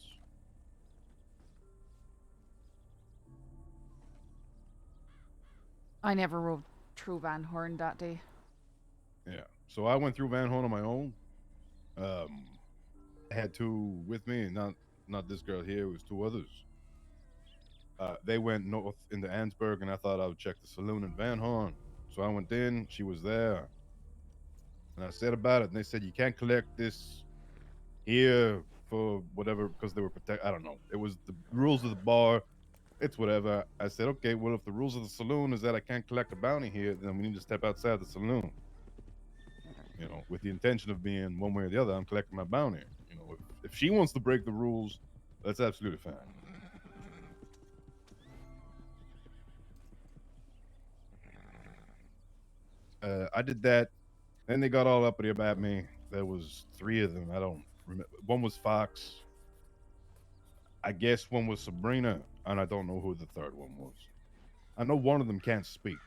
I never rode through Van Horn that day. Yeah. So I went through Van Horn on my own. I had two with me, and not this girl here. It was two others. They went north into Ansburg, and I thought I would check the saloon in Van Horn. So I went in. She was there, and I said about it, and they said you can't collect this here for whatever because they were I don't know. It was the rules of the bar. It's whatever. I said, okay, well, if the rules of the saloon is that I can't collect a bounty here, then we need to step outside the saloon. You know, with the intention of being one way or the other, I'm collecting my bounty. You know, if she wants to break the rules, that's absolutely fine. I did that. Then they got all uppity about me. There was 3 of them. I don't remember. One was Fox. I guess one was Sabrina, and I don't know who the third one was. I know one of them can't speak.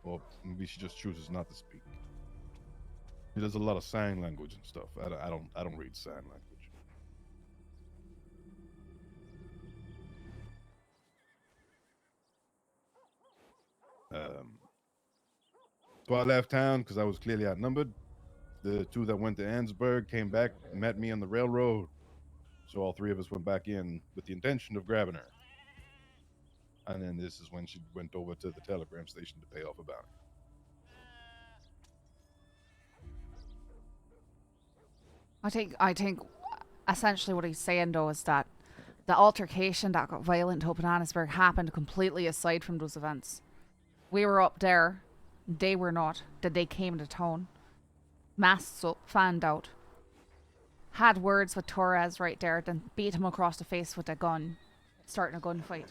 Or maybe she just chooses not to speak. She does a lot of sign language and stuff. I don't read sign language. So I left town because I was clearly outnumbered. The 2 that went to Ansburg came back and met me on the railroad. So all 3 of us went back in with the intention of grabbing her. And then this is when she went over to the telegram station to pay off a bounty. I think essentially what he's saying though is that the altercation that got violent up in Annisburg happened completely aside from those events. We were up there, they were not, that they came to town. Masks up, fanned out. Had words with Torres right there, then beat him across the face with a gun, starting a gunfight.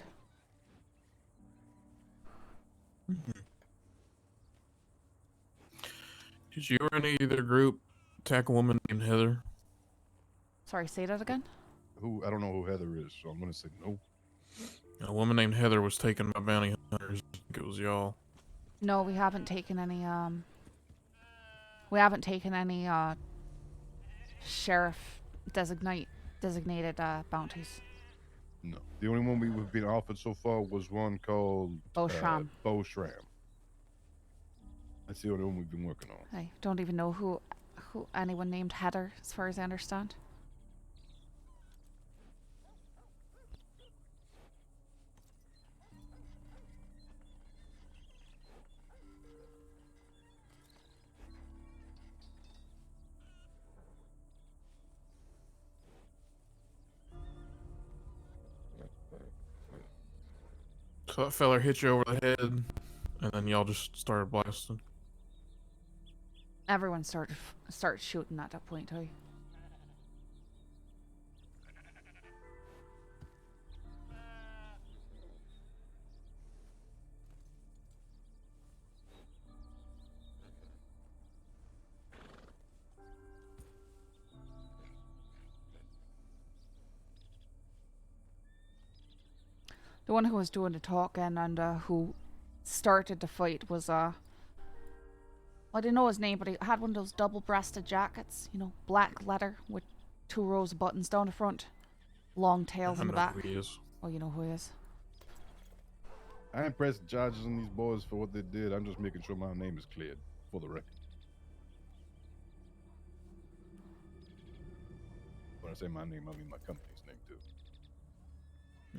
Did you or any other group attack a woman named Heather? Sorry, say that again? I don't know who Heather is, so I'm gonna say no. A woman named Heather was taken by bounty hunters. I think it was y'all. No, we haven't taken any, sheriff designated bounties. No. The only one we've been offered so far was one called Beaushram. Beaushram. That's the only one we've been working on. I don't even know who anyone named Heather, as far as I understand. So that fella hit you over the head, and then y'all just started blasting. Everyone started shooting at that point, too. The one who was doing the talking and who started the fight was I didn't know his name, but he had one of those double-breasted jackets, you know, black leather with 2 rows of buttons down the front, long tails in the back. I know who he is. Oh, you know who he is. I ain't pressing charges on these boys for what they did. I'm just making sure my name is cleared for the record. When I say my name, I mean my company's name too.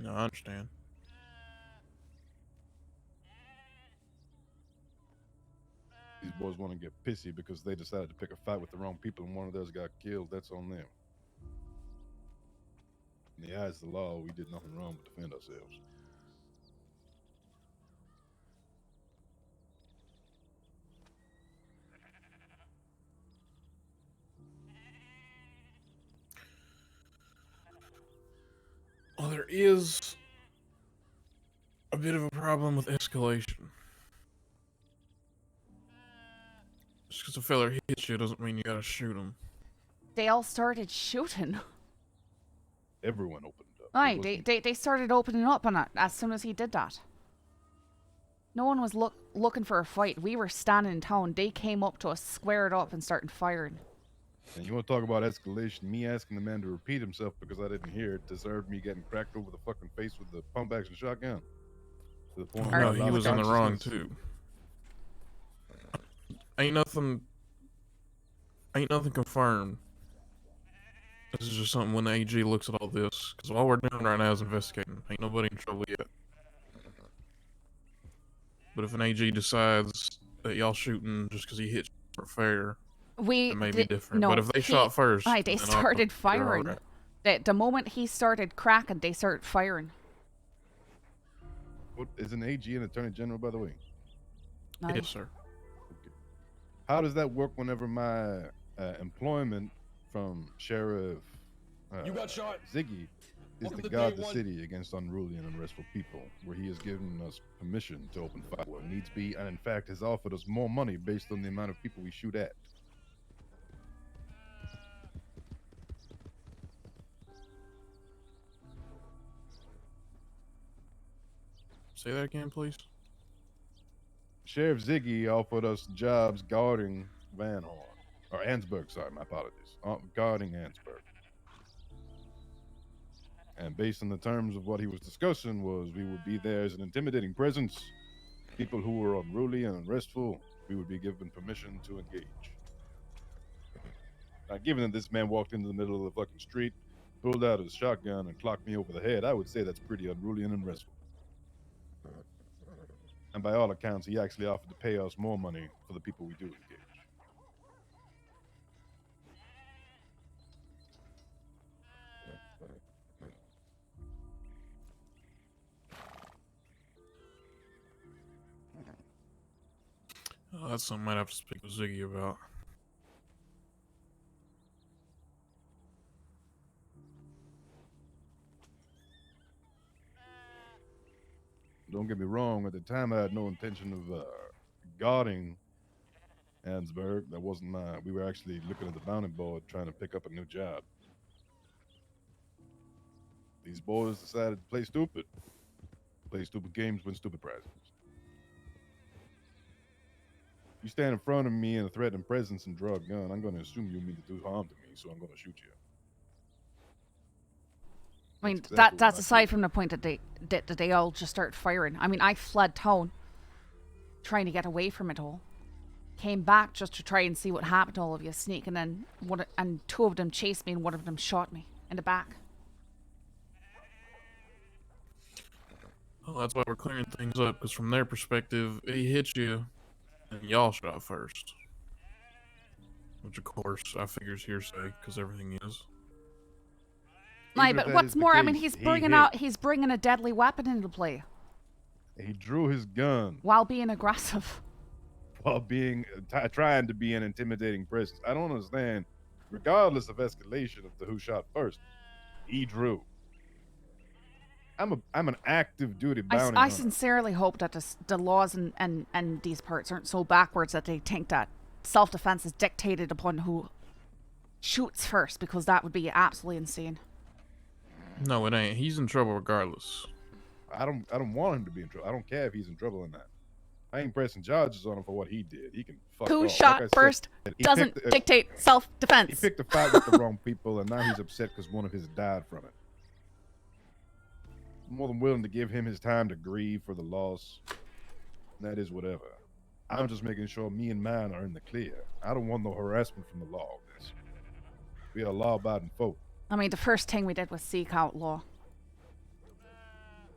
No, I understand. These boys want to get pissy because they decided to pick a fight with the wrong people and one of theirs got killed. That's on them. In the eyes of the law, we did nothing wrong but defend ourselves. Well, there is a bit of a problem with escalation. Just because a fella hits you doesn't mean you gotta shoot him. They all started shooting. Everyone opened up. Aye, they started opening up on it as soon as he did that. No one was looking for a fight. We were standing in town. They came up to us, squared up, and started firing. And you want to talk about escalation? Me asking the man to repeat himself because I didn't hear it deserved me getting cracked over the fucking face with the pump action shotgun. To the point No, where I he lost was in the wrong consciousness. too. Ain't nothing confirmed. This is just something when the AG looks at all this. Because all we're doing right now is investigating. Ain't nobody in trouble yet. But if an AG decides that y'all shooting just because he hit you for fair, it may be different. No, but if they shot first, they then started you're firing. alright. The moment he started cracking, they started firing. What, is an AG an attorney general, by the way? Aye. Yes, sir. How does that work whenever my employment from Sheriff You got shot. Ziggy is to guard the city against unruly and unrestful people, where he has given us permission to open fire where needs be, and in fact has offered us more money based on the amount of people we shoot at. Say that again, please. Sheriff Ziggy offered us jobs guarding Van Horn. Or Ansburg, sorry, my apologies. Guarding Ansburg. And based on the terms of what he was discussing was we would be there as an intimidating presence. People who were unruly and unrestful, we would be given permission to engage. Now, given that this man walked into the middle of the fucking street, pulled out his shotgun and clocked me over the head, I would say that's pretty unruly and unrestful. And by all accounts, he actually offered to pay us more money for the people we do engage. Oh, that's something I might have to speak with Ziggy about. Don't get me wrong, at the time I had no intention of guarding Ansburg. That wasn't my... We were actually looking at the bounty board trying to pick up a new job. These boys decided to play stupid. Play stupid games, win stupid prizes. You stand in front of me in a threatening presence and draw a gun, I'm going to assume you mean to do harm to me, so I'm going to shoot you. I mean, exactly that's aside from the point that they all just start firing. I mean, I fled town, trying to get away from it all. Came back just to try and see what happened to all of you, sneak, and then two of them chased me and one of them shot me in the back. Well, that's why we're clearing things up, because from their perspective, he hit you, and y'all shot first. Which, of course, I figure is hearsay, because everything is. Aye, but what's more, I mean, he's bringing a deadly weapon into play. He drew his gun. While being aggressive. While being, trying to be an intimidating presence. I don't understand, regardless of escalation of the who shot first, he drew. I'm an active duty bounty I hunter. sincerely hope that the laws and these parts aren't so backwards that they think that self-defense is dictated upon who shoots first, because that would be absolutely insane. No, it ain't. He's in trouble regardless. I don't want him to be in trouble. I don't care if he's in trouble or not. I ain't pressing charges on him for what he did. He can fuck Who off. shot Like I first said, doesn't dictate self-defense. He picked a fight with the wrong people, and now he's upset because one of his died from it. I'm more than willing to give him his time to grieve for the loss. That is whatever. I'm just making sure me and mine are in the clear. I don't want no harassment from the law. We are law-abiding folk. I mean, the first thing we did was seek out law.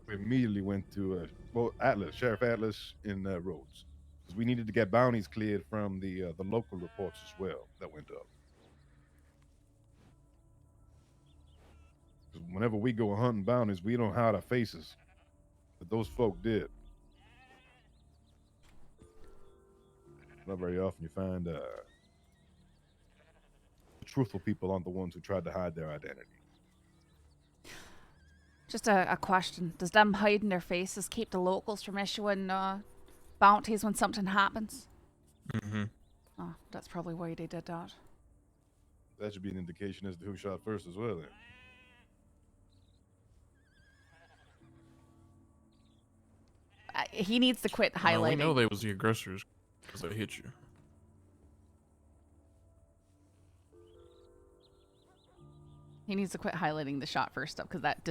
We immediately went to Sheriff Atlas in Rhodes, because we needed to get bounties cleared from the local reports as well that went up. Because whenever we go hunting bounties, we don't hide our faces, but those folk did. Not very often you find truthful people aren't the ones who tried to hide their identity. Just a question. Does them hiding their faces keep the locals from issuing bounties when something happens? Mm-hmm. Oh, that's probably why they did that. That should be an indication as to who shot first as well, then. He needs to quit highlighting. We know they was the aggressors because they hit you. He needs to quit highlighting the shot first stuff, because that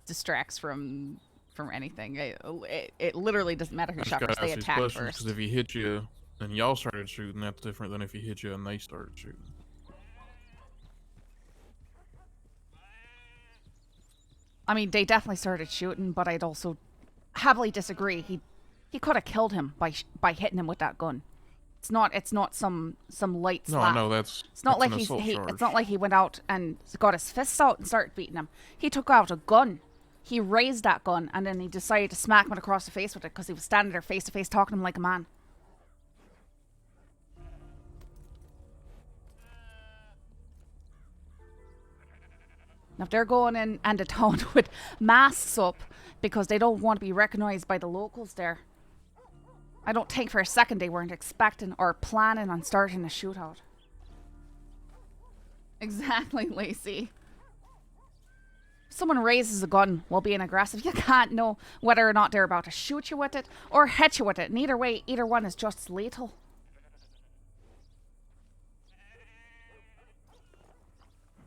distracts from anything. It literally doesn't matter who shot first. They attack first. Because if he hit you and y'all started shooting, that's different than if he hit you and they started shooting. I mean, they definitely started shooting, but I'd also heavily disagree. He could have killed him by hitting him with that gun. It's not some light slap. No, that's it's not like it's not like he went out and got his fists out and started beating him. He took out a gun. He raised that gun and then he decided to smack him across the face with it because he was standing there face to face talking to him like a man. Now, if they're going in and a town with masks up because they don't want to be recognized by the locals there, I don't think for a second they weren't expecting or planning on starting a shootout. Exactly, Lacey. If someone raises a gun while being aggressive, you can't know whether or not they're about to shoot you with it or hit you with it. And either way, either one is just as lethal.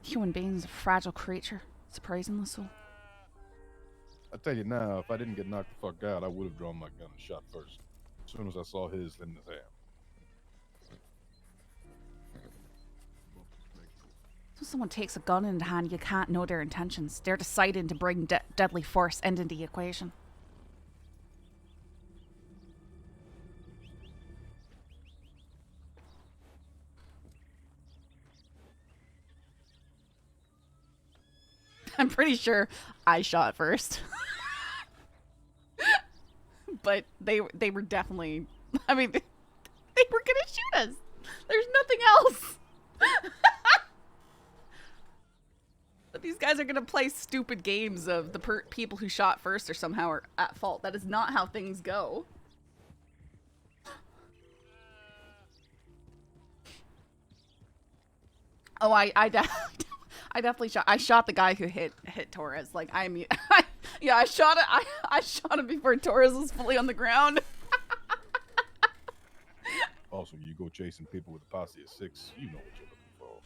Human beings are a fragile creature, surprisingly so. I tell you now, if I didn't get knocked the fuck out, I would have drawn my gun and shot first. As soon as I saw his in his hand. So someone takes a gun in hand, you can't know their intentions. They're deciding to bring deadly force into the equation. I'm pretty sure I shot first. But they were definitely, I mean, they were gonna shoot us. There's nothing else. But these guys are gonna play stupid games of the people who shot first or somehow are at fault. That is not how things go. Oh, I definitely shot. I shot the guy who hit Torres. Like yeah, I shot it. I shot him before Torres was fully on the ground. Also, you go chasing people with a posse of 6, you know what you're looking for.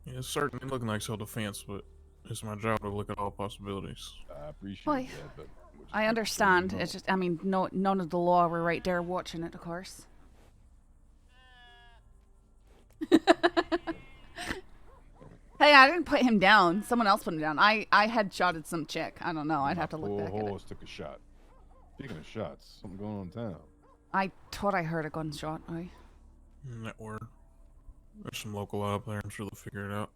Yeah, it's certainly looking like self-defense, but it's my job to look at all possibilities. I appreciate Well, that, but I understand. It's just, I mean, none of the law were right there watching it, of course. Hey, I didn't put him down. Someone else put him down. I headshotted some chick. I don't know. I'd have to look back at it. Horse took a shot. Speaking of shots, something going on in town. I thought I heard a gunshot. That word. There's some local up there. I'm sure they'll figure it out.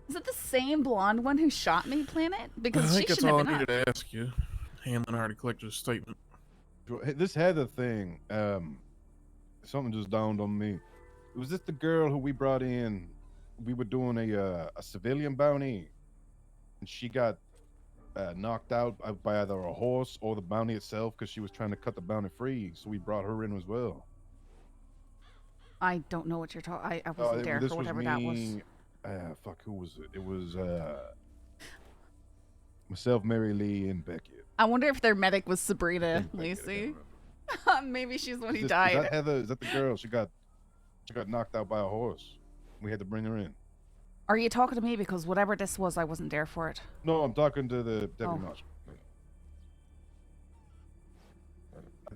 Is it the same blonde one who shot me, Planet? Because I she think that's shouldn't all have I been needed up. to ask you. Henlon already collected a statement. This Heather thing, something just dawned on me. Was this the girl who we brought in? We were doing a civilian bounty, and she got knocked out by either a horse or the bounty itself because she was trying to cut the bounty free. So we brought her in as well. I don't know what you're talking. I wasn't there this for whatever was that was. Fuck, who was it? It was myself, Mary Lee, and Beckett. I wonder if their medic was Sabrina, Lacey. Maybe she's the one who died. Is that Heather? Is that the girl? She got knocked out by a horse. We had to bring her in. Are you talking to me? Because whatever this was, I wasn't there for it. No, I'm talking to the deputy marshal.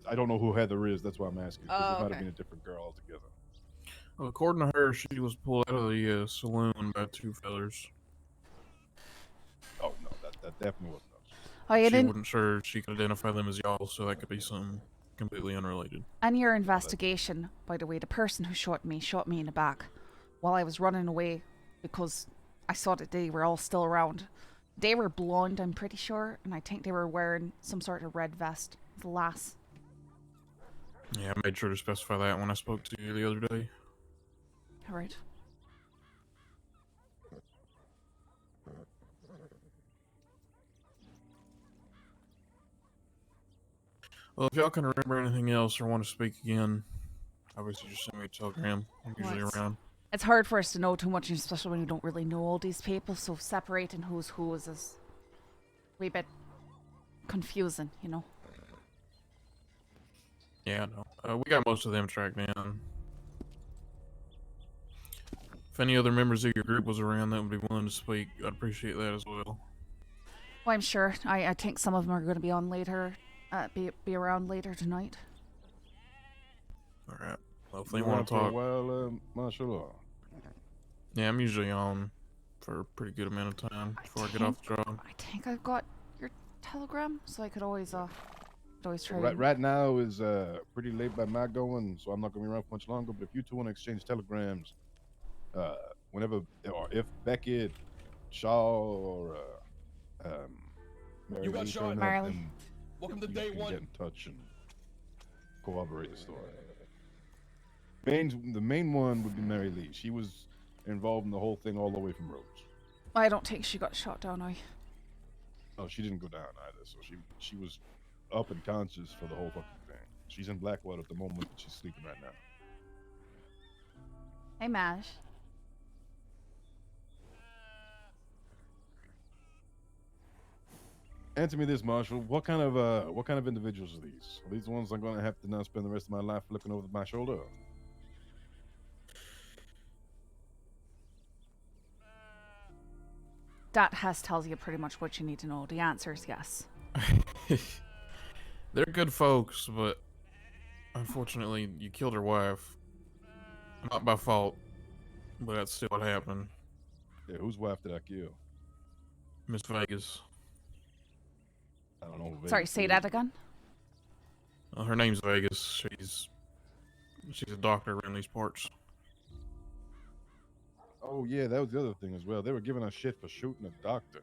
I don't know who Heather is. That's why I'm asking. Because it might have been a different girl altogether. Well, according to her, she was pulled out of the saloon by 2 fellas. Oh no, that definitely wasn't us. Oh, you She didn't. wasn't sure she could identify them as y'all, so that could be something completely unrelated. And your investigation, by the way, the person who shot me in the back while I was running away because I saw that they were all still around. They were blonde, I'm pretty sure, and I think they were wearing some sort of red vest. The lass. Yeah, I made sure to specify that when I spoke to you the other day. All right. Well, if y'all can remember anything else or want to speak again, obviously just send me a telegram. I'm usually around. It's hard for us to know too much, especially when you don't really know all these people, so separating who's who is a wee bit confusing, you know? Yeah, no. We got most of them tracked down. If any other members of your group was around that would be willing to speak, I'd appreciate that as well. Well, I'm sure. I think some of them are going to be on later, be around later tonight. Alright. Well, if they want to talk... Well, martial law. Yeah, I'm usually on for a pretty good amount of time before I get off the job. I think I've got your telegram, so I could always try. Right now is pretty late by my going, so I'm not gonna be around for much longer. But if you two want to exchange telegrams, whenever or if Beckett, Shaw, or Mary You got Lee shot. turn up, Marley. then Welcome to you day can one. get in touch and corroborate the story. The main one would be Mary Lee. She was involved in the whole thing all the way from Rhodes. I don't think she got shot down. Oh, she didn't go down either, so she was up and conscious for the whole fucking thing. She's in Blackwater at the moment, but she's sleeping right now. Hey, Mash. Answer me this, Marshall. What kind of individuals are these? Are these the ones I'm gonna have to now spend the rest of my life looking over my shoulder? That tells you pretty much what you need to know. The answer is yes. They're good folks, but unfortunately, you killed her wife. Not by fault, but that's still what happened. Yeah, whose wife did I kill? Miss Vegas. I don't know. Sorry, say that again. Her name's Vegas. She's a doctor around these parts. Oh yeah, that was the other thing as well. They were giving us shit for shooting a doctor.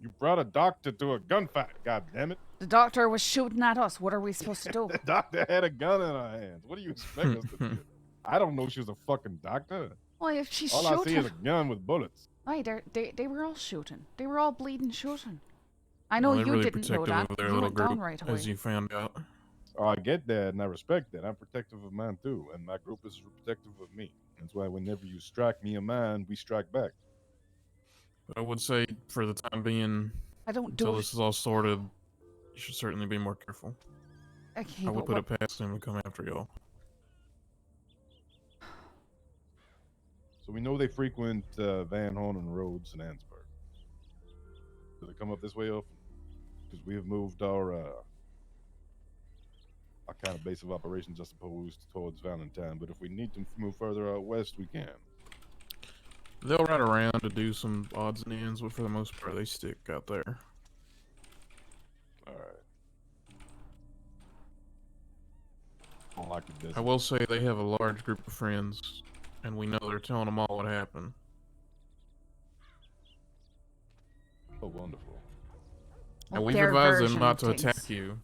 You brought a doctor to a gunfight. God damn it! The doctor was shooting at us. What are we supposed to do? The doctor had a gun in her hands. What do you expect us to do? I don't know she was a fucking doctor. Well, if she's all shooting, I see is a gun with bullets. Right, they were all shooting. They were all bleeding shooting. I know Well, they're you really didn't know protective that. of their You little went down group, right away. as you found out. Oh, I get that, and I respect that. I'm protective of mine too, and my group is protective of me. That's why whenever you strike me or mine, we strike back. But I would say, for the time being, I don't until do this is all sorted, you should certainly be more careful. Okay, I would but put it past him to come after y'all. So we know they frequent Van Horn and Rhodes and Ansburg. Do they come up this way often? Because we have moved our kind of base of operations, I suppose, towards Valentine. But if we need to move further out west, we can. They'll ride around to do some odds and ends, but for the most part, they stick out there. All right. I don't like the desert. I will say they have a large group of friends, and we know they're telling them all what happened. Oh, wonderful. And Well, we've their advised them version not of to things. attack you,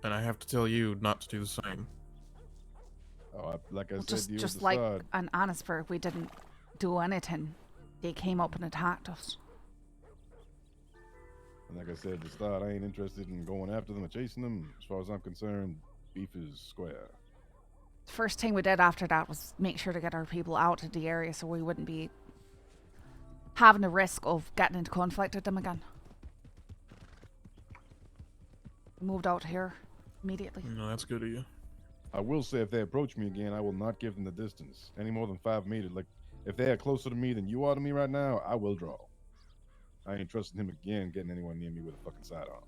and I have to tell you not to do the same. Oh, like I Well, said to you just at the like start, an Annisburg, we didn't do anything. They came up and attacked us. and like I said at the start, I ain't interested in going after them or chasing them. As far as I'm concerned, beef is square. The first thing we did after that was make sure to get our people out of the area so we wouldn't be having the risk of getting into conflict with them again. We moved out here immediately. No, that's good of you. I will say if they approach me again, I will not give them the distance any more than 5 meters. Like if they are closer to me than you are to me right now, I will draw. I ain't trusting him again getting anyone near me with a fucking sidearm.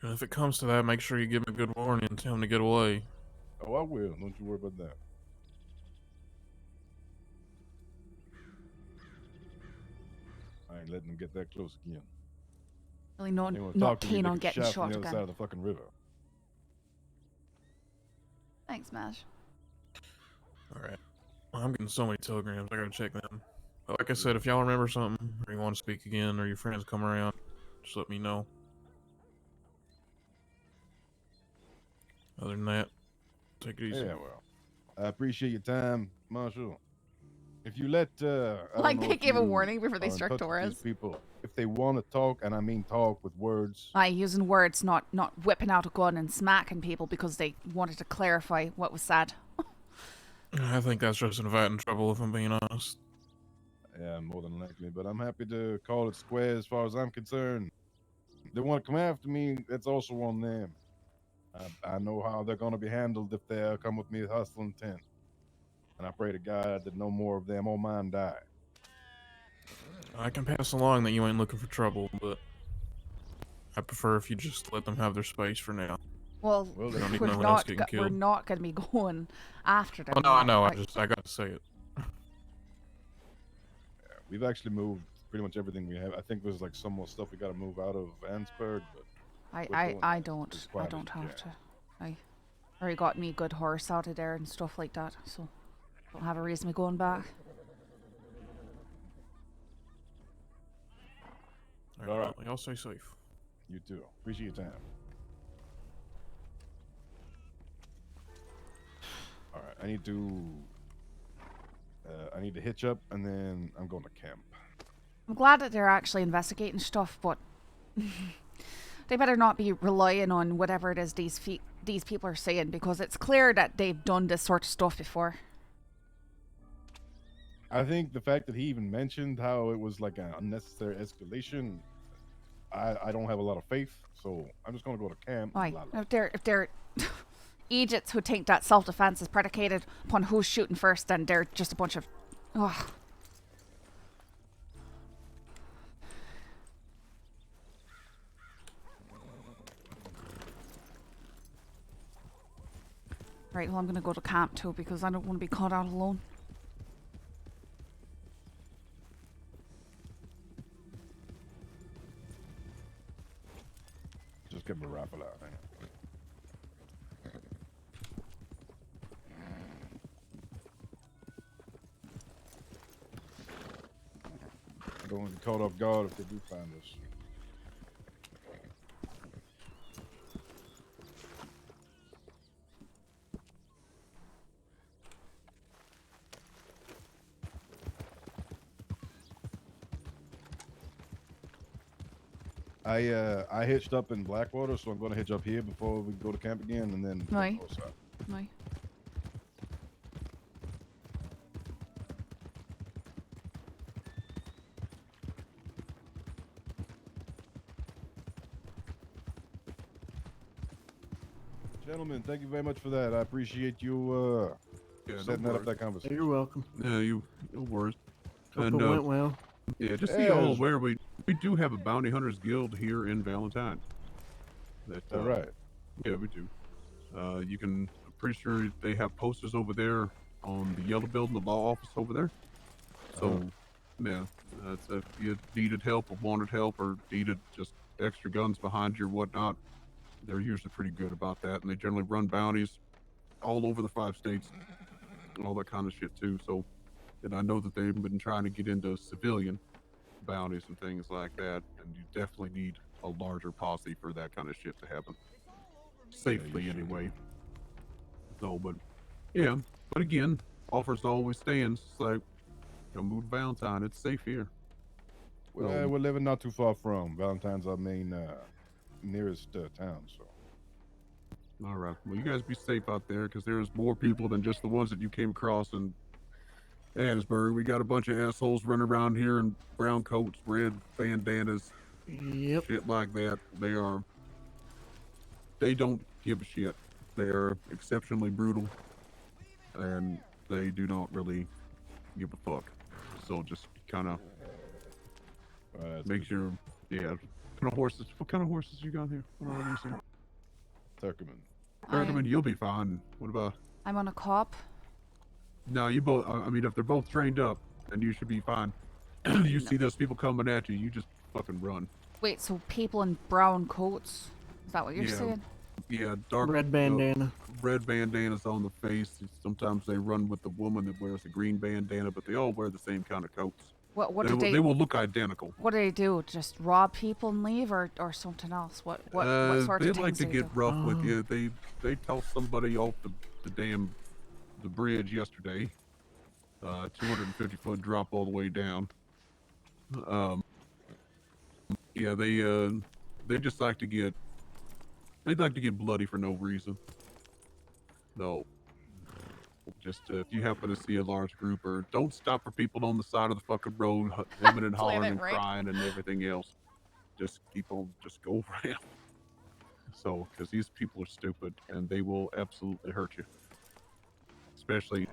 And if it comes to that, make sure you give him a good warning and tell him to get away. Oh, I will. Don't you worry about that. I ain't letting them get that close again. Really not, They wanna not talk to me, keen they on get getting shot shot from the other again. side of the fucking river. Thanks, Mash. Alright. I'm getting so many telegrams, I gotta check them. But like I said, if y'all remember something, or you want to speak again, or your friends come around, just let me know. Other than that, take it easy. Yeah, well, I appreciate your time, Marshall. If you let, I don't Like know they if gave a you warning before they are in struck touch with Torres. these people, if they want to talk, and I mean talk with words, Aye, using words, not whipping out a gun and smacking people because they wanted to clarify what was said. I think that's just inviting trouble, if I'm being honest. yeah, more than likely. But I'm happy to call it square as far as I'm concerned. If they want to come after me, that's also on them. I know how they're going to be handled if they come with me with hostile intent. And I pray to God that no more of them or mine die. I can pass along that you ain't looking for trouble, but I prefer if you just let them have their space for now. Well, Well, they don't need we're no one else not getting we're killed. not going to be going after them. Oh no, I know. Like, I got to say it. We've actually moved pretty much everything we have. I think there's like some more stuff we got to move out of Ansburg, but I don't quiet as you have to. can. I already got me a good horse out of there and stuff like that, so don't have a reason to be going back. Y'all stay safe. You too. Appreciate your time. All right, I need to hitch up, and then I'm going to camp. I'm glad that they're actually investigating stuff, but they better not be relying on whatever it is these people are saying, because it's clear that they've done this sort of stuff before. I think the fact that he even mentioned how it was like an unnecessary escalation, I don't have a lot of faith, so I'm just gonna go to camp. Why? Blah, blah. If they're Egypts who think that self-defense is predicated upon who's shooting first, then they're just a bunch of... Ugh. Right, well, I'm gonna go to camp too, because I don't want to be caught out alone. Just get my rifle out. Hang on. I don't want to be caught off guard if they do find us. I hitched up in Blackwater, so I'm going to hitch up here before we go to camp again, and then. Right. Right. Gentlemen, thank you very much for that. I appreciate you setting that up, that conversation. You're welcome. Yeah, no worries. Hope it went well. Yeah, just so you all aware, we do have a bounty hunters guild here in Valentine. All right. Yeah, we do. You can. I'm pretty sure they have posters over there on the yellow building, the law office over there. So, yeah, if you needed help or wanted help or needed just extra guns behind you or whatnot, they're usually pretty good about that, and they generally run bounties all over the 5 states, all that kind of shit too. So, and I know that they've been trying to get into civilian bounties and things like that, and you definitely need a larger posse for that kind of shit to happen safely anyway. So, but yeah, but again, offers always stands. It's like, come move to Valentine, it's safe here. Well, we're living not too far from Valentine's, our main nearest town. So. All right. Well, you guys be safe out there, because there's more people than just the ones that you came across in Hattiesburg. We got a bunch of assholes running around here in brown coats, red bandanas, shit like that. They don't give a shit. They are exceptionally brutal, and they do not really give a fuck. So just kind of make sure, what kind of horses you got here? Turkmen. Turkmen, you'll be fine. What about? I'm on a cop. No, you both. I mean, if they're both trained up, then you should be fine. You see those people coming at you, you just fucking run. Wait, so people in brown coats? Is that what you're saying? Yeah, dark red bandana. Red bandanas on the face. Sometimes they run with the woman that wears a green bandana, but they all wear the same kind of coats. What they will look identical. What do they do? Just rob people and leave, or something else? What sort of They things like to do they get do? rough with you. They tossed somebody off the bridge yesterday. 250-foot drop all the way down. Yeah, they just like to get bloody for no reason. No. Just if you happen to see a large group, or don't stop for people on the side of the fucking road, hemming and hollering and crying and everything else. Just keep on, just go around. So, because these people are stupid and they will absolutely hurt you. Especially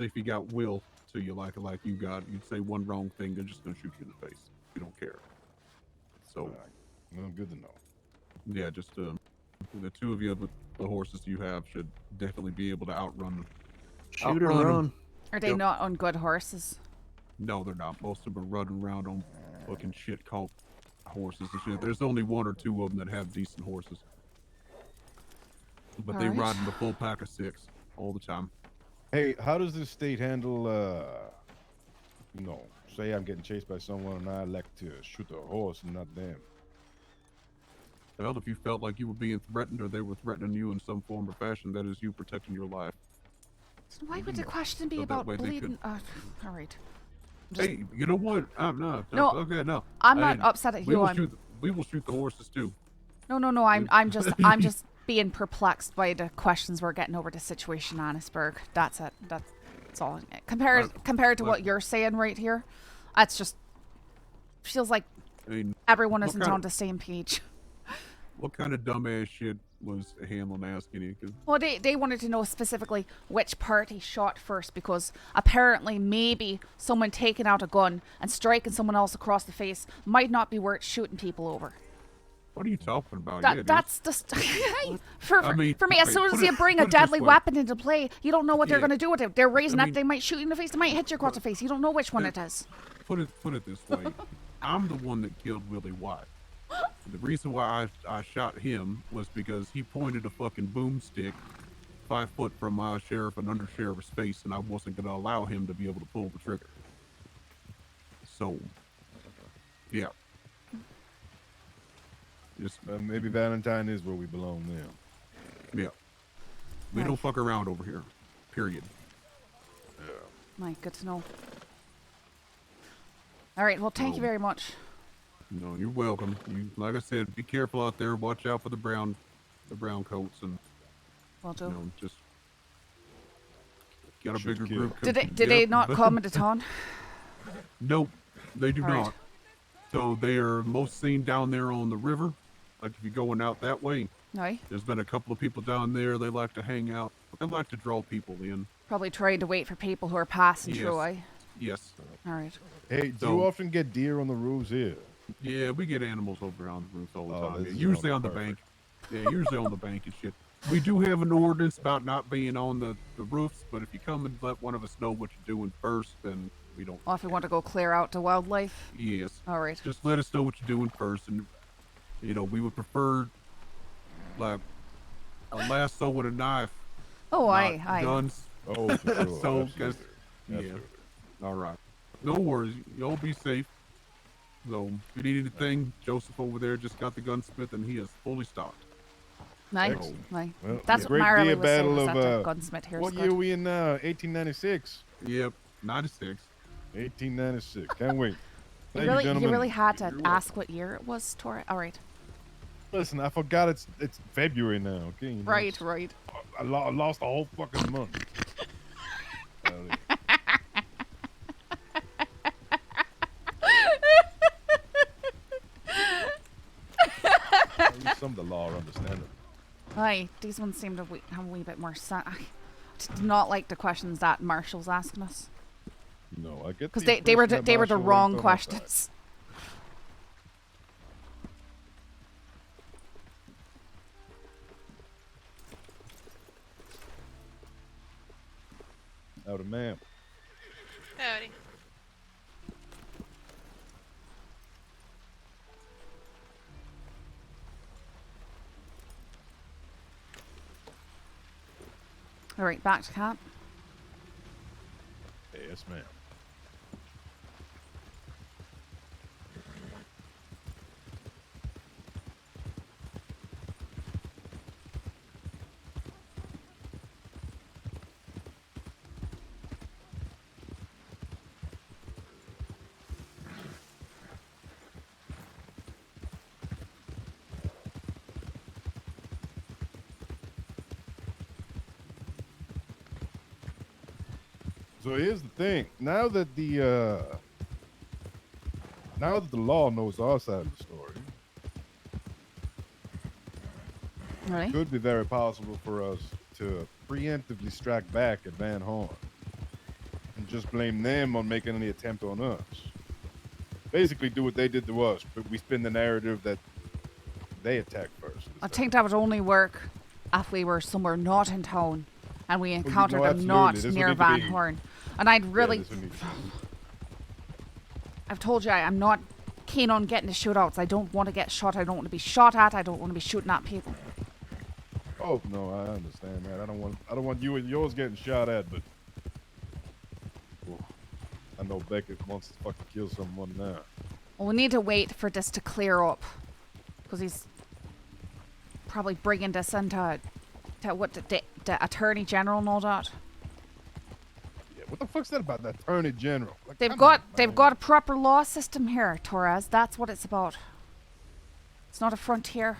if you got will to you like you got. You'd say one wrong thing, they're just gonna shoot you in the face. You don't care. So, well, good to know. Yeah, just the 2 of you, the horses you have should definitely be able to outrun. Shoot or run. Are they not on good horses? No, they're not. Most of them are running around on fucking shit called horses and shit. There's only 1 or 2 of them that have decent horses. But they ride in the full pack of 6 all the time. Hey, how does this state handle, say I'm getting chased by someone and I like to shoot a horse and not them. Well, if you felt like you were being threatened or they were threatening you in some form or fashion, that is you protecting your life. So why would the question be So that about way they bleeding? could- All right. Just- Hey, you know what? No. Okay, no. I'm not upset at we you. will we will shoot the horses too. No. I'm just being perplexed by the questions we're getting over the situation in Annisburg. That's it. That's all. Compared to what you're saying right here, that's just feels like I mean, everyone what isn't kind on of- the same page. What kind of dumbass shit was Henlon asking you? 'Cause Well, they wanted to know specifically which party shot first because apparently maybe someone taking out a gun and striking someone else across the face might not be worth shooting people over. what are you talking about? That's just for me. As soon as put you it- bring put a it this deadly way. weapon into play, you don't know what they're Yeah. going to do with it. They're raising I up. mean- They might shoot you in the face. They might hit you across the face. You don't know which one it is. Put it this way. I'm the one that killed Willie White. The reason why I shot him was because he pointed a fucking boomstick 5 foot from my sheriff and undersheriff's face, and I wasn't going to allow him to be able to pull the trigger. So, yeah. Just maybe Valentine is where we belong now. yeah. We Right. don't fuck around over here. Period. My, good to know. All right. Well, thank you very much. No, you're welcome. You, like I said, be careful out there. Watch out for the brown coats, and Will do. you know, just got a Should bigger kill. group. Did they not come into town? Nope, they do All right. not. So they are most seen down there on the river. Like if you're going out that way, No. there's been a couple of people down there. They like to hang out. They like to draw people in. Probably trying to wait for people who are passing through. Yes. Eh? Yes. All right. Hey, do So- you often get deer on the roofs here? Yeah, we get animals over on the roofs all the Oh, time. this Yeah, is usually all on the perfect. bank. Yeah, usually on the bank and shit. We do have an ordinance about not being on the roofs, but if you come and let one of us know what you're doing first, then we don't. Well, if we want to go clear out the wildlife. Yes. All right. Just let us know what you're doing first, and you know we would prefer like a lasso with a knife. Oh, not aye. guns. Oh, for sure. So, Absolutely. 'cause- yeah. Absolutely. All right. No worries. Y'all be safe. So, if you need anything, Joseph over there just got the gunsmith, and he is fully stocked. Nice. Excellent. Nice. Well, That's the what Great Marley Deer was saying. Battle Was of, that the gunsmith here is what good. year are we in now? 1896. Yep, 96. 1896. Can't wait. You Thank really, gentlemen. you really had to You're ask what year it was, Torres. All right. Listen, I forgot it's February now. Okay. You know, Right, right. I lost a whole fucking month. At least some of the law are understandable. Aye, these ones seem to have a wee bit more sense. I did not like the questions that Marshall's asking us No, I get because the they were impression the, that they were the Marshall wrong ain't on our side. questions. Howdy, ma'am. Howdy. All right, back to camp. Yes, ma'am. So here's the thing. Now that the law knows our side of the story, Right. it could be very possible for us to preemptively strike back at Van Horn and just blame them on making any attempt on us. Basically, do what they did to us, but we spin the narrative that they attacked first. I think that would only work if we were somewhere not in town and we encountered no, them not absolutely. This would near need to Van be- Horn. And I'd really, this would need to I've told you I'm not keen on getting to shootouts. I don't want to get shot. I don't want to be shot at. I don't want to be shooting at people. Oh no, I understand that. I don't want you and yours getting shot at, but I know Beckett wants to fucking kill someone now. Well, we need to wait for this to clear up. Because he's probably bringing this into what the Attorney General and all that. Yeah, what the fuck's that about the Attorney General? Like, They've got a proper law system here, Torres. That's what it's about. It's not a frontier.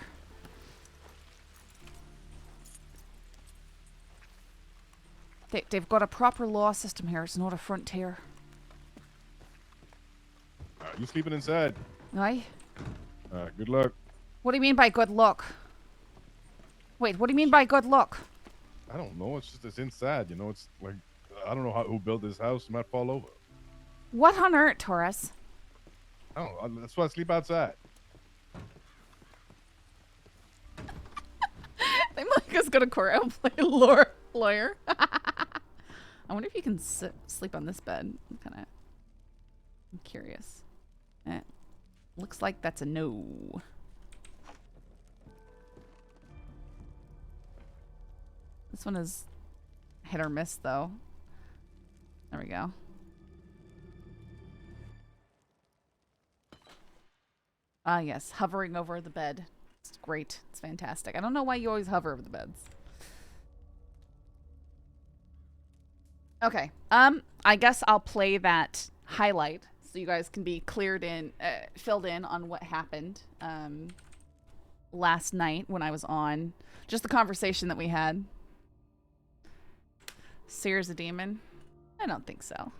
They've got a proper law system here. It's not a frontier. You sleeping inside? Aye. Good luck. What do you mean by good luck? Wait, what do you mean by good luck? I don't know. It's just it's inside. You know, it's like I don't know who built this house. It might fall over. What on earth, Torres? I don't know. That's why I sleep outside. They might us go to court and play lawyer. I wonder if you can sleep on this bed. I'm curious. Looks like that's a no. This one is hit or miss, though. There we go. Ah, yes, hovering over the bed. It's great. It's fantastic. I don't know why you always hover over the beds. Okay. I guess I'll play that highlight so you guys can be filled in on what happened last night when I was on. Just the conversation that we had. Saoirse a demon? I don't think so.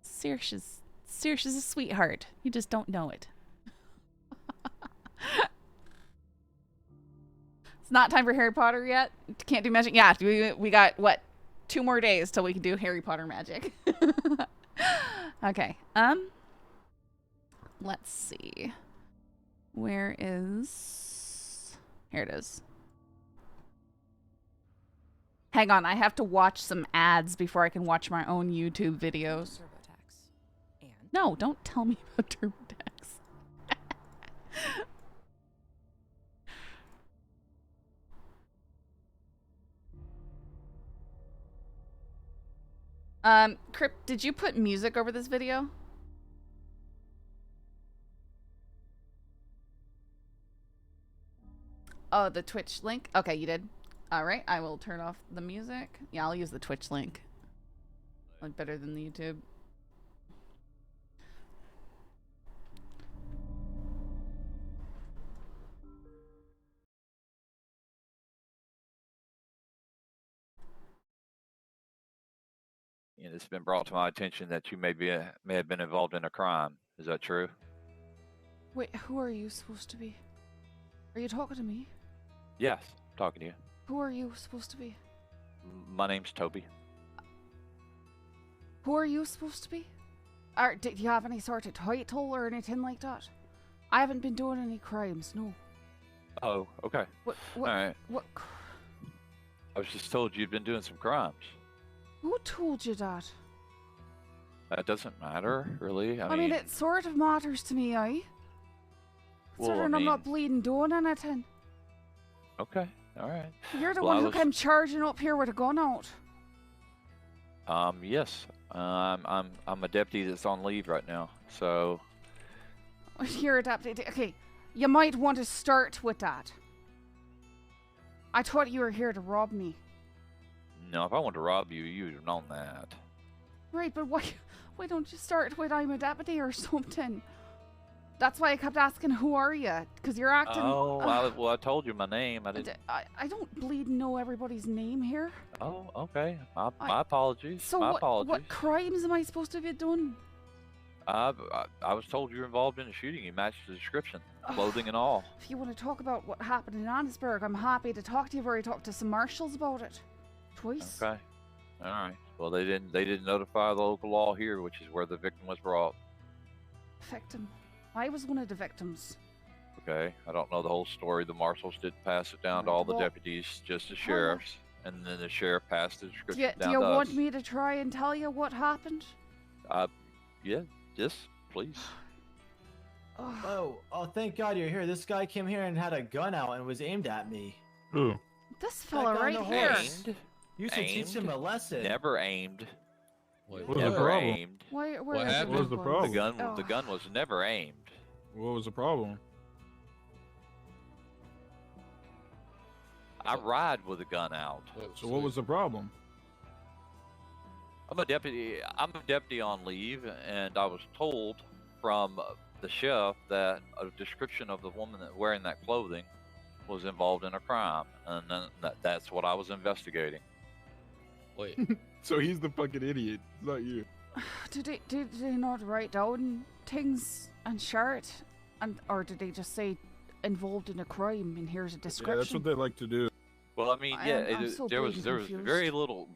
Saoirse is a sweetheart. You just don't know it. It's not time for Harry Potter yet. Can't do magic. Yeah, we got what? 2 more days till we can do Harry Potter magic. Okay. Let's see. Where is... Here it is. Hang on, I have to watch some ads before I can watch my own YouTube videos. No, don't tell me about TurboTax. Crypt, did you put music over this video? Oh, the Twitch link? Okay, you did. Alright, I will turn off the music. Yeah, I'll use the Twitch link. Like better than the YouTube. It's been brought to my attention that you may have been involved in a crime. Is that true? Wait, who are you supposed to be? Are you talking to me? Yes, I'm talking to you. Who are you supposed to be? My name's Toby. Who are you supposed to be? Do you have any sort of title or anything like that? I haven't been doing any crimes, no. Oh, okay. What? All right. What? I was just told you'd been doing some crimes. Who told you that? That doesn't matter, really. I mean, it sort of matters to me, aye? Considering I'm not bleeding doing anything. Okay, all right. You're the one who came charging up here with a gun out. Yes. I'm a deputy that's on leave right now, so. You're a deputy. Okay, you might want to start with that. I thought you were here to rob me. No, if I wanted to rob you, you'd have known that. Right, but why don't you start with I'm a deputy or something? That's why I kept asking, who are you? Because you're acting... Oh, well, I told you my name. I don't bleed know everybody's name here. Oh, okay. My apologies. So my apologies. What crimes am I supposed to be doing? I was told you were involved in a shooting. You matched the description, clothing and all. If you want to talk about what happened in Annesburg, I'm happy to talk to you. I've already talked to some marshals about it. Twice. Okay. All right. Well, they didn't notify the local law here, which is where the victim was brought. Victim? I was one of the victims. Okay. I don't know the whole story. The marshals did pass it down to all the deputies, just the sheriffs, and then the sheriff passed the description down to us. Do you want me to try and tell you what happened? Yeah. Yes, please. Oh, thank God you're here. This guy came here and had a gun out and was aimed at me. This fella right here. Aimed? You should teach him a lesson. Never aimed. Wait, what was the never problem? aimed. Where What is happened? it What was the boys? problem? The gun was never aimed. What was the problem? I ride with a gun out. So what was the problem? I'm a deputy on leave, and I was told from the sheriff that a description of the woman wearing that clothing was involved in a crime, and then that's what I was investigating. Wait. So he's the fucking idiot, not you. Did they not write down things and share it, or did they just say involved in a crime and here's a description? Yeah, that's what they like to do. Well, I mean, I'm so there was confused. very little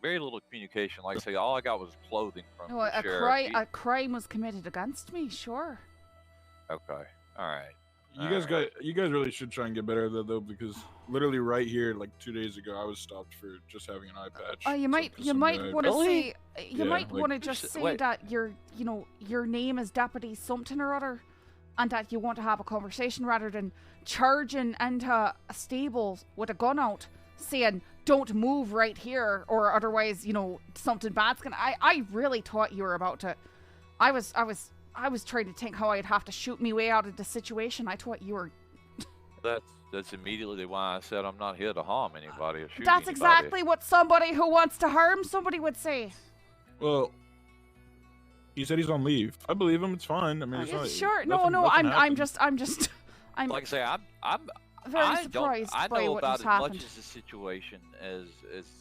communication. Like I say, all I got was clothing from No, the a sheriff. crime was committed against me. Sure. Okay, all right. You guys really should try and get better at that though, because literally right here, like 2 days ago, I was stopped for just having an eye patch. Oh, you might want to say want to just say wait. that your name is Deputy something or other, and that you want to have a conversation rather than charging into a stable with a gun out, saying don't move right here or otherwise something bad's gonna. I really thought you were about to. I was trying to think how I'd have to shoot me way out of the situation. I thought you were. That's immediately why I said I'm not here to harm anybody or shoot That's anybody. exactly what somebody who wants to harm somebody would say. Well, he said he's on leave. I believe him. It's fine. I mean, it's not, Sure. nothing- No. nothing I'm happened. just. I'm Like I say, I'm very surprised I by know what about has as happened. much as the situation as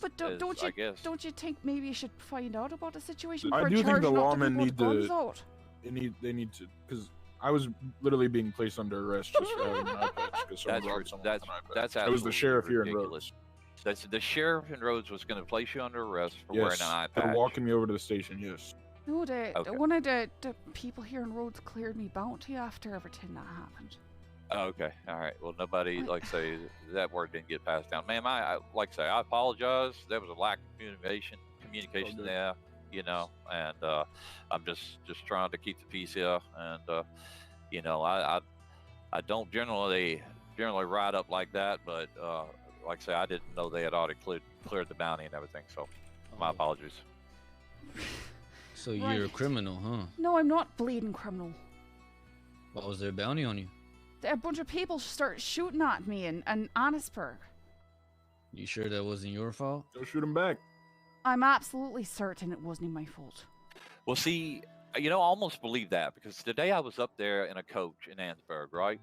But don't I you guess. don't you think maybe you should find out about the situation I before do think the charging up lawmen people with need guns to. out? They need to, because I was literally being placed under arrest just for having an eye patch because someone robbed someone with an eye patch. That's It was the absolutely sheriff here in ridiculous. Rhodes. The sheriff in Rhodes was going to place you under arrest for wearing Yes, an eye they're patch. walking me over to the station. Yes. No, Okay. one of the people here in Rhodes cleared me bounty after everything that happened. Okay, all right. Well, nobody, like I say, that word didn't get passed down. Ma'am, I like I say, I apologize. There was a lack of communication there, and I'm just trying to keep the peace here. And I don't generally ride up like that, but like I say, I didn't know they had already cleared the bounty and everything. So, my apologies. So you're a criminal, huh? No, I'm not bleeding criminal. What was their bounty on you? A bunch of people start shooting at me in Annisburg. You sure that wasn't your fault? Go shoot him back. I'm absolutely certain it wasn't my fault. Well, see, I almost believe that because today I was up there in a coach in Annisburg, right?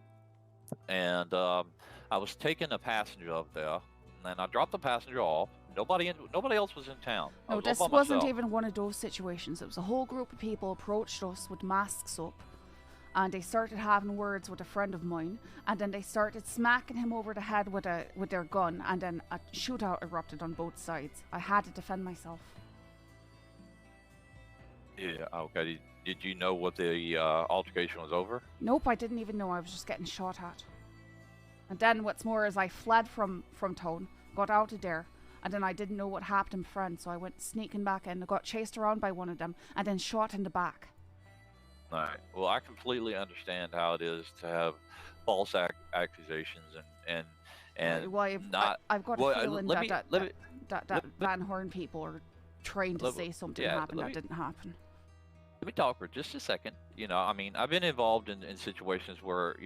And I was taking a passenger up there, and then I dropped the passenger off. Nobody else was in town. I No, was this all by wasn't myself. even one of those situations. It was a whole group of people approached us with masks up, and they started having words with a friend of mine, and then they started smacking him over the head with their gun, and then a shootout erupted on both sides. I had to defend myself. Yeah. Okay. Did you know what the altercation was over? Nope, I didn't even know I was just getting shot at. And then what's more is I fled from town, got out of there, and then I didn't know what happened to my friend, so I went sneaking back in, got chased around by one of them, and then shot in the back. All right. Well, I completely understand how it is to have false accusations and Well, I've got a feeling let me- that Van Horn people are trying to say something happened that didn't happen. Let me talk for just a second. I mean, I've been involved in situations where,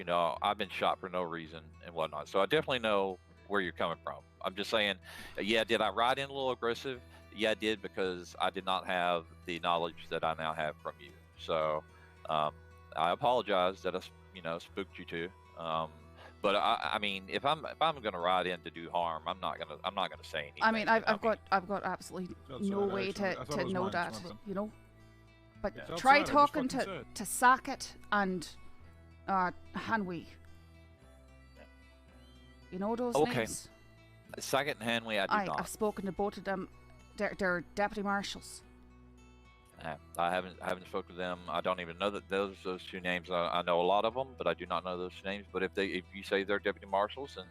I've been shot for no reason and whatnot. So I definitely know where you're coming from. I'm just saying, yeah, did I ride in a little aggressive? Yeah, I did, because I did not have the knowledge that I now have from you. So I apologize that I, spooked you too. But I mean, if I'm gonna ride in to do harm, I'm not gonna say anything. I mean, I've got absolutely That's no all right, way actually. I thought it to was know mine, that, it's my bad. But Yeah. It's try outside, I just talking fucking to said. Sackett and Hanwee. You know those Okay. names? Sackett and Hanley, I do not. I've spoken to both of them. They're deputy marshals. I haven't spoken to them. I don't even know that those two names. I know a lot of them, but I do not know those two names. But if you say they're deputy marshals, and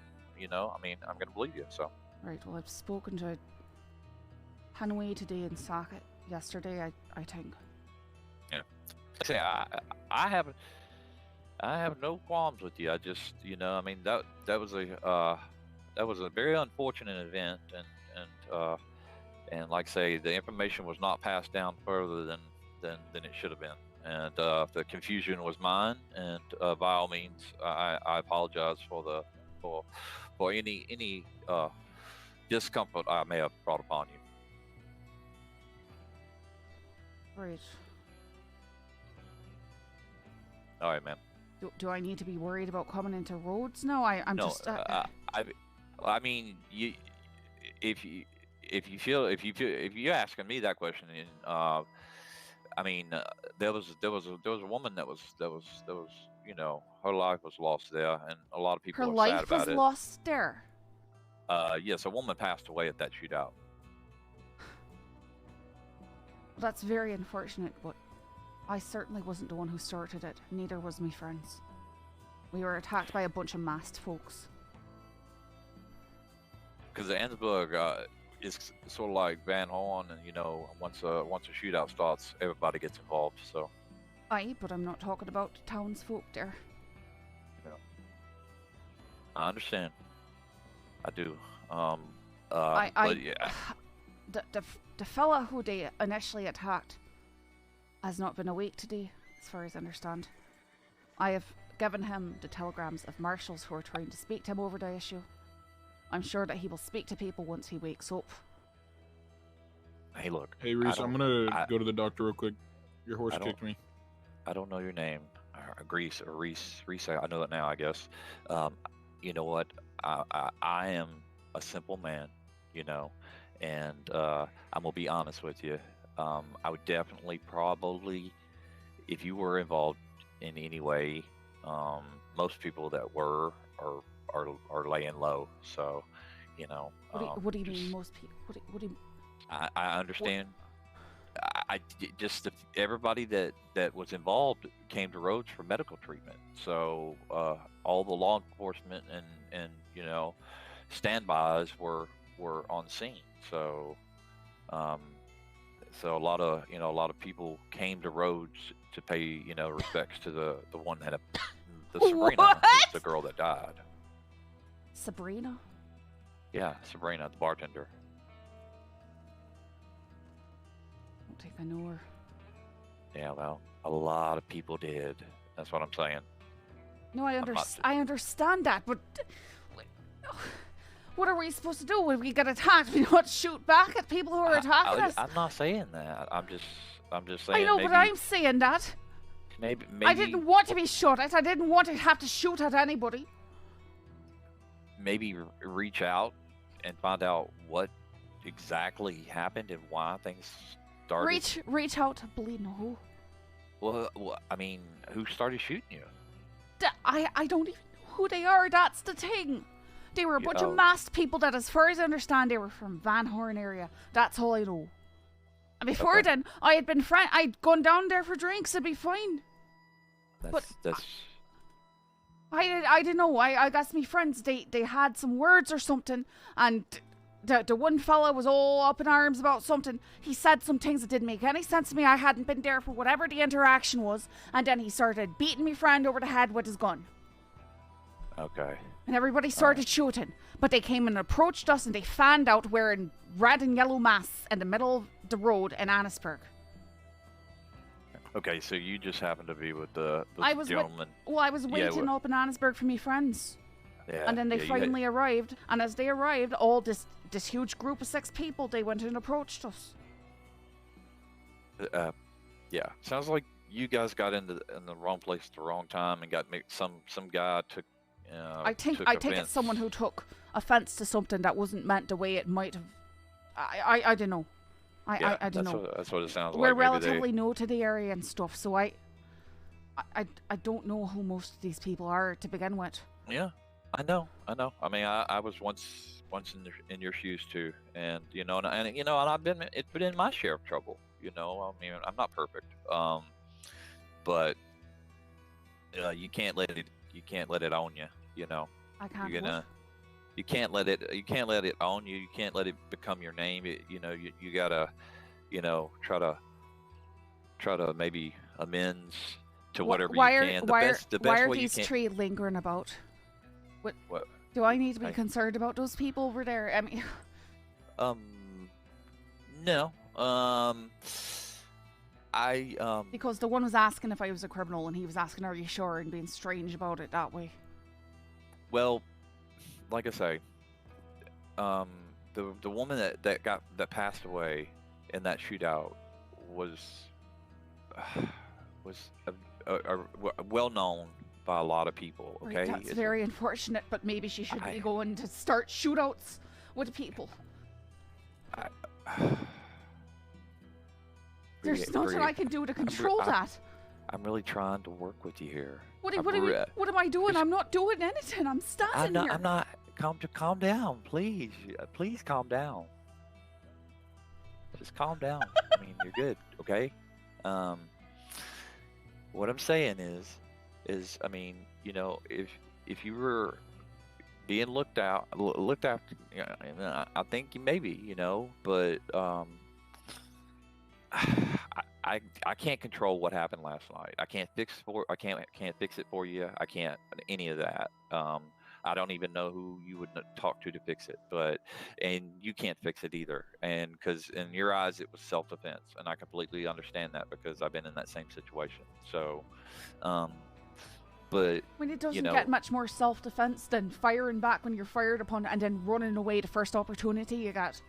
I mean, I'm gonna believe you. So. Right. Well, I've spoken to Hanwee today and Sackett yesterday. I think. Yeah. See, I have no qualms with you. I just, I mean, that was a very unfortunate event, and And like I say, the information was not passed down further than it should have been. And the confusion was mine. And by all means, I apologize for any discomfort I may have brought upon you. Right. All right, ma'am. Do I need to be worried about coming into roads? No, I'm No, just. I mean, if you're asking me that question, and I mean, there was a woman that was her life was lost there, and a lot of people Her are sad life about was it. lost there. Yes, a woman passed away at that shootout. That's very unfortunate, but I certainly wasn't the one who started it. Neither was my friends. We were attacked by a bunch of masked folks. Because Ansburg is sort of like Van Horn, and once a shootout starts, everybody gets involved. So. Aye, but I'm not talking about townsfolk there. Yeah. I understand. I do. But yeah. The fella who they initially attacked has not been awake today, as far as I understand. I have given him the telegrams of marshals who are trying to speak to him over the issue. I'm sure that he will speak to people once he wakes up. Hey, look. Hey, Reese, I'm gonna go to the doctor real quick. Your horse kicked me. I don't know your name. Reese. I know that now, I guess. You know what? I am a simple man, and I'm gonna be honest with you. I would definitely probably, if you were involved in any way, most people that were are laying low. So, What do you mean, most people? What do you? I understand. Everybody that was involved came to Rhodes for medical treatment. So all the law enforcement and standbys were on scene. So so a lot of people came to Rhodes to pay respects to the one that the Sabrina, the girl that died. Sabrina? Yeah, Sabrina, the bartender. I don't think I know her. Yeah, well, a lot of people did. That's what I'm saying. No, I understand that, but what are we supposed to do when we get attacked? We don't shoot back at people who are attacking us. I'm not saying that. I'm just saying. I know, but I'm saying that. Maybe I didn't want to be shot at. I didn't want to have to shoot at anybody. Maybe reach out and find out what exactly happened and why things started. Reach out to bleeding who? Well, I mean, who started shooting you? I don't even know who they are. That's the thing. They were a bunch of masked people that, as far as I understand, they were from Van Horn area. That's all I know. And before then, I had been I'd gone down there for drinks. It'd be fine. I didn't know. I guess me friends, they had some words or something, and the one fella was all up in arms about something. He said some things that didn't make any sense to me. I hadn't been there for whatever the interaction was, and then he started beating me friend over the head with his gun. Okay. And everybody started shooting, but they came and approached us, and they fanned out wearing red and yellow masks in the middle of the road in Annisburg. Okay, so you just happened to be with the gentleman. I was waiting up in Annisburg for me friends. Yeah, and then they finally arrived, and as they arrived, all this huge group of 6 people, they went and approached us. Yeah, sounds like you guys got in the wrong place at the wrong time and got some guy took. I think it's someone who took offense to something that wasn't meant the way it might have. I don't know. I don't know. That's what it sounds like. We're relatively new to the area and stuff, so I don't know who most of these people are to begin with. Yeah, I know. I mean, I was once in your shoes too, and and I've been in my share of trouble. I mean, I'm not perfect, but you can't let it own you. I can't. You can't let it own you. You can't let it become your name. You gotta try to maybe amends to whatever you can. Why are these 3 lingering about? What? Do I need to be concerned about those people over there? I mean, No. Because the one was asking if I was a criminal, and he was asking, "Are you sure?" and being strange about it that way. Well, like I say, the woman that passed away in that shootout was well known by a lot of people. Okay, Right, that's very unfortunate, but maybe she should be going to start shootouts with people. There's nothing I can do to control that. I'm really trying to work with you here. What am I doing? I'm not doing anything. I'm standing here. I'm not. Calm down, please. Please calm down. Just calm down. I mean, you're good, okay? What I'm saying is, I mean, you know, if you were being looked after, I think you maybe, you know, but I can't control what happened last night. I can't fix fix it for you. I can't any of that. I don't even know who you would talk to fix it, and you can't fix it either. And because in your eyes it was self-defense, and I completely understand that because I've been in that same situation. So, but when it doesn't you know, get much more self-defense than firing back when you're fired upon, and then running away the first opportunity you got.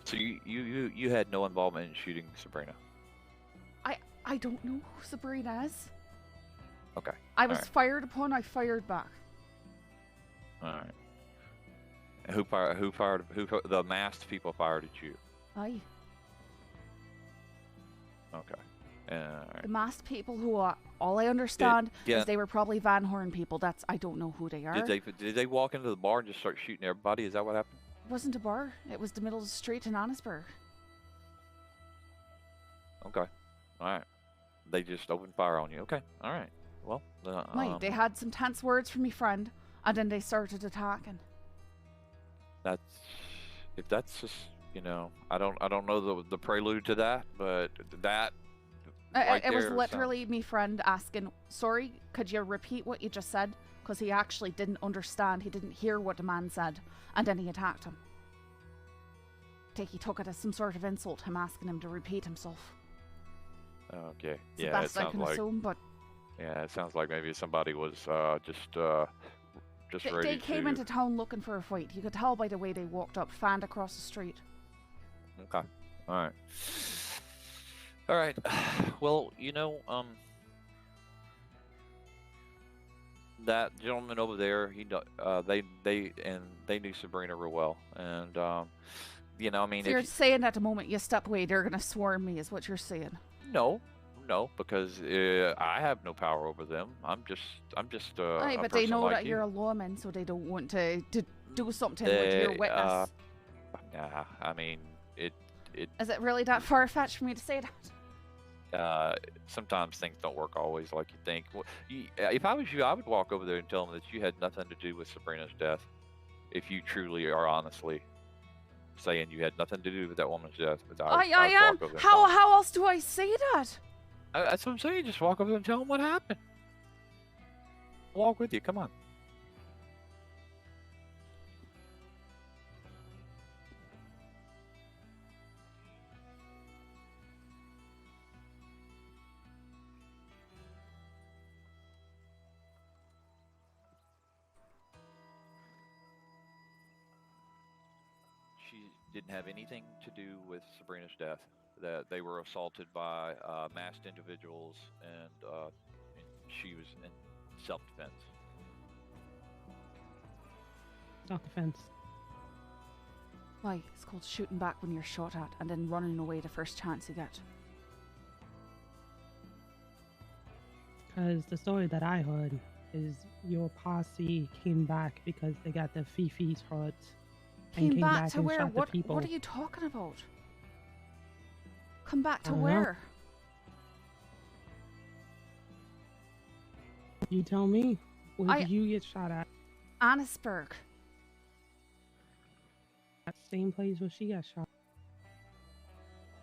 So you had no involvement in shooting Sabrina? I don't know who Sabrina is. Okay. I was fired upon. I fired back. All right. And who fired? The masked people fired at you? Aye. Okay. Right. The masked people who are, all I understand is they were probably Van Horn people. I don't know who they are. Did they walk into the bar and just start shooting everybody? Is that what happened? It wasn't a bar. It was the middle of the street in Annisburg. Okay. All right. They just opened fire on you. Okay. All right. Well. Right. They had some tense words from my friend, and then they started attacking. If that's just, you know, I don't know the prelude to that, but that. It was literally me friend asking, "Sorry, could you repeat what you just said?" Because he actually didn't understand. He didn't hear what the man said, and then he attacked him. He took it as some sort of insult, him asking him to repeat himself. Okay. It's the best I can assume, but yeah, it sounds like maybe somebody was just ready. They came into town looking for a fight. You could tell by the way they walked up, fanned across the street. Okay. All right. Well, you know, that gentleman over there, they knew Sabrina real well, and you know, I mean, so you're saying at the moment you step away, they're gonna swarm me, is what you're saying? No, because I have no power over them. I'm just. Aye, but they know that you're a lawman, so they don't want to do something with your witness. Nah, I mean, it. Is it really that far-fetched for me to say that? Sometimes things don't work always like you think. If I was you, I would walk over there and tell them that you had nothing to do with Sabrina's death. If you truly are honestly saying you had nothing to do with that woman's death. I am. How else do I say that? That's what I'm saying. Just walk over there and tell them what happened. I'll walk with you. Come on. Didn't have anything to do with Sabrina's death. That they were assaulted by masked individuals, and she was in self-defense. Self-defense. Why? It's called shooting back when you're shot at, and then running away the first chance you get. Because the story that I heard is your posse came back because they got their fifis hurt. Came back to and where? shot the people. What are you talking about? Come back to I don't know. where? You tell me. Where did you get shot at? Annisburg. That same place where she got shot.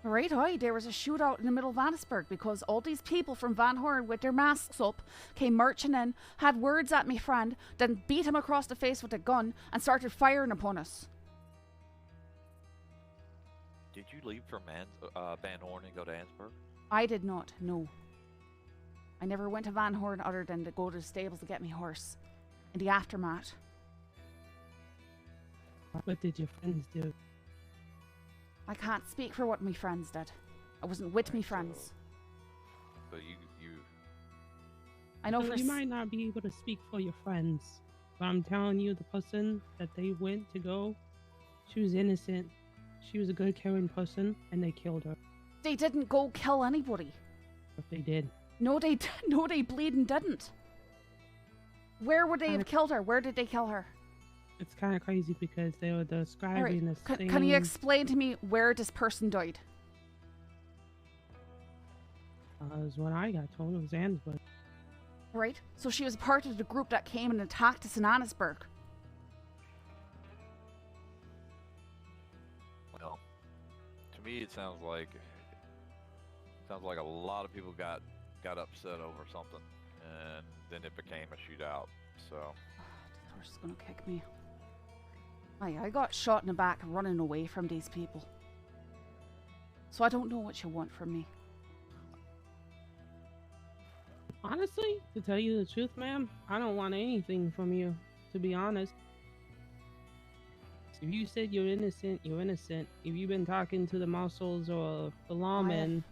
Right, aye, there was a shootout in the middle of Annisburg because all these people from Van Horn with their masks up came marching in, had words at me friend, then beat him across the face with a gun and started firing upon us. Did you leave from Van Horn and go to Ansburg? I did not, no. I never went to Van Horn other than to go to the stables to get me horse. In the aftermath. What did your friends do? I can't speak for what my friends did. I wasn't with me friends. But you I know So for you might not be able to speak for your friends, but I'm telling you, the person that they went to go, she was innocent. She was a good, caring person, and they killed her. They didn't go kill anybody. But they did. No, they bleeding didn't. Where would they have killed her? Where did they kill her? It's kind of crazy because they were describing the same... Can you explain to me where this person died? Is what I got told. It was Ansburg. Right? So she was part of the group that came and attacked us in Annesburg. Well, to me it sounds like a lot of people got upset over something, and then it became a shootout. So This horse is gonna kick me. I got shot in the back running away from these people. So I don't know what you want from me. Honestly, to tell you the truth, ma'am, I don't want anything from you, to be honest. If you said you're innocent, you're innocent. If you've been talking to the marshals or the lawmen...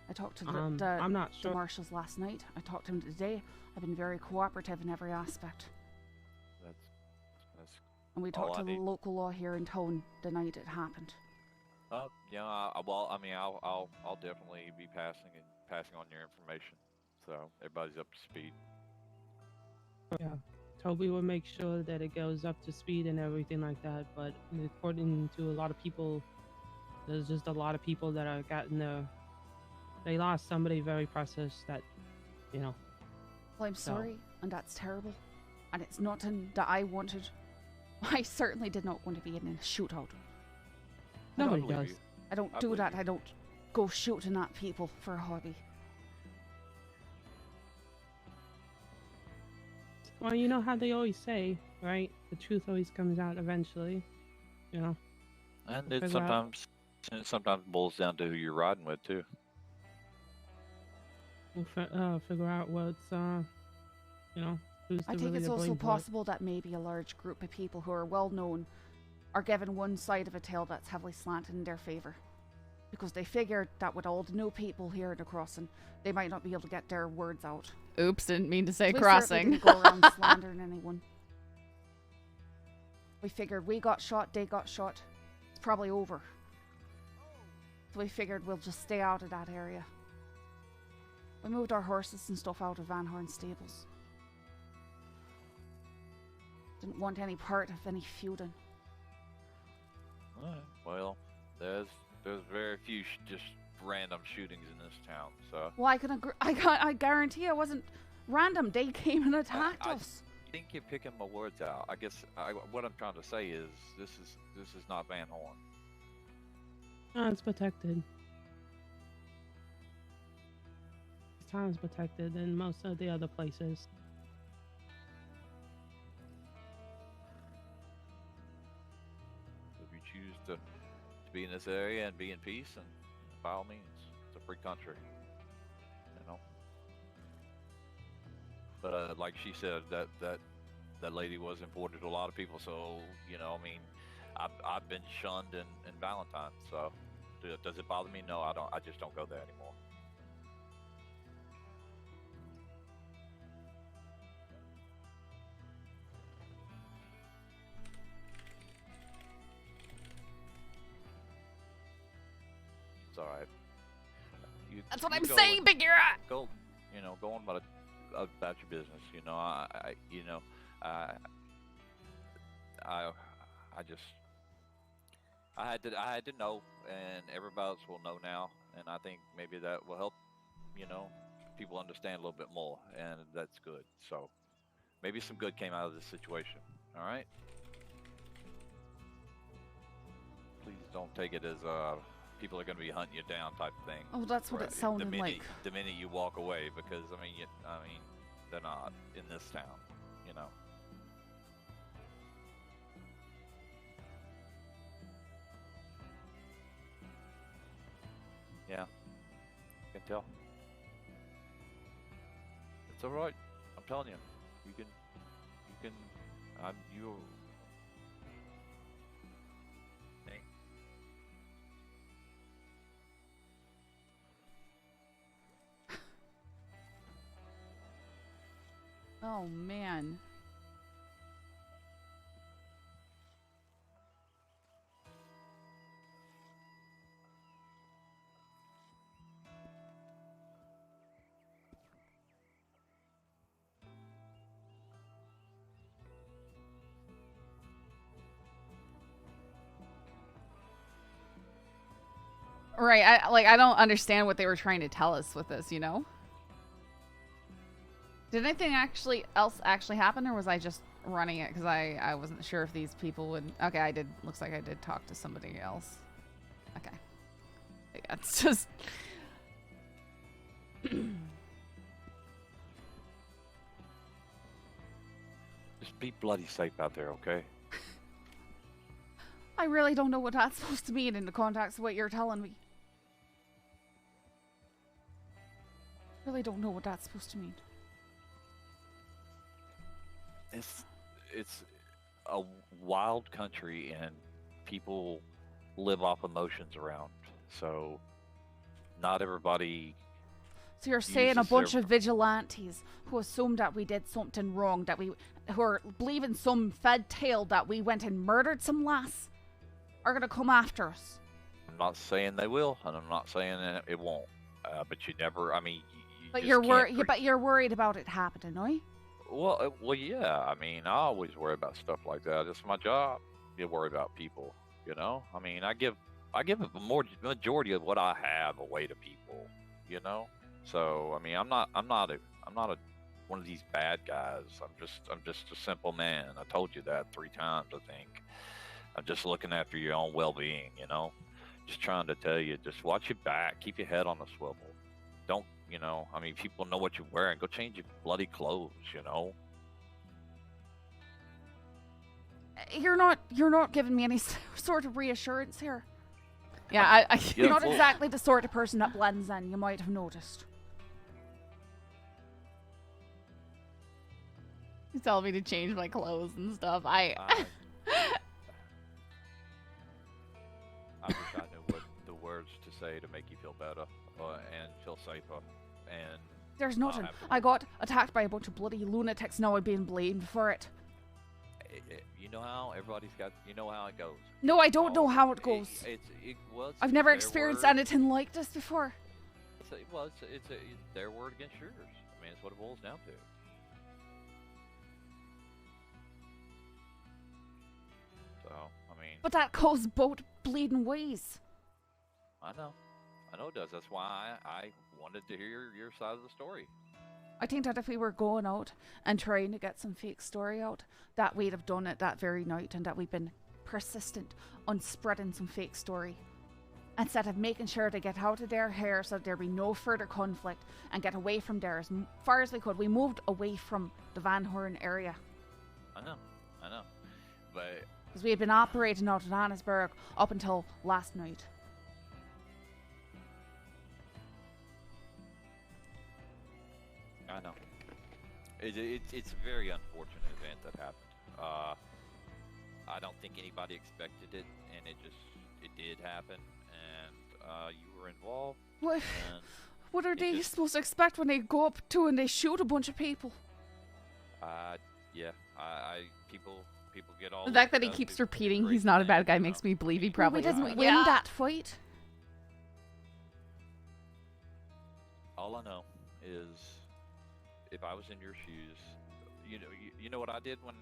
I talked to I'm not the sure. marshals last night. I talked to him today. I've been very cooperative in every aspect. that's And we all talked I to the need. local law here in town the night it happened. Yeah. Well, I mean, I'll definitely be passing on your information, so everybody's up to speed. Yeah. Toby will make sure that it goes up to speed and everything like that, but according to a lot of people, there's just a lot of people that are they lost somebody very precious that, you know. Well, I'm So- sorry, and that's terrible. And it's nothing that I wanted. I certainly did not want to be in a shootout. Nobody does. I don't do that. I don't go shooting at people for a hobby. Well, you know how they always say, right? The truth always comes out eventually, you know. And Figure it out- sometimes boils down to who you're riding with too. We'll figure out what's, you know, who's I the think really it's to also blame for it. possible that maybe a large group of people who are well known are given one side of a tale that's heavily slanted in their favour. Because they figured that with all the new people here at the crossing, they might not be able to get their words out. Oops, didn't mean to say We crossing. certainly didn't go around slandering anyone. We figured we got shot, they got shot. It's probably over. So we figured we'll just stay out of that area. We moved our horses and stuff out of Van Horn stables. Didn't want any part of any feuding. Alright. Well, there's very few just random shootings in this town. So Well, I guarantee it wasn't random. They came and attacked us. I think you're picking my words out. I guess what I'm trying to say is this is not Van Horn. No, it's protected. This town is protected than most of the other places. If you choose to be in this area and be in peace, and by all means, it's a free country. You know. But like she said, that lady was important to a lot of people. So you know, I mean, I've been shunned in Valentine. So does it bother me? No, I don't. I just don't go there anymore. It's all right. That's what you I'm go saying, and Big Ear. Go, go on about your business. You know, I had to know, and everybody else will know now, and I think maybe that will help, people understand a little bit more, and that's good. So maybe some good came out of this situation. All right. Please don't take it as people are going to be hunting you down type of thing. Oh, that's what it sounded like. The minute you walk away, because I mean, they're not in this town, you know. Yeah. I can tell. It's all right. I'm telling you. You can. You. Hey. Oh man. Right, I don't understand what they were trying to tell us with this, you know? Did anything else actually happen, or was I just running it because I wasn't sure if these people would... Okay, I did. Looks like I did talk to somebody else. Okay. Yeah, it's just... Just be bloody safe out there, okay? I really don't know what that's supposed to mean in the context of what you're telling me. Really don't know what that's supposed to mean. It's a wild country and people live off emotions around. So not everybody. So you're saying a uses bunch their- of vigilantes who assumed that we did something wrong, who are believing some fed tale that we went and murdered some lass, are gonna come after us? I'm not saying they will, and I'm not saying that it won't. But you never. I mean, you But just you're can't worried. But you're worried about it happening, right? Well, yeah. I mean, I always worry about stuff like that. It's my job. You worry about people. You know. I mean, I give a majority of what I have away to people. You know. So I mean, I'm not one of these bad guys. I'm just a simple man. I told you that 3 times, I think. I'm just looking after your own well-being. You know. Just trying to tell you, just watch your back. Keep your head on the swivel. Don't. You know, I mean, people know what you're wearing. Go change your bloody clothes, you know? You're not giving me any sort of reassurance here. Yeah, you're not exactly the sort of person that blends in. You might have noticed. He's telling me to change my clothes and stuff. I wish I knew what the words to say to make you feel better and feel safer. And There's nothing. I got attacked by a bunch of bloody lunatics. Now I'm being blamed for it. You know how everybody's got. You know how it goes. No, I don't know how it goes. Well, I've never their experienced word. anything like this before. It's their word against yours. I mean, it's what it boils down to. So, I mean. But that goes both bleeding ways. I know it does. That's why I wanted to hear your side of the story. I think that if we were going out and trying to get some fake story out, that we'd have done it that very night, and that we've been persistent on spreading some fake story. Instead of making sure to get out of their hair so that there be no further conflict and get away from there as far as we could. We moved away from the Van Horn area. I know. But... Because we had been operating out of Annesburg up until last night. I know. It's a very unfortunate event that happened. I don't think anybody expected it, and it did happen, and you were involved. What are they supposed to expect when they go up to and they shoot a bunch of people? Yeah, people get all. The fact that he keeps repeating he's not a bad guy makes me believe he probably doesn't win that fight. All I know is, if I was in your shoes, you know what I did when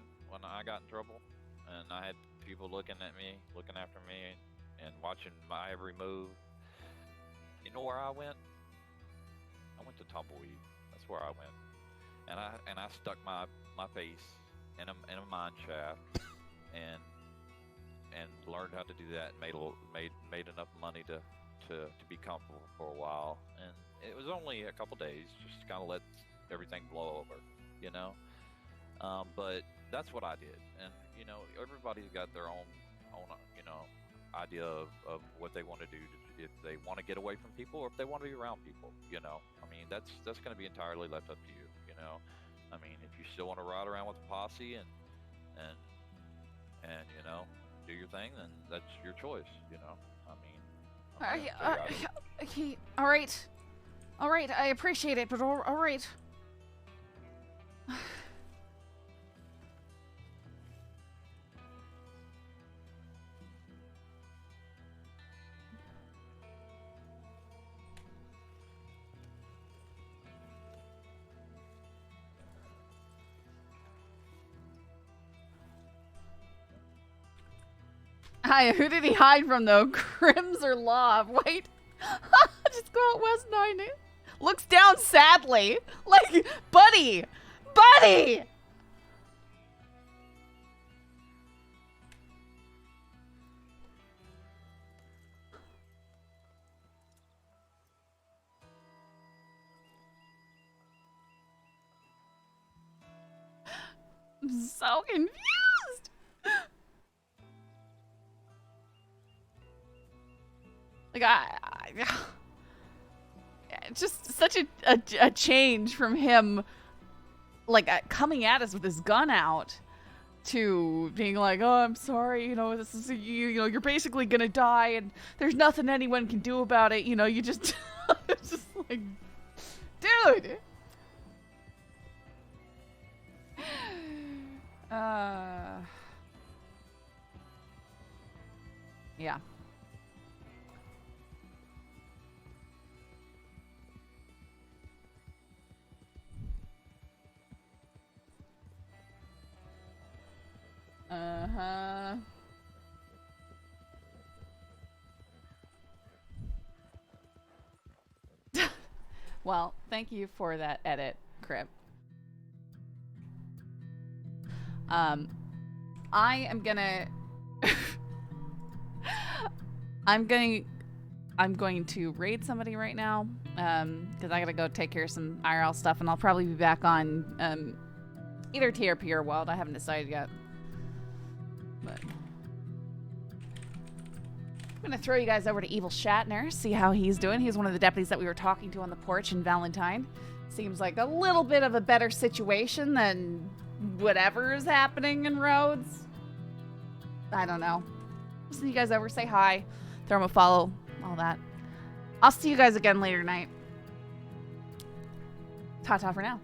I got in trouble, and I had people looking after me, and watching my every move. You know where I went? I went to Tumbleweed. That's where I went, and I stuck my face in a mine shaft, and learned how to do that. And made enough money to be comfortable for a while, and it was only a couple days, just to kind of let everything blow over, you know. But that's what I did, and everybody's got their own idea of what they want to do, if they want to get away from people or if they want to be around people. You know, I mean, that's going to be entirely left up to you. You know, I mean, if you still want to ride around with the posse and you know, do your thing, then that's your choice. You know, I mean, Okay, all right. All right, I appreciate it, but all right. Hi, who did he hide from though? Crims or Law? Wait. Just go out West 90. Looks down sadly. Like, buddy! Buddy! I'm so confused. Like, it's just such a change from him, like, coming at us with his gun out to being like, oh, I'm sorry, you know, this is, you know, you're basically gonna die and there's nothing anyone can do about it, you know, you just, it's just like, dude! Yeah. Uh-huh. Well, thank you for that edit, Crip. I am gonna I'm going to raid somebody right now, because I gotta go take care of some IRL stuff, and I'll probably be back on either TRP or Wild. I haven't decided yet. But I'm gonna throw you guys over to Evil Shatner, see how he's doing. He's one of the deputies that we were talking to on the porch in Valentine. Seems like a little bit of a better situation than whatever is happening in Rhodes. I don't know. Send you guys over, say hi, throw him a follow, all that. I'll see you guys again later tonight. Ta-ta for now.